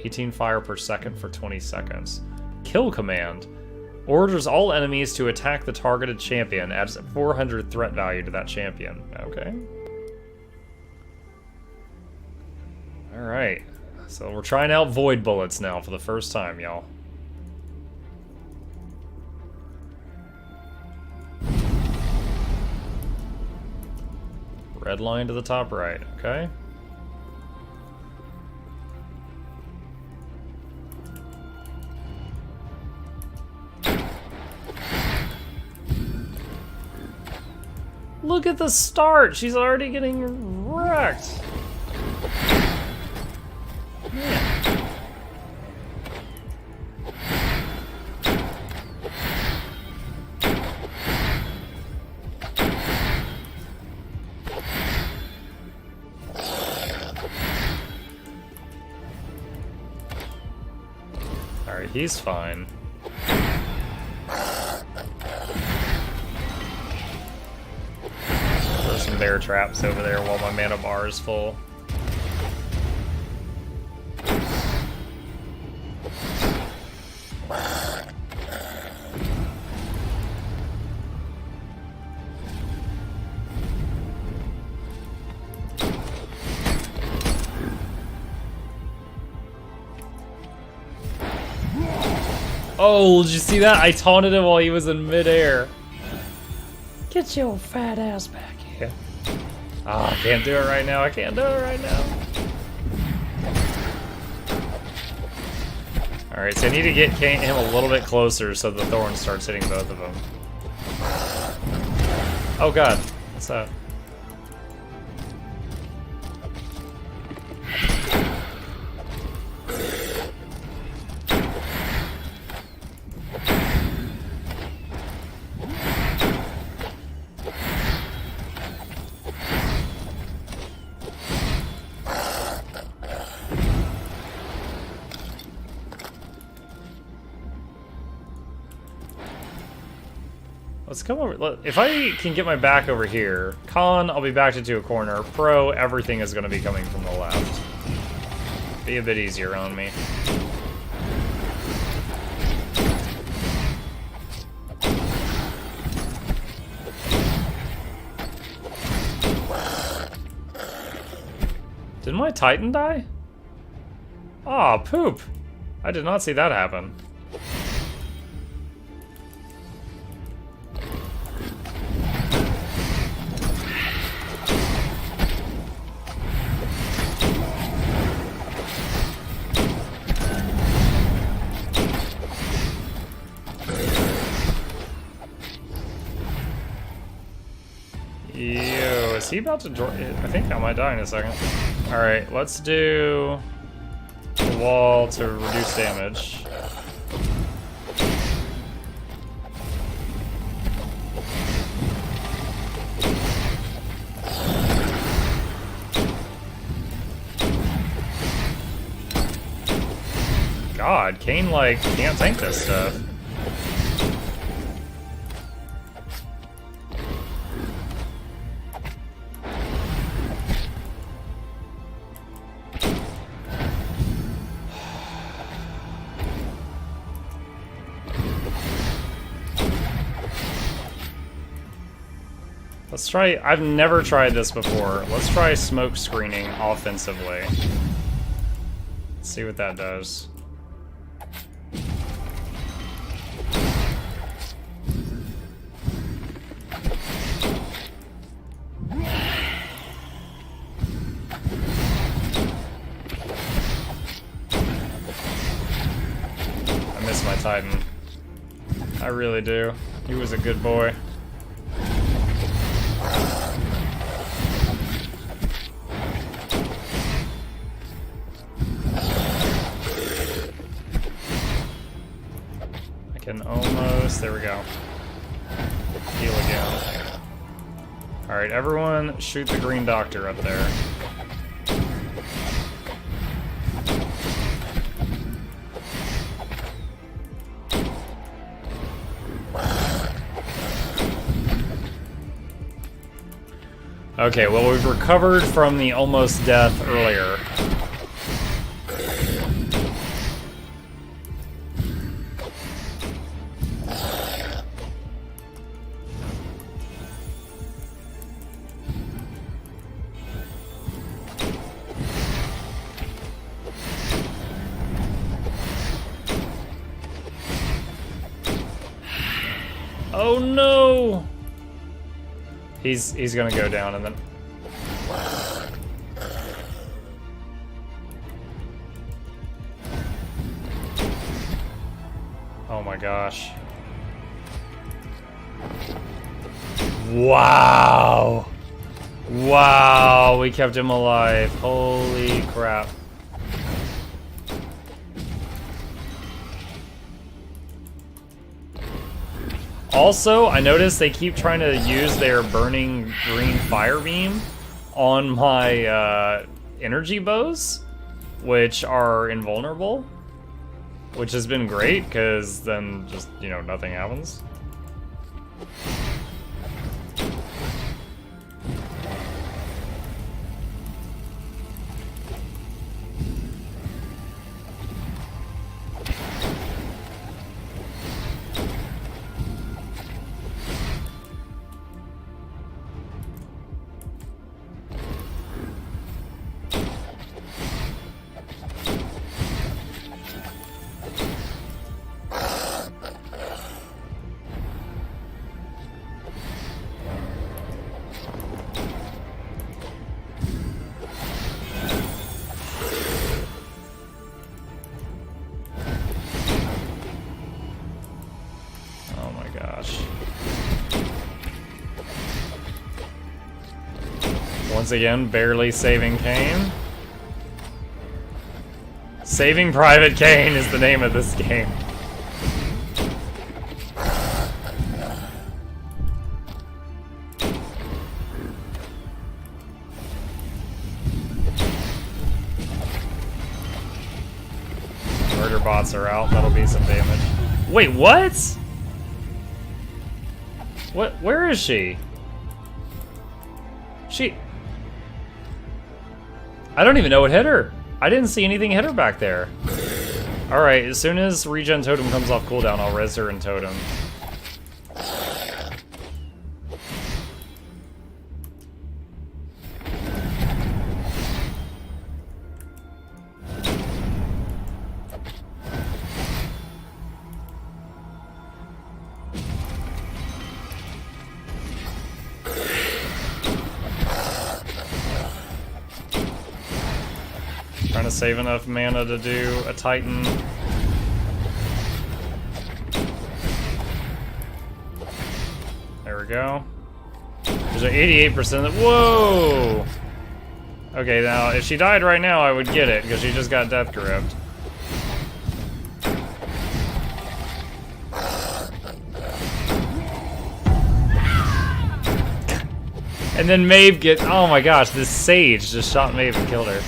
18 fire per second for 20 seconds. Kill command. Orders all enemies to attack the targeted champion, adds 400 threat value to that champion. Okay. Alright. So we're trying out void bullets now for the first time, y'all. Red line to the top right, okay. Look at the start! She's already getting wrecked! Man. Alright, he's fine. Some bear traps over there while my mana bar is full. Oh, did you see that? I taunted him while he was in midair. Get your fat ass back here. Ah, I can't do it right now. I can't do it right now. Alright, so I need to get him a little bit closer so the thorn starts hitting both of them. Oh god, what's that? Let's come over. If I can get my back over here, Con, I'll be backed into a corner. Pro, everything is going to be coming from the left. Be a bit easier on me. Did my Titan die? Aw, poop. I did not see that happen. Ew, is he about to join? I think I might die in a second. Alright, let's do the wall to reduce damage. God, Kane, like, can't tank this stuff. Let's try, I've never tried this before. Let's try smoke screening offensively. Let's see what that does. I miss my Titan. I really do. He was a good boy. Can almost, there we go. Heal again. Alright, everyone shoot the green doctor up there. Okay, well we've recovered from the almost death earlier. Oh no! He's gonna go down and then... Oh my gosh. Wow! Wow, we kept him alive. Holy crap. Also, I noticed they keep trying to use their burning green fire beam on my energy bows, which are invulnerable, which has been great, because then just, you know, nothing happens. Once again, barely saving Kane. Saving Private Kane is the name of this game. Murder bots are out, that'll be some damage. Wait, what? What? Where is she? I don't even know what hit her. I didn't see anything hit her back there. Alright, as soon as Regen Totem comes off cooldown, I'll res her in Totem. Trying to save enough mana to do a Titan. There we go. There's an 88% whoa! Okay, now, if she died right now, I would get it, because she just got death gripped. And then Maeve gets, oh my gosh, this sage just shot Maeve and killed her.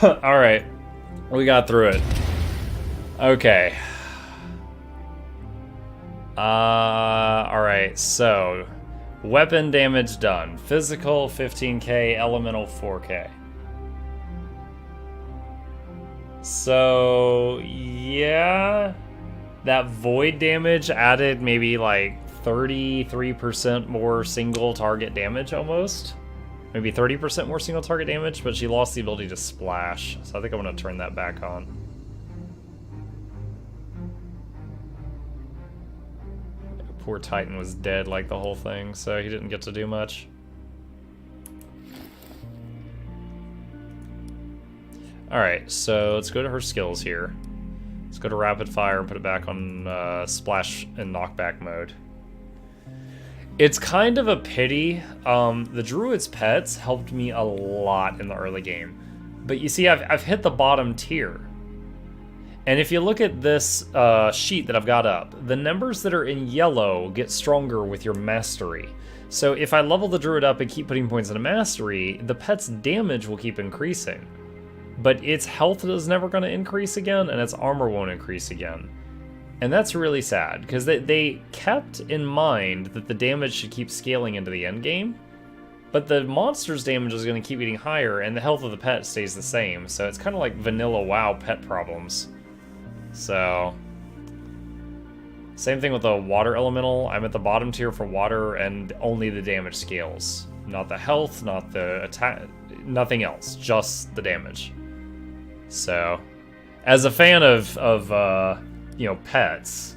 Alright, we got through it. Okay. Alright, so weapon damage done. Physical 15k, elemental 4k. So, yeah. That void damage added maybe like 33% more single target damage almost. Maybe 30% more single target damage, but she lost the ability to splash. So I think I'm going to turn that back on. Poor Titan was dead like the whole thing, so he didn't get to do much. Alright, so let's go to her skills here. Let's go to rapid fire and put it back on splash and knockback mode. It's kind of a pity. The Druid's Pets helped me a lot in the early game. But you see, I've hit the bottom tier. And if you look at this sheet that I've got up, the numbers that are in yellow get stronger with your mastery. So if I level the Druid up and keep putting points into mastery, the pet's damage will keep increasing. But its health is never going to increase again, and its armor won't increase again. And that's really sad, because they kept in mind that the damage should keep scaling into the end game, but the monster's damage is going to keep getting higher, and the health of the pet stays the same, so it's kind of like vanilla WoW pet problems. So, same thing with the water elemental. I'm at the bottom tier for water, and only the damage scales. Not the health, not the attack, nothing else, just the damage. So, as a fan of you know, pets,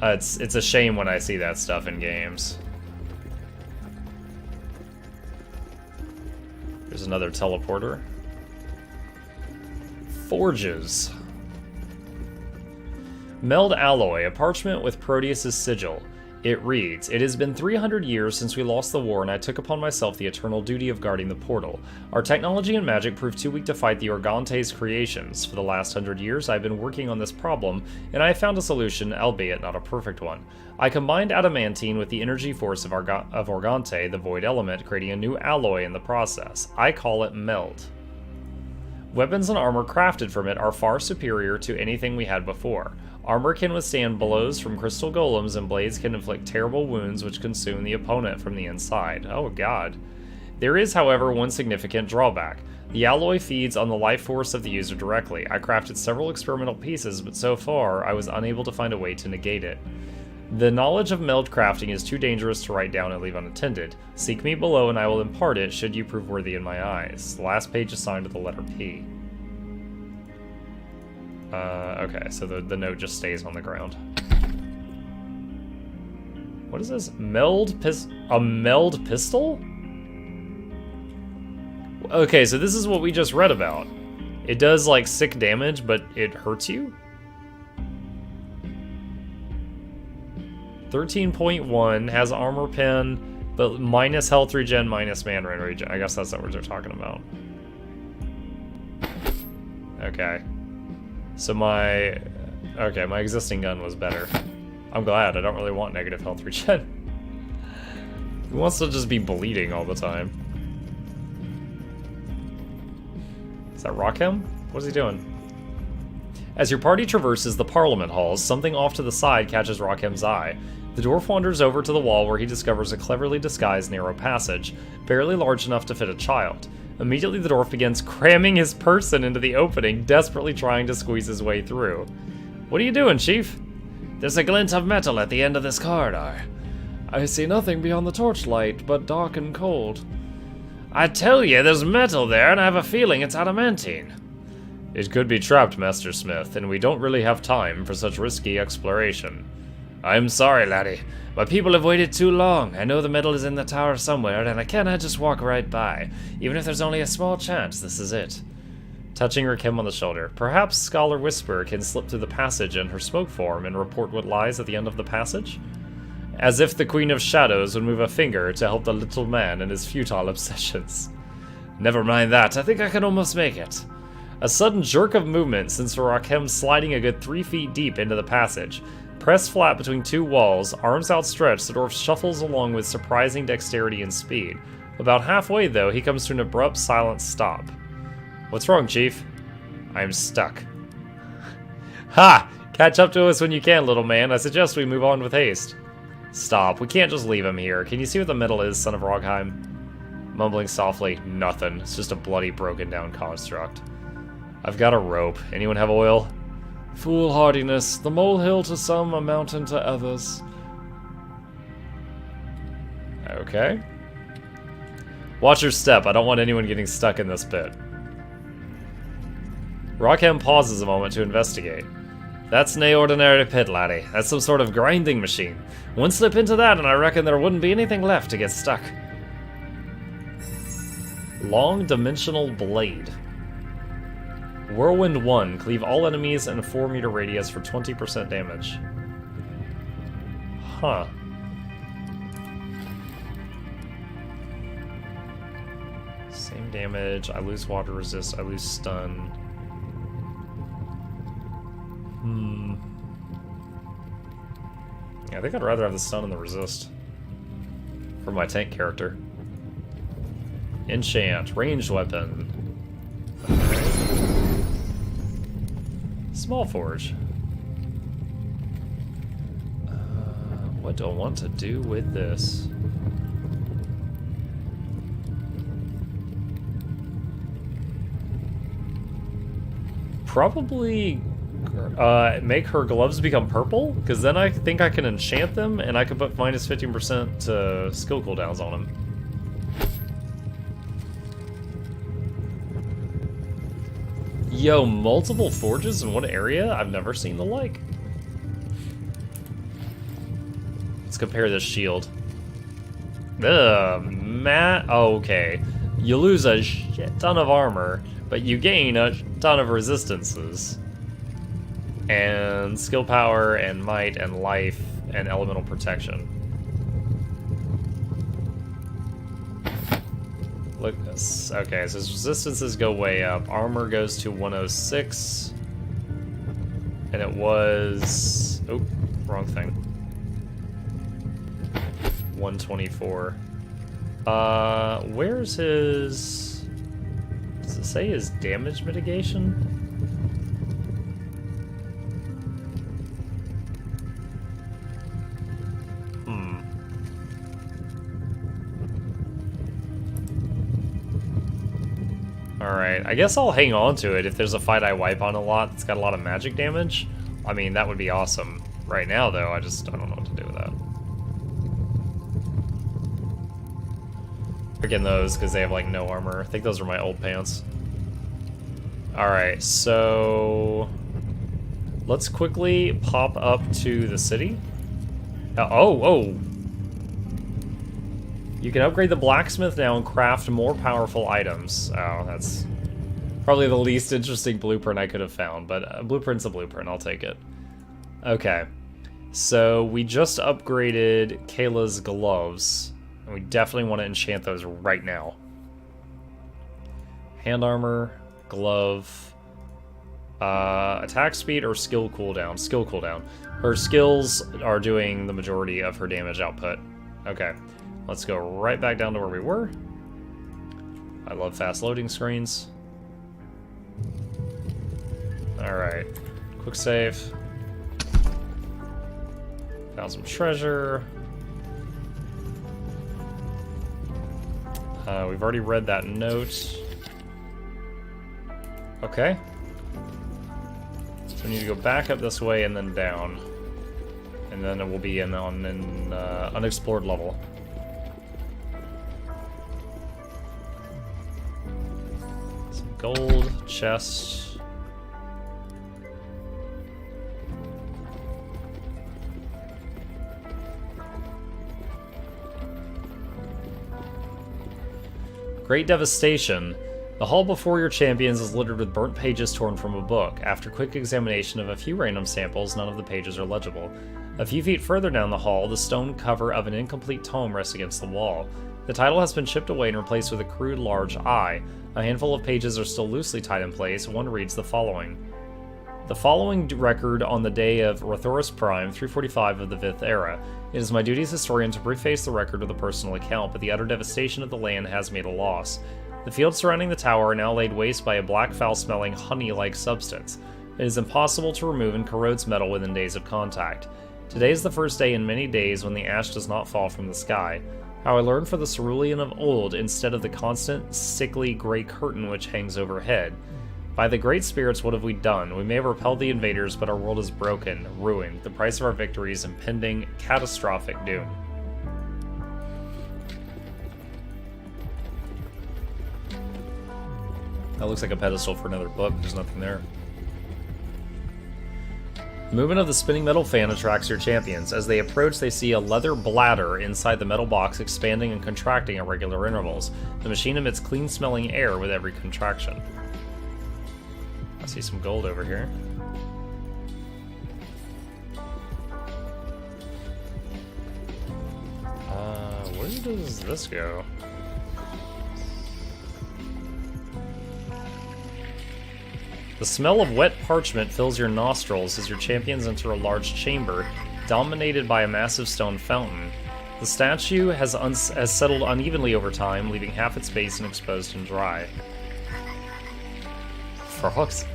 it's a shame when I see that stuff in games. There's another teleporter. Forges. Meld alloy, a parchment with Proteus's sigil. It reads, "It has been 300 years since we lost the war, and I took upon myself the eternal duty of guarding the portal. Our technology and magic proved too weak to fight the Organte's creations. For the last 100 years, I've been working on this problem, and I have found a solution, albeit not a perfect one. I combined adamantine with the energy force of Organte, the void element, creating a new alloy in the process. I call it Meld. Weapons and armor crafted from it are far superior to anything we had before. Armor can withstand blows from crystal golems, and blades can inflict terrible wounds which consume the opponent from the inside." Oh god. There is, however, one significant drawback. The alloy feeds on the life force of the user directly. I crafted several experimental pieces, but so far I was unable to find a way to negate it. The knowledge of meld crafting is too dangerous to write down and leave unattended. Seek me below and I will impart it should you prove worthy in my eyes. The last page is signed with the letter P. Okay, so the note just stays on the ground. What is this? A meld pistol? Okay, so this is what we just read about. It does, like, sick damage, but it hurts you? 13.1, has armor pen, but minus health regen, minus mana regen. I guess that's what we're talking about. Okay. So my existing gun was better. I'm glad, I don't really want negative health regen. Who wants to just be bleeding all the time? Is that Rockham? What is he doing? As your party traverses the Parliament halls, something off to the side catches Rockham's eye. The dwarf wanders over to the wall where he discovers a cleverly disguised narrow passage, barely large enough to fit a child. Immediately the dwarf begins cramming his person into the opening, desperately trying to squeeze his way through. "What are you doing, Chief?" "There's a glint of metal at the end of this corridor. I see nothing beyond the torchlight, but dark and cold." "I tell you, there's metal there, and I have a feeling it's adamantine." "It could be trapped, Master Smith, and we don't really have time for such risky exploration." "I'm sorry, laddie. My people have waited too long. I know the metal is in the tower somewhere, and I cannot just walk right by. Even if there's only a small chance this is it." touching Rakim on the shoulder. Perhaps Scholar Whisper can slip through the passage in her smoke form and report what lies at the end of the passage? As if the Queen of Shadows would move a finger to help the little man in his futile obsessions. Never mind that, I think I can almost make it. A sudden jerk of movement sends Rakim sliding a good 3 feet deep into the passage. Pressed flat between two walls, arms outstretched, the dwarf shuffles along with surprising dexterity and speed. About halfway, though, he comes to an abrupt, silent stop. What's wrong, Chief? I'm stuck. Ha! Catch up to us when you can, little man. I suggest we move on with haste. Stop. We can't just leave him here. Can you see what the middle is, son of Rogheim? Mumbling softly, nothing. It's just a bloody, broken-down construct. I've got a rope. Anyone have oil? Foolhardiness. The molehill to some, a mountain to others. Okay. Watch your step. I don't want anyone getting stuck in this pit. Rockham pauses a moment to investigate. That's nae ordinary pit, laddie. That's some sort of grinding machine. One slip into that and I reckon there wouldn't be anything left to get stuck. Long dimensional blade. Whirlwind 1. Cleave all enemies in a 4-meter radius for 20% damage. Huh. Same damage. I lose water resist. I lose stun. Yeah, I think I'd rather have the stun and the resist for my tank character. Enchant. Ranged weapon. Okay. Small forge. What do I want to do with this? Probably make her gloves become purple, because then I think I can enchant them, and I can put minus 15% to skill cooldowns on them. Yo, multiple forges in one area? I've never seen the like. Let's compare this shield. Okay. You lose a shit ton of armor, but you gain a ton of resistances. And skill power, and might, and life, and elemental protection. Look at this. Okay, so his resistances go way up. Armor goes to 106. And it was... Oh, wrong thing. 124. Where's his... Does it say his damage mitigation? Alright, I guess I'll hang on to it if there's a fight I wipe on a lot that's got a lot of magic damage. I mean, that would be awesome. Right now, though, I don't know what to do with that. Picking those because they have, like, no armor. I think those are my old pants. Alright, so... let's quickly pop up to the city. Oh! You can upgrade the blacksmith now and craft more powerful items. Oh, that's probably the least interesting blueprint I could have found, but a blueprint's a blueprint, I'll take it. Okay, so we just upgraded Kayla's gloves, and we definitely want to enchant those right now. Hand armor, glove, attack speed or skill cooldown? Skill cooldown. Her skills are doing the majority of her damage output. Okay. Let's go right back down to where we were. I love fast loading screens. Alright. Quick save. Found some treasure. We've already read that note. Okay. So we need to go back up this way and then down. And then it will be on an unexplored level. Gold, chest. Great Devastation. The hall before your champions is littered with burnt pages torn from a book. After quick examination of a few random samples, none of the pages are legible. A few feet further down the hall, the stone cover of an incomplete tome rests against the wall. The title has been chipped away and replaced with a crude large I. A handful of pages are still loosely tied in place. One reads the following. The following record on the day of Rothoris Prime, 345 of the 5th era. It is my duty as historian to preface the record with a personal account, but the utter devastation of the land has made a loss. The fields surrounding the tower are now laid waste by a black foul-smelling, honey-like substance. It is impossible to remove and corrodes metal within days of contact. Today is the first day in many days when the ash does not fall from the sky. How I learned for the cerulean of old instead of the constant, sickly gray curtain which hangs overhead. By the great spirits, what have we done? We may have repelled the invaders, but our world is broken, ruined. The price of our victory is impending, catastrophic doom. That looks like a pedestal for another book. There's nothing there. The movement of the spinning metal fan attracts your champions. As they approach, they see a leather bladder inside the metal box expanding and contracting at regular intervals. The machine emits clean-smelling air with every contraction. I see some gold over here. Where does this go? The smell of wet parchment fills your nostrils as your champions enter a large chamber dominated by a massive stone fountain. The statue has settled unevenly over time, leaving half its basin exposed and dry. Frogs?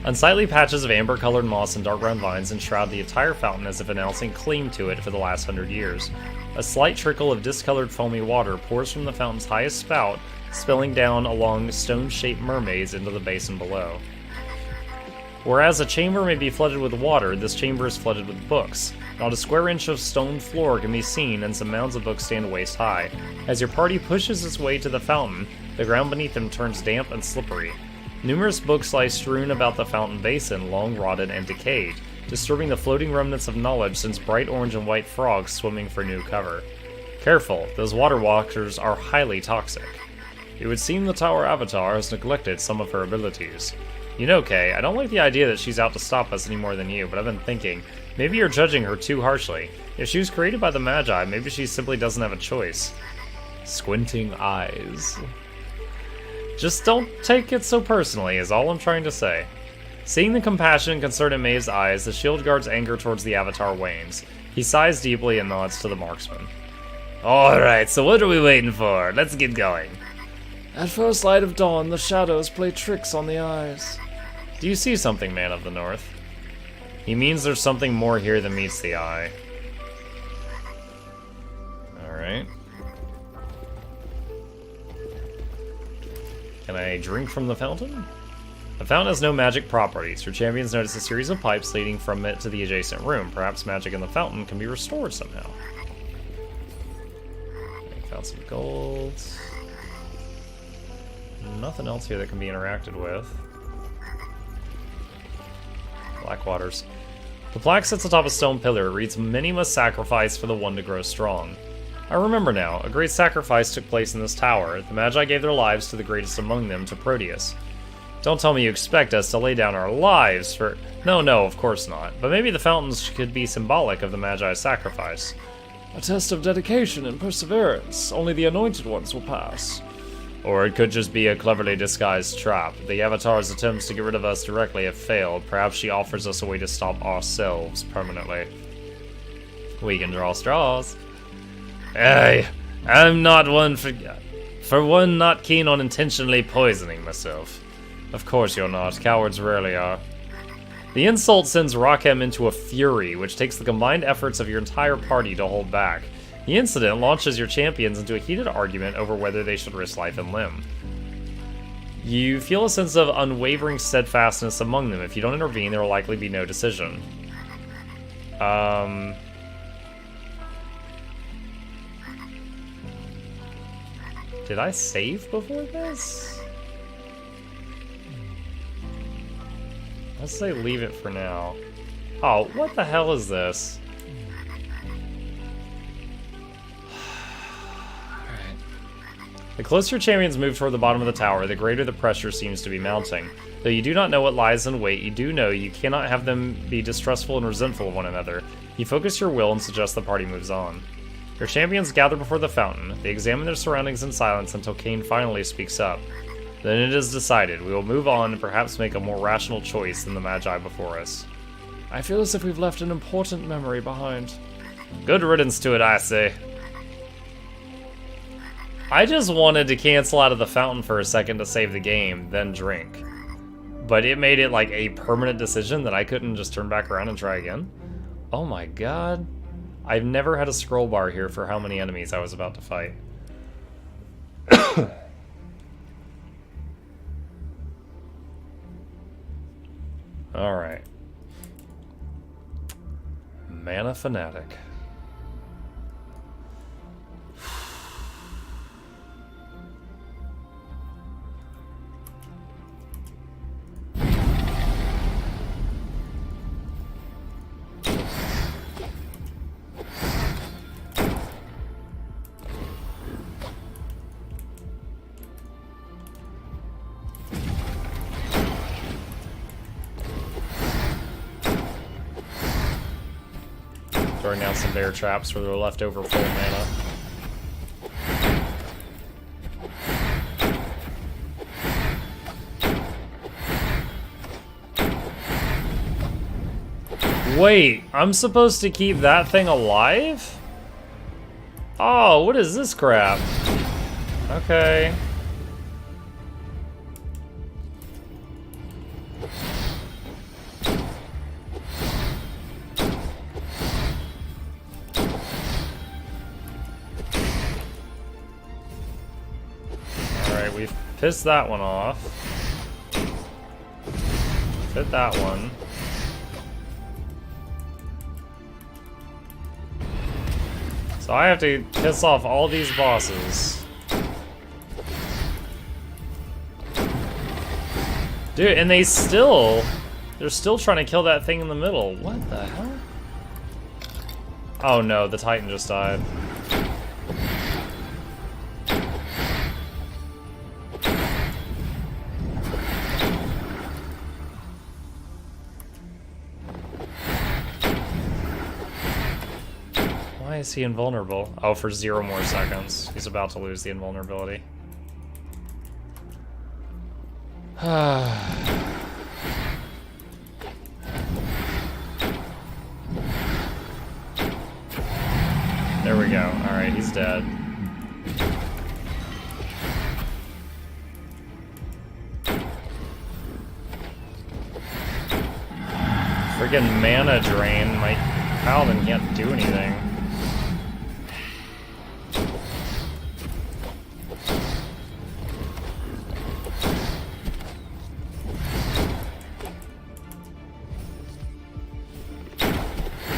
Unsightly patches of amber-colored moss and dark brown vines enshroud the entire fountain as if announcing claim to it for the last 100 years. A slight trickle of discolored foamy water pours from the fountain's highest spout, spilling down along stone-shaped mermaids into the basin below. Whereas a chamber may be flooded with water, this chamber is flooded with books. Not a square inch of stone floor can be seen, and some mounds of books stand waist high. As your party pushes its way to the fountain, the ground beneath them turns damp and slippery. Numerous books lie strewn about the fountain basin, long rotted and decayed, disturbing the floating remnants of knowledge since bright orange and white frogs swimming for new cover. Careful, those water walkers are highly toxic. It would seem the Tower Avatar has neglected some of her abilities. You know, Kay, I don't like the idea that she's out to stop us any more than you, but I've been thinking, maybe you're judging her too harshly. If she was created by the Magi, maybe she simply doesn't have a choice. Squinting eyes. Just don't take it so personally, is all I'm trying to say. Seeing the compassion and concern in Maeve's eyes, the shield guard's anger towards the Avatar wanes. He sighs deeply and nods to the marksman. Alright, so what are we waiting for? Let's get going. At first light of dawn, the shadows play tricks on the eyes. Do you see something, Man of the North? He means there's something more here than meets the eye. Alright. Can I drink from the fountain? The fountain has no magic properties. Your champions notice a series of pipes leading from it to the adjacent room. Perhaps magic in the fountain can be restored somehow. I found some gold. Nothing else here that can be interacted with. Blackwaters. The plaque sits atop a stone pillar. It reads, "Many must sacrifice for the one to grow strong." I remember now. A great sacrifice took place in this tower. The Magi gave their lives to the greatest among them, to Proteus. Don't tell me you expect us to lay down our lives for... No, of course not. But maybe the fountains could be symbolic of the Magi's sacrifice. A test of dedication and perseverance. Only the anointed ones will pass. Or it could just be a cleverly disguised trap. The Avatar's attempts to get rid of us directly have failed. Perhaps she offers us a way to stop ourselves permanently. We can draw straws. I'm not one for one not keen on intentionally poisoning myself. Of course you're not. Cowards rarely are. The insult sends Rakem into a fury, which takes the combined efforts of your entire party to hold back. The incident launches your champions into a heated argument over whether they should risk life and limb. You feel a sense of unwavering steadfastness among them. If you don't intervene, there will likely be no decision. Did I save before this? Let's say leave it for now. Oh, what the hell is this? Alright. The closer champions move toward the bottom of the tower, the greater the pressure seems to be mounting. Though you do not know what lies in wait, you do know you cannot have them be distrustful and resentful of one another. You focus your will and suggest the party moves on. Your champions gather before the fountain. They examine their surroundings in silence until Kain finally speaks up. Then it is decided. We will move on and perhaps make a more rational choice than the Magi before us. I feel as if we've left an important memory behind. Good riddance to it, I say. I just wanted to cancel out of the fountain for a second to save the game, then drink. But it made it like a permanent decision that I couldn't just turn back around and try again. Oh my god. I've never had a scroll bar here for how many enemies I was about to fight. Alright. Mana Fanatic. Throwing down some bear traps for their leftover full mana. Wait, I'm supposed to keep that thing alive? Oh, what is this crap? Okay. Alright, we've pissed that one off. Hit that one. So I have to piss off all these bosses. Dude, and they're still trying to kill that thing in the middle. What the hell? Oh no, the Titan just died. Why is he invulnerable? Oh, for 0 more seconds. He's about to lose the invulnerability. There we go. Alright, he's dead. Friggin' mana drain. My paladin can't do anything.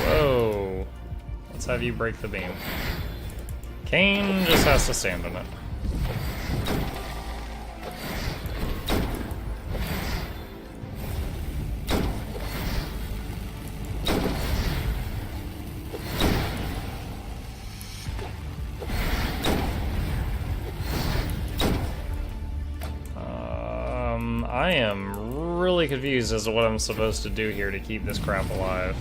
Whoa. Let's have you break the beam. Kain just has to stand in it. I am really confused as to what I'm supposed to do here to keep this crap alive.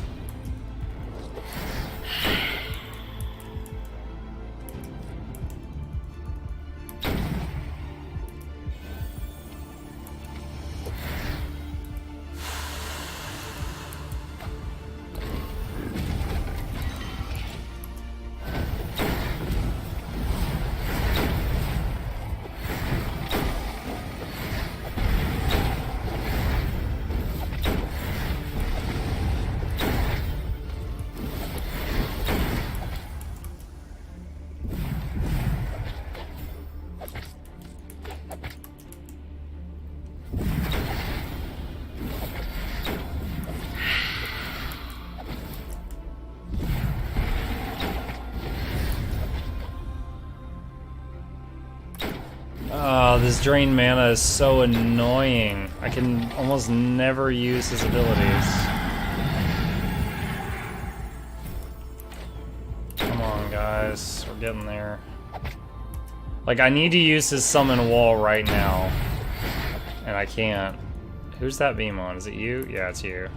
Oh, this drain mana is so annoying. I can almost never use his abilities. Come on, guys. We're getting there. Like, I need to use his summon wall right now. And I can't. Who's that beam on? Is it you? Yeah, it's you.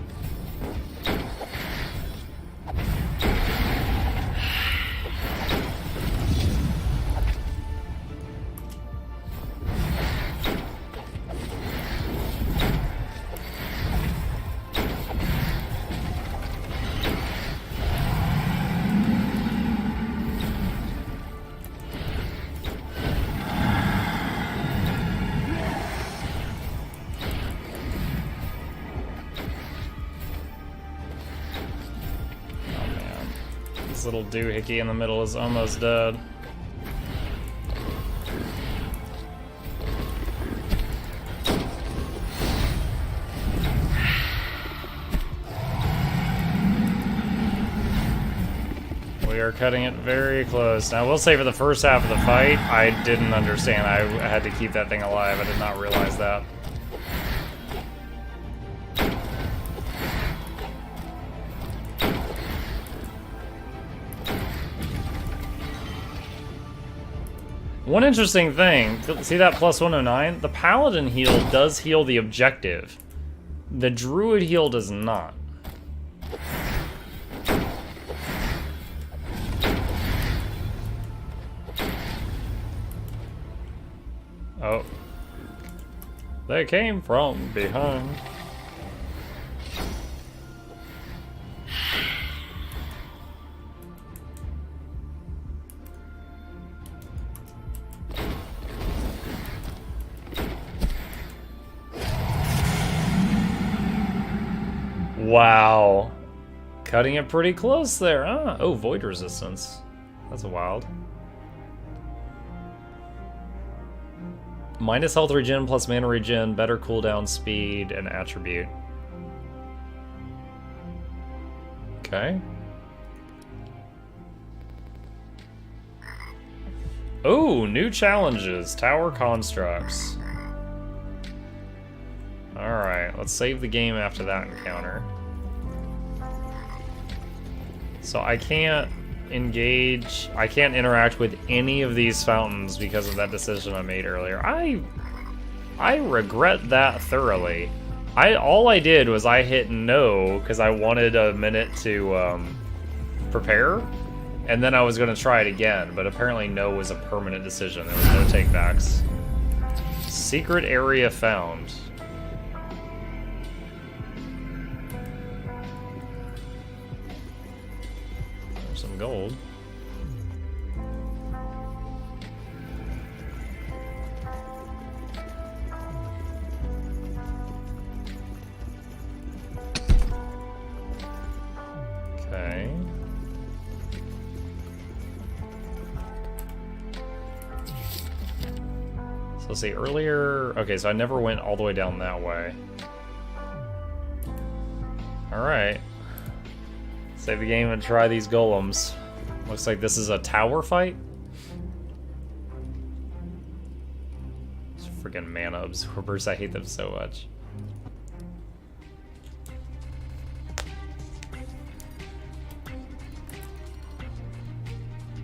This little doohickey in the middle is almost dead. We are cutting it very close. Now, I will say for the first half of the fight, I didn't understand. I had to keep that thing alive. I did not realize that. One interesting thing, see that plus 109? The Paladin heal does heal the objective. The Druid heal does not. Oh. They came from behind. Wow. Cutting it pretty close there. Ah, oh, void resistance. That's wild. Minus health regen plus mana regen, better cooldown speed, and attribute. Okay. Oh, new challenges. Tower constructs. Alright, let's save the game after that encounter. So I can't engage, I can't interact with any of these fountains because of that decision I made earlier. I regret that thoroughly. All I did was I hit no because I wanted a minute to prepare, and then I was going to try it again, but apparently no was a permanent decision. There was no takebacks. Secret area found. There's some gold. Okay. So let's see, earlier... Okay, so I never went all the way down that way. Alright. Save the game and try these golems. Looks like this is a tower fight? These freaking mana absorbers, I hate them so much.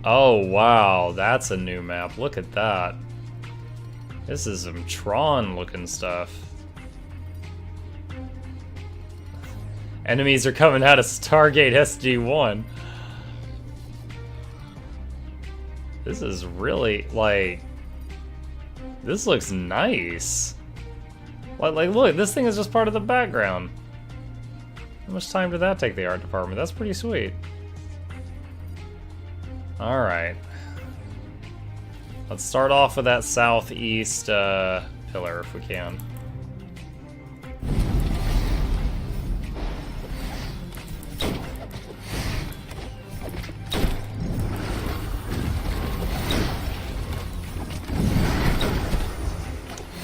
Oh, wow, that's a new map. Look at that. This is some Tron-looking stuff. Enemies are coming out of Stargate SG-1. This is really, like... This looks nice. Like, look, this thing is just part of the background. How much time did that take the art department? That's pretty sweet. Alright. Let's start off with that southeast pillar if we can.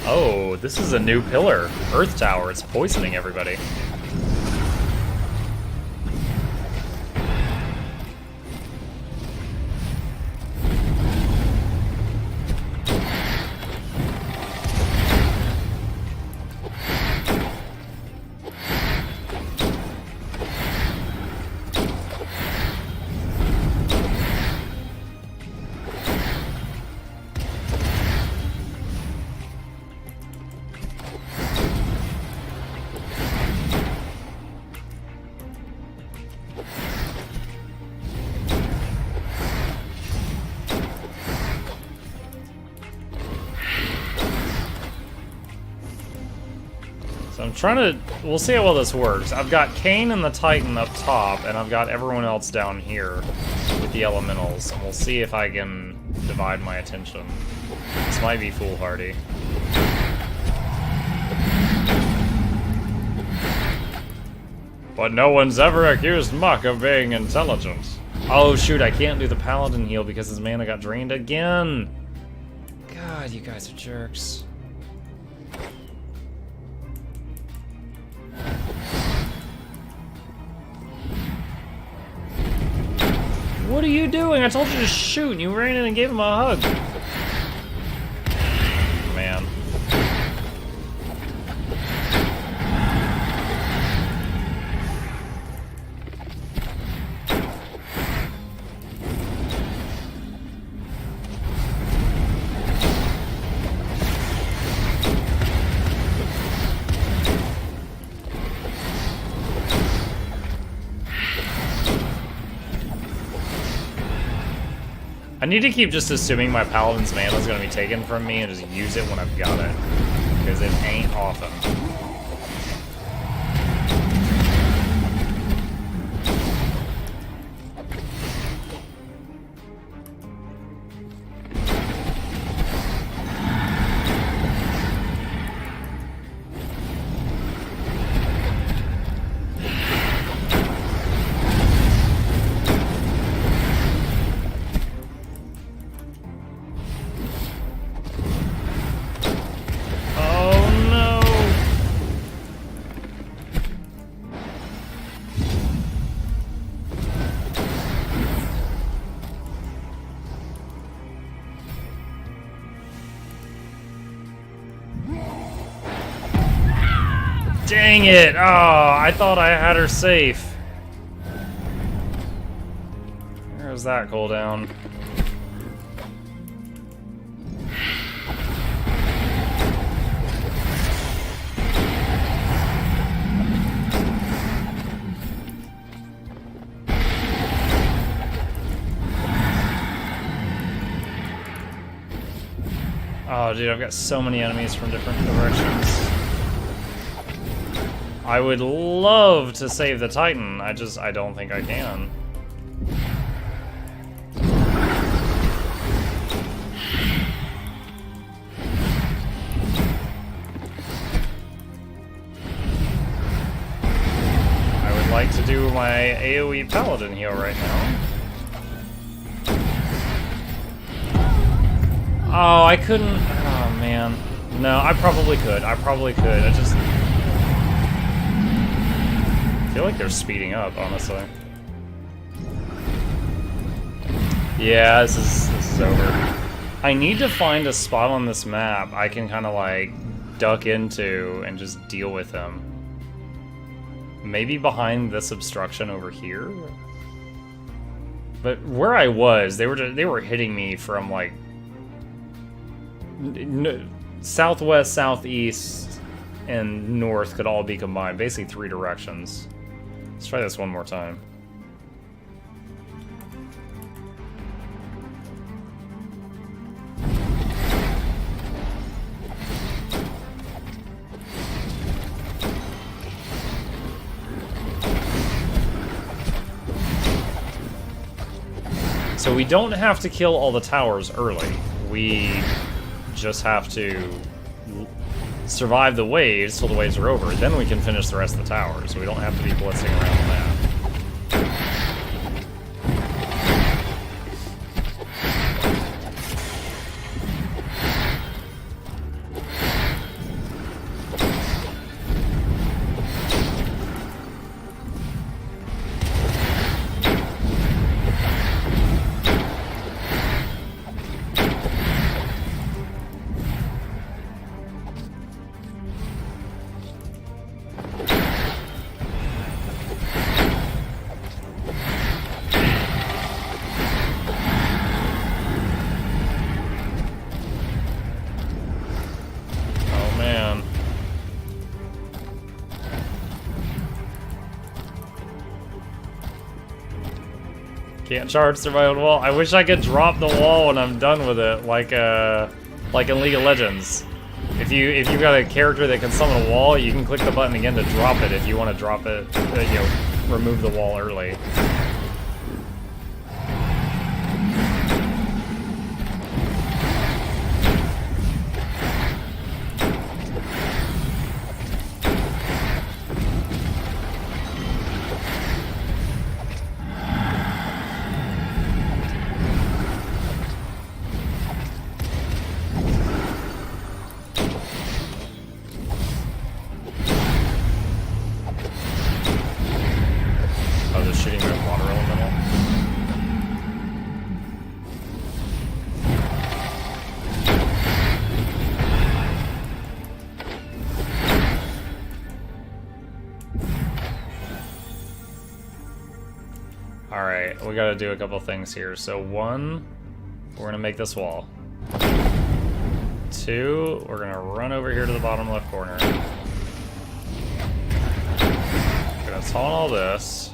Oh, this is a new pillar. Earth Tower. It's poisoning everybody. we'll see how well this works. I've got Kane and the Titan up top, and I've got everyone else down here with the elementals. And we'll see if I can divide my attention. This might be foolhardy. But no one's ever accused Muck of being intelligent. Oh shoot, I can't do the Paladin heal because his mana got drained again. God, you guys are jerks. What are you doing? I told you to shoot, and you ran in and gave him a hug. Man. I need to keep just assuming my Paladin's mana is going to be taken from me and just use it when I've got it. Because it ain't often. Dang it! Oh, I thought I had her safe. Where's that cooldown? Oh, dude, I've got so many enemies from different directions. I would love to save the Titan, I don't think I can. I would like to do my AoE Paladin heal right now. Oh, I couldn't. Oh, man. No, I probably could. I just feel like they're speeding up, honestly. Yeah, this is over. I need to find a spot on this map I can kind of like duck into and just deal with them. Maybe behind this obstruction over here. But where I was, they were hitting me from like southwest, southeast, and north could all be combined. Basically 3 directions. Let's try this one more time. So we don't have to kill all the towers early. We just have to survive the waves till the waves are over. Then we can finish the rest of the towers. We don't have to be blitzing around the map. Can't charge through my own wall. I wish I could drop the wall when I'm done with it, like in League of Legends. If you've got a character that can summon a wall, you can click the button again to drop it if you want to drop it, remove the wall early. Alright, we gotta do a couple things here. So 1, we're gonna make this wall. 2, we're gonna run over here to the bottom left corner. We're gonna taunt all this.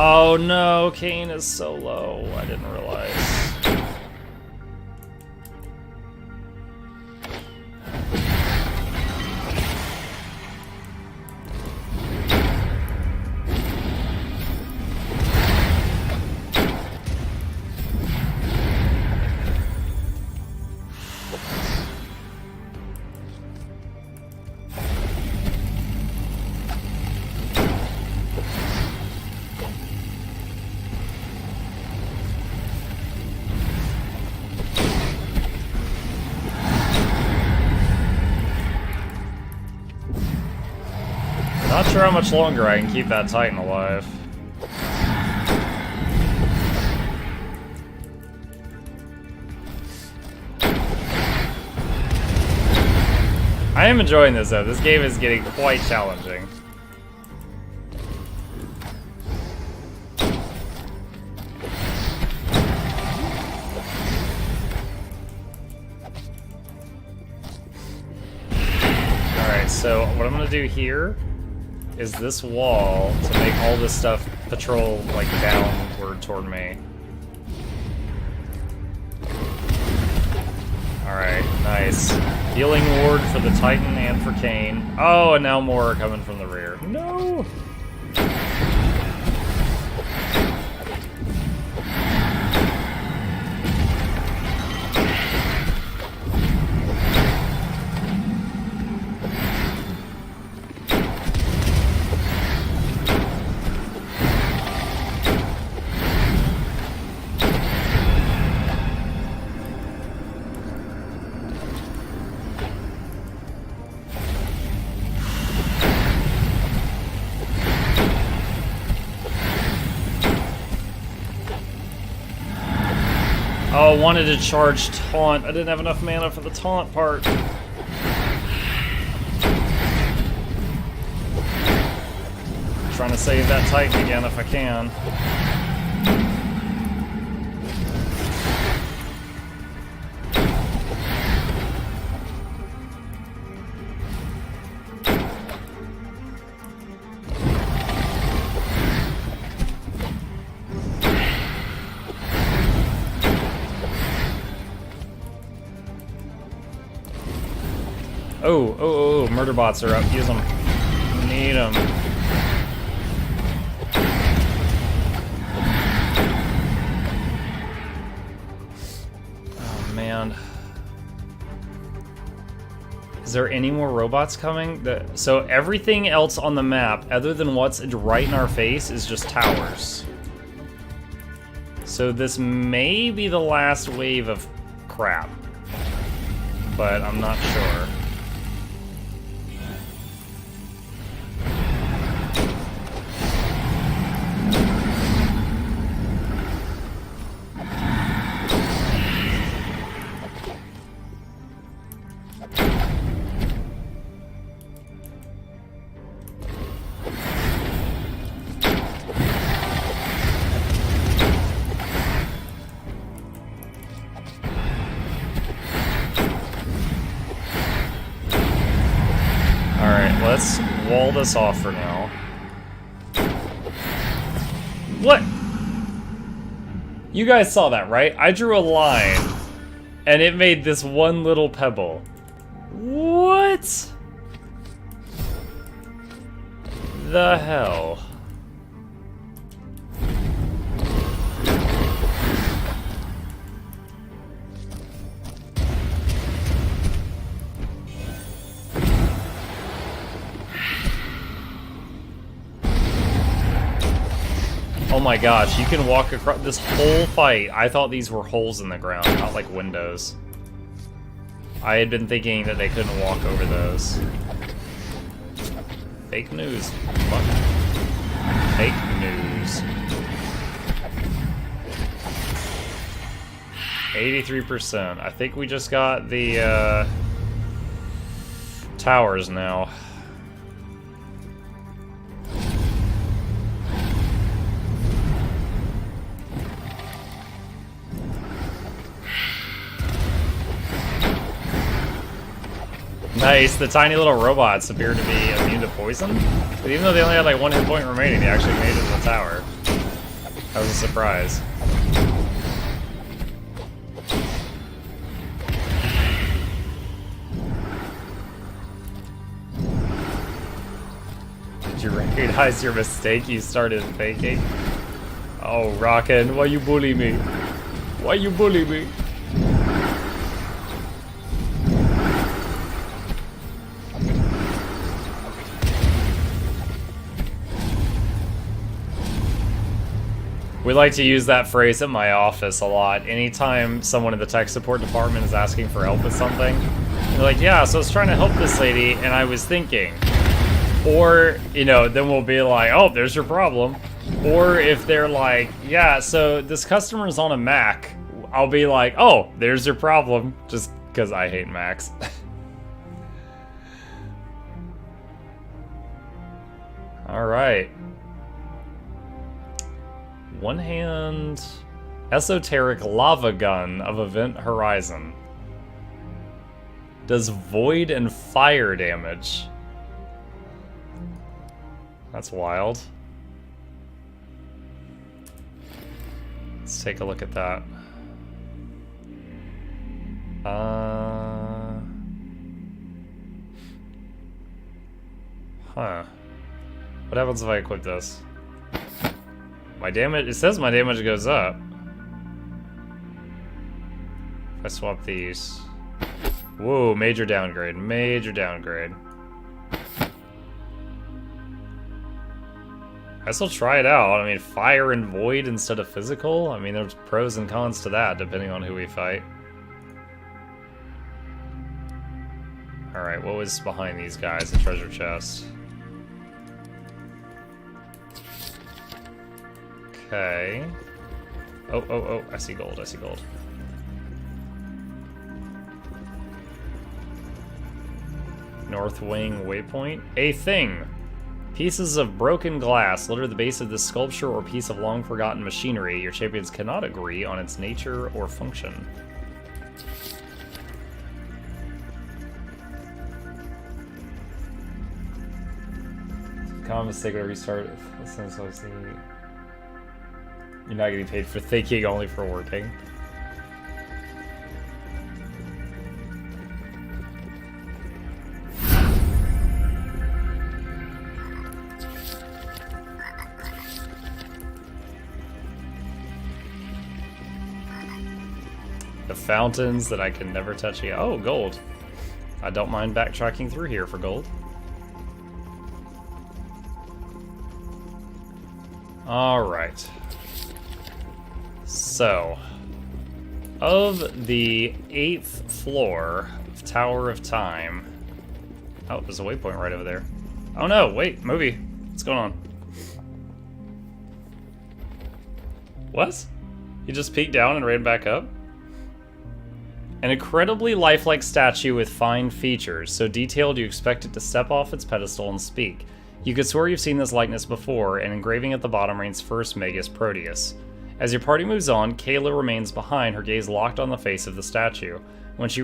Oh no, Kayn is so low. I didn't realize. Not sure how much longer I can keep that Titan alive. I am enjoying this though. This game is getting quite challenging. Alright, so what I'm gonna do here is this wall to make all this stuff patrol like downward toward me. Alright, nice. Healing ward for the Titan and for Kayn. Oh, and now more are coming from the rear. No! Oh, wanted to charge taunt. I didn't have enough mana for the taunt part. Trying to save that Titan again if I can. Oh, murder bots are up. Use them. Need them. Oh, man. Is there any more robots coming? So everything else on the map, other than what's right in our face, is just towers. So this may be the last wave of crap. But I'm not sure. wall this off for now. What? You guys saw that, right? I drew a line, and it made this one little pebble. What? The hell? Oh my gosh, you can walk across this whole fight. I thought these were holes in the ground, not like windows. I had been thinking that they couldn't walk over those. Fake news. What? Fake news. 83%. I think we just got the towers now. Nice, the tiny little robots appear to be immune to poison. But even though they only had like 1 hit point remaining, they actually made it to the tower. That was a surprise. Did you recognize your mistake you started faking? Oh, Rockin', why you bully me? Why you bully me? We like to use that phrase at my office a lot. Anytime someone in the tech support department is asking for help with something, they're like, yeah, so I was trying to help this lady and I was thinking. Or, you know, then we'll be like, oh, there's your problem. Or if they're like, yeah, so this customer's on a Mac, I'll be like, oh, there's your problem. Just because I hate Macs. All right. One hand esoteric lava gun of Event Horizon. Does void and fire damage. That's wild. Let's take a look at that. Huh. What happens if I equip this? My damage, it says my damage goes up. If I swap these. Whoa, major downgrade, major downgrade. I still try it out. I mean, fire and void instead of physical. I mean, there's pros and cons to that depending on who we fight. Alright, what was behind these guys? A treasure chest. Okay. Oh, I see gold, I see gold. North Wing waypoint. A thing! Pieces of broken glass litter the base of this sculpture or piece of long forgotten machinery. Your champions cannot agree on its nature or function. Common mistake when I restart. You're not getting paid for thinking, only for working. The fountains that I can never touch again. Oh, gold. I don't mind backtracking through here for gold. Alright. So, of the 8th floor of Tower of Time... Oh, there's a waypoint right over there. Oh no, wait, movie. What's going on? What? He just peeked down and ran back up? An incredibly lifelike statue with fine features, so detailed you expect it to step off its pedestal and speak. You could swear you've seen this likeness before, and engraving at the bottom reigns First Magus Proteus. As your party moves on, Kayla remains behind, her gaze locked on the face of the statue. When she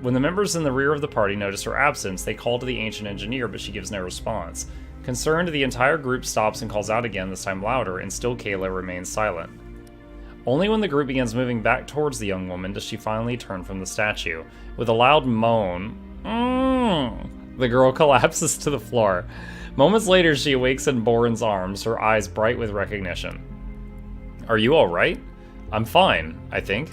When the members in the rear of the party notice her absence, they call to the ancient engineer, but she gives no response. Concerned, the entire group stops and calls out again, this time louder, and still Kayla remains silent. Only when the group begins moving back towards the young woman does she finally turn from the statue. With a loud moan, the girl collapses to the floor. Moments later, she awakes in Boren's arms, her eyes bright with recognition. Are you alright? I'm fine, I think.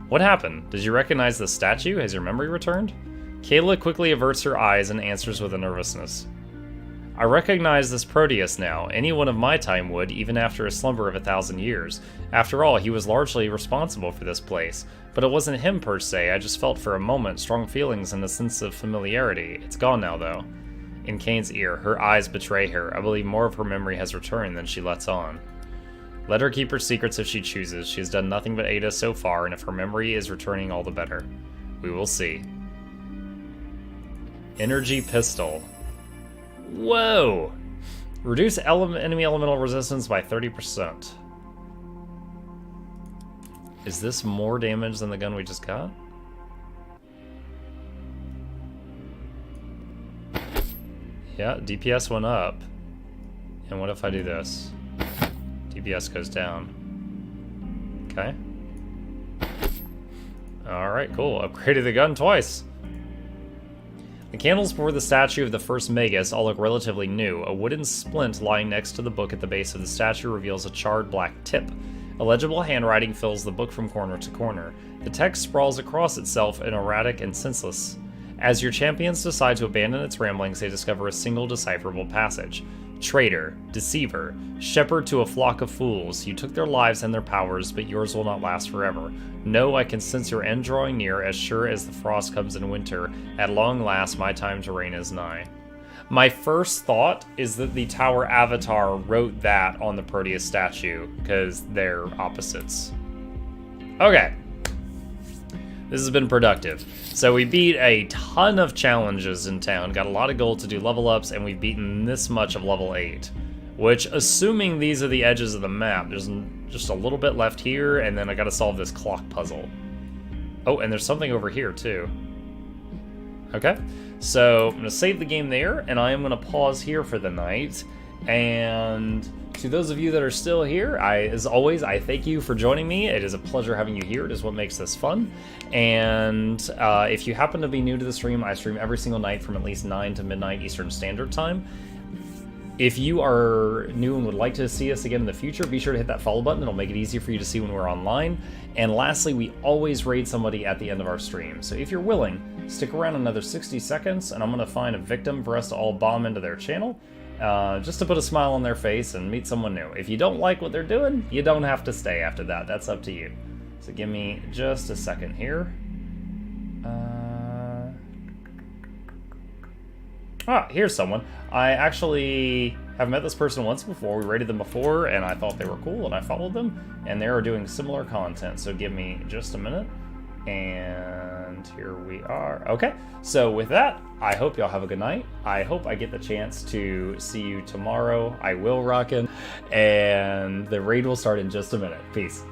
What happened? Did you recognize the statue? Has your memory returned? Kayla quickly averts her eyes and answers with a nervousness. I recognize this Proteus now. Anyone of my time would, even after a slumber of 1,000 years. After all, he was largely responsible for this place. But it wasn't him per se, I just felt for a moment strong feelings and a sense of familiarity. It's gone now, though. In Kane's ear, her eyes betray her. I believe more of her memory has returned than she lets on. Let her keep her secrets if she chooses. She has done nothing but aid us so far, and if her memory is returning, all the better. We will see. Energy Pistol. Whoa! Reduce enemy elemental resistance by 30%. Is this more damage than the gun we just got? Yeah, DPS went up. And what if I do this? DPS goes down. Okay. Alright, cool. Upgraded the gun twice. The candles before the statue of the first Magus all look relatively new. A wooden splint lying next to the book at the base of the statue reveals a charred black tip. Illegible handwriting fills the book from corner to corner. The text sprawls across itself in erratic and senseless. As your champions decide to abandon its ramblings, they discover a single decipherable passage. Traitor, deceiver, shepherd to a flock of fools, you took their lives and their powers, but yours will not last forever. No, I can sense your end drawing near, as sure as the frost comes in winter. At long last, my time to reign is nigh. My first thought is that the Tower Avatar wrote that on the Proteus statue, because they're opposites. Okay. This has been productive. So we beat a ton of challenges in town, got a lot of gold to do level ups, and we've beaten this much of level 8. Which, assuming these are the edges of the map, there's just a little bit left here, and then I gotta solve this clock puzzle. Oh, and there's something over here, too. Okay, so I'm gonna save the game there, and I am gonna pause here for the night. And to those of you that are still here, as always, I thank you for joining me. It is a pleasure having you here. It is what makes this fun. And if you happen to be new to the stream, I stream every single night from at least 9 to midnight Eastern Standard Time. If you are new and would like to see us again in the future, be sure to hit that follow button. It'll make it easier for you to see when we're online. And lastly, we always raid somebody at the end of our stream. So if you're willing, stick around another 60 seconds, and I'm going to find a victim for us to all bomb into their channel. Just to put a smile on their face and meet someone new. If you don't like what they're doing, you don't have to stay after that. That's up to you. So give me just a second here. Here's someone. I actually have met this person once before. We rated them before, and I thought they were cool, and I followed them, and they are doing similar content. So give me just a minute. And here we are. Okay, so with that, I hope y'all have a good night. I hope I get the chance to see you tomorrow. I will, rockin'. And the raid will start in just a minute. Peace.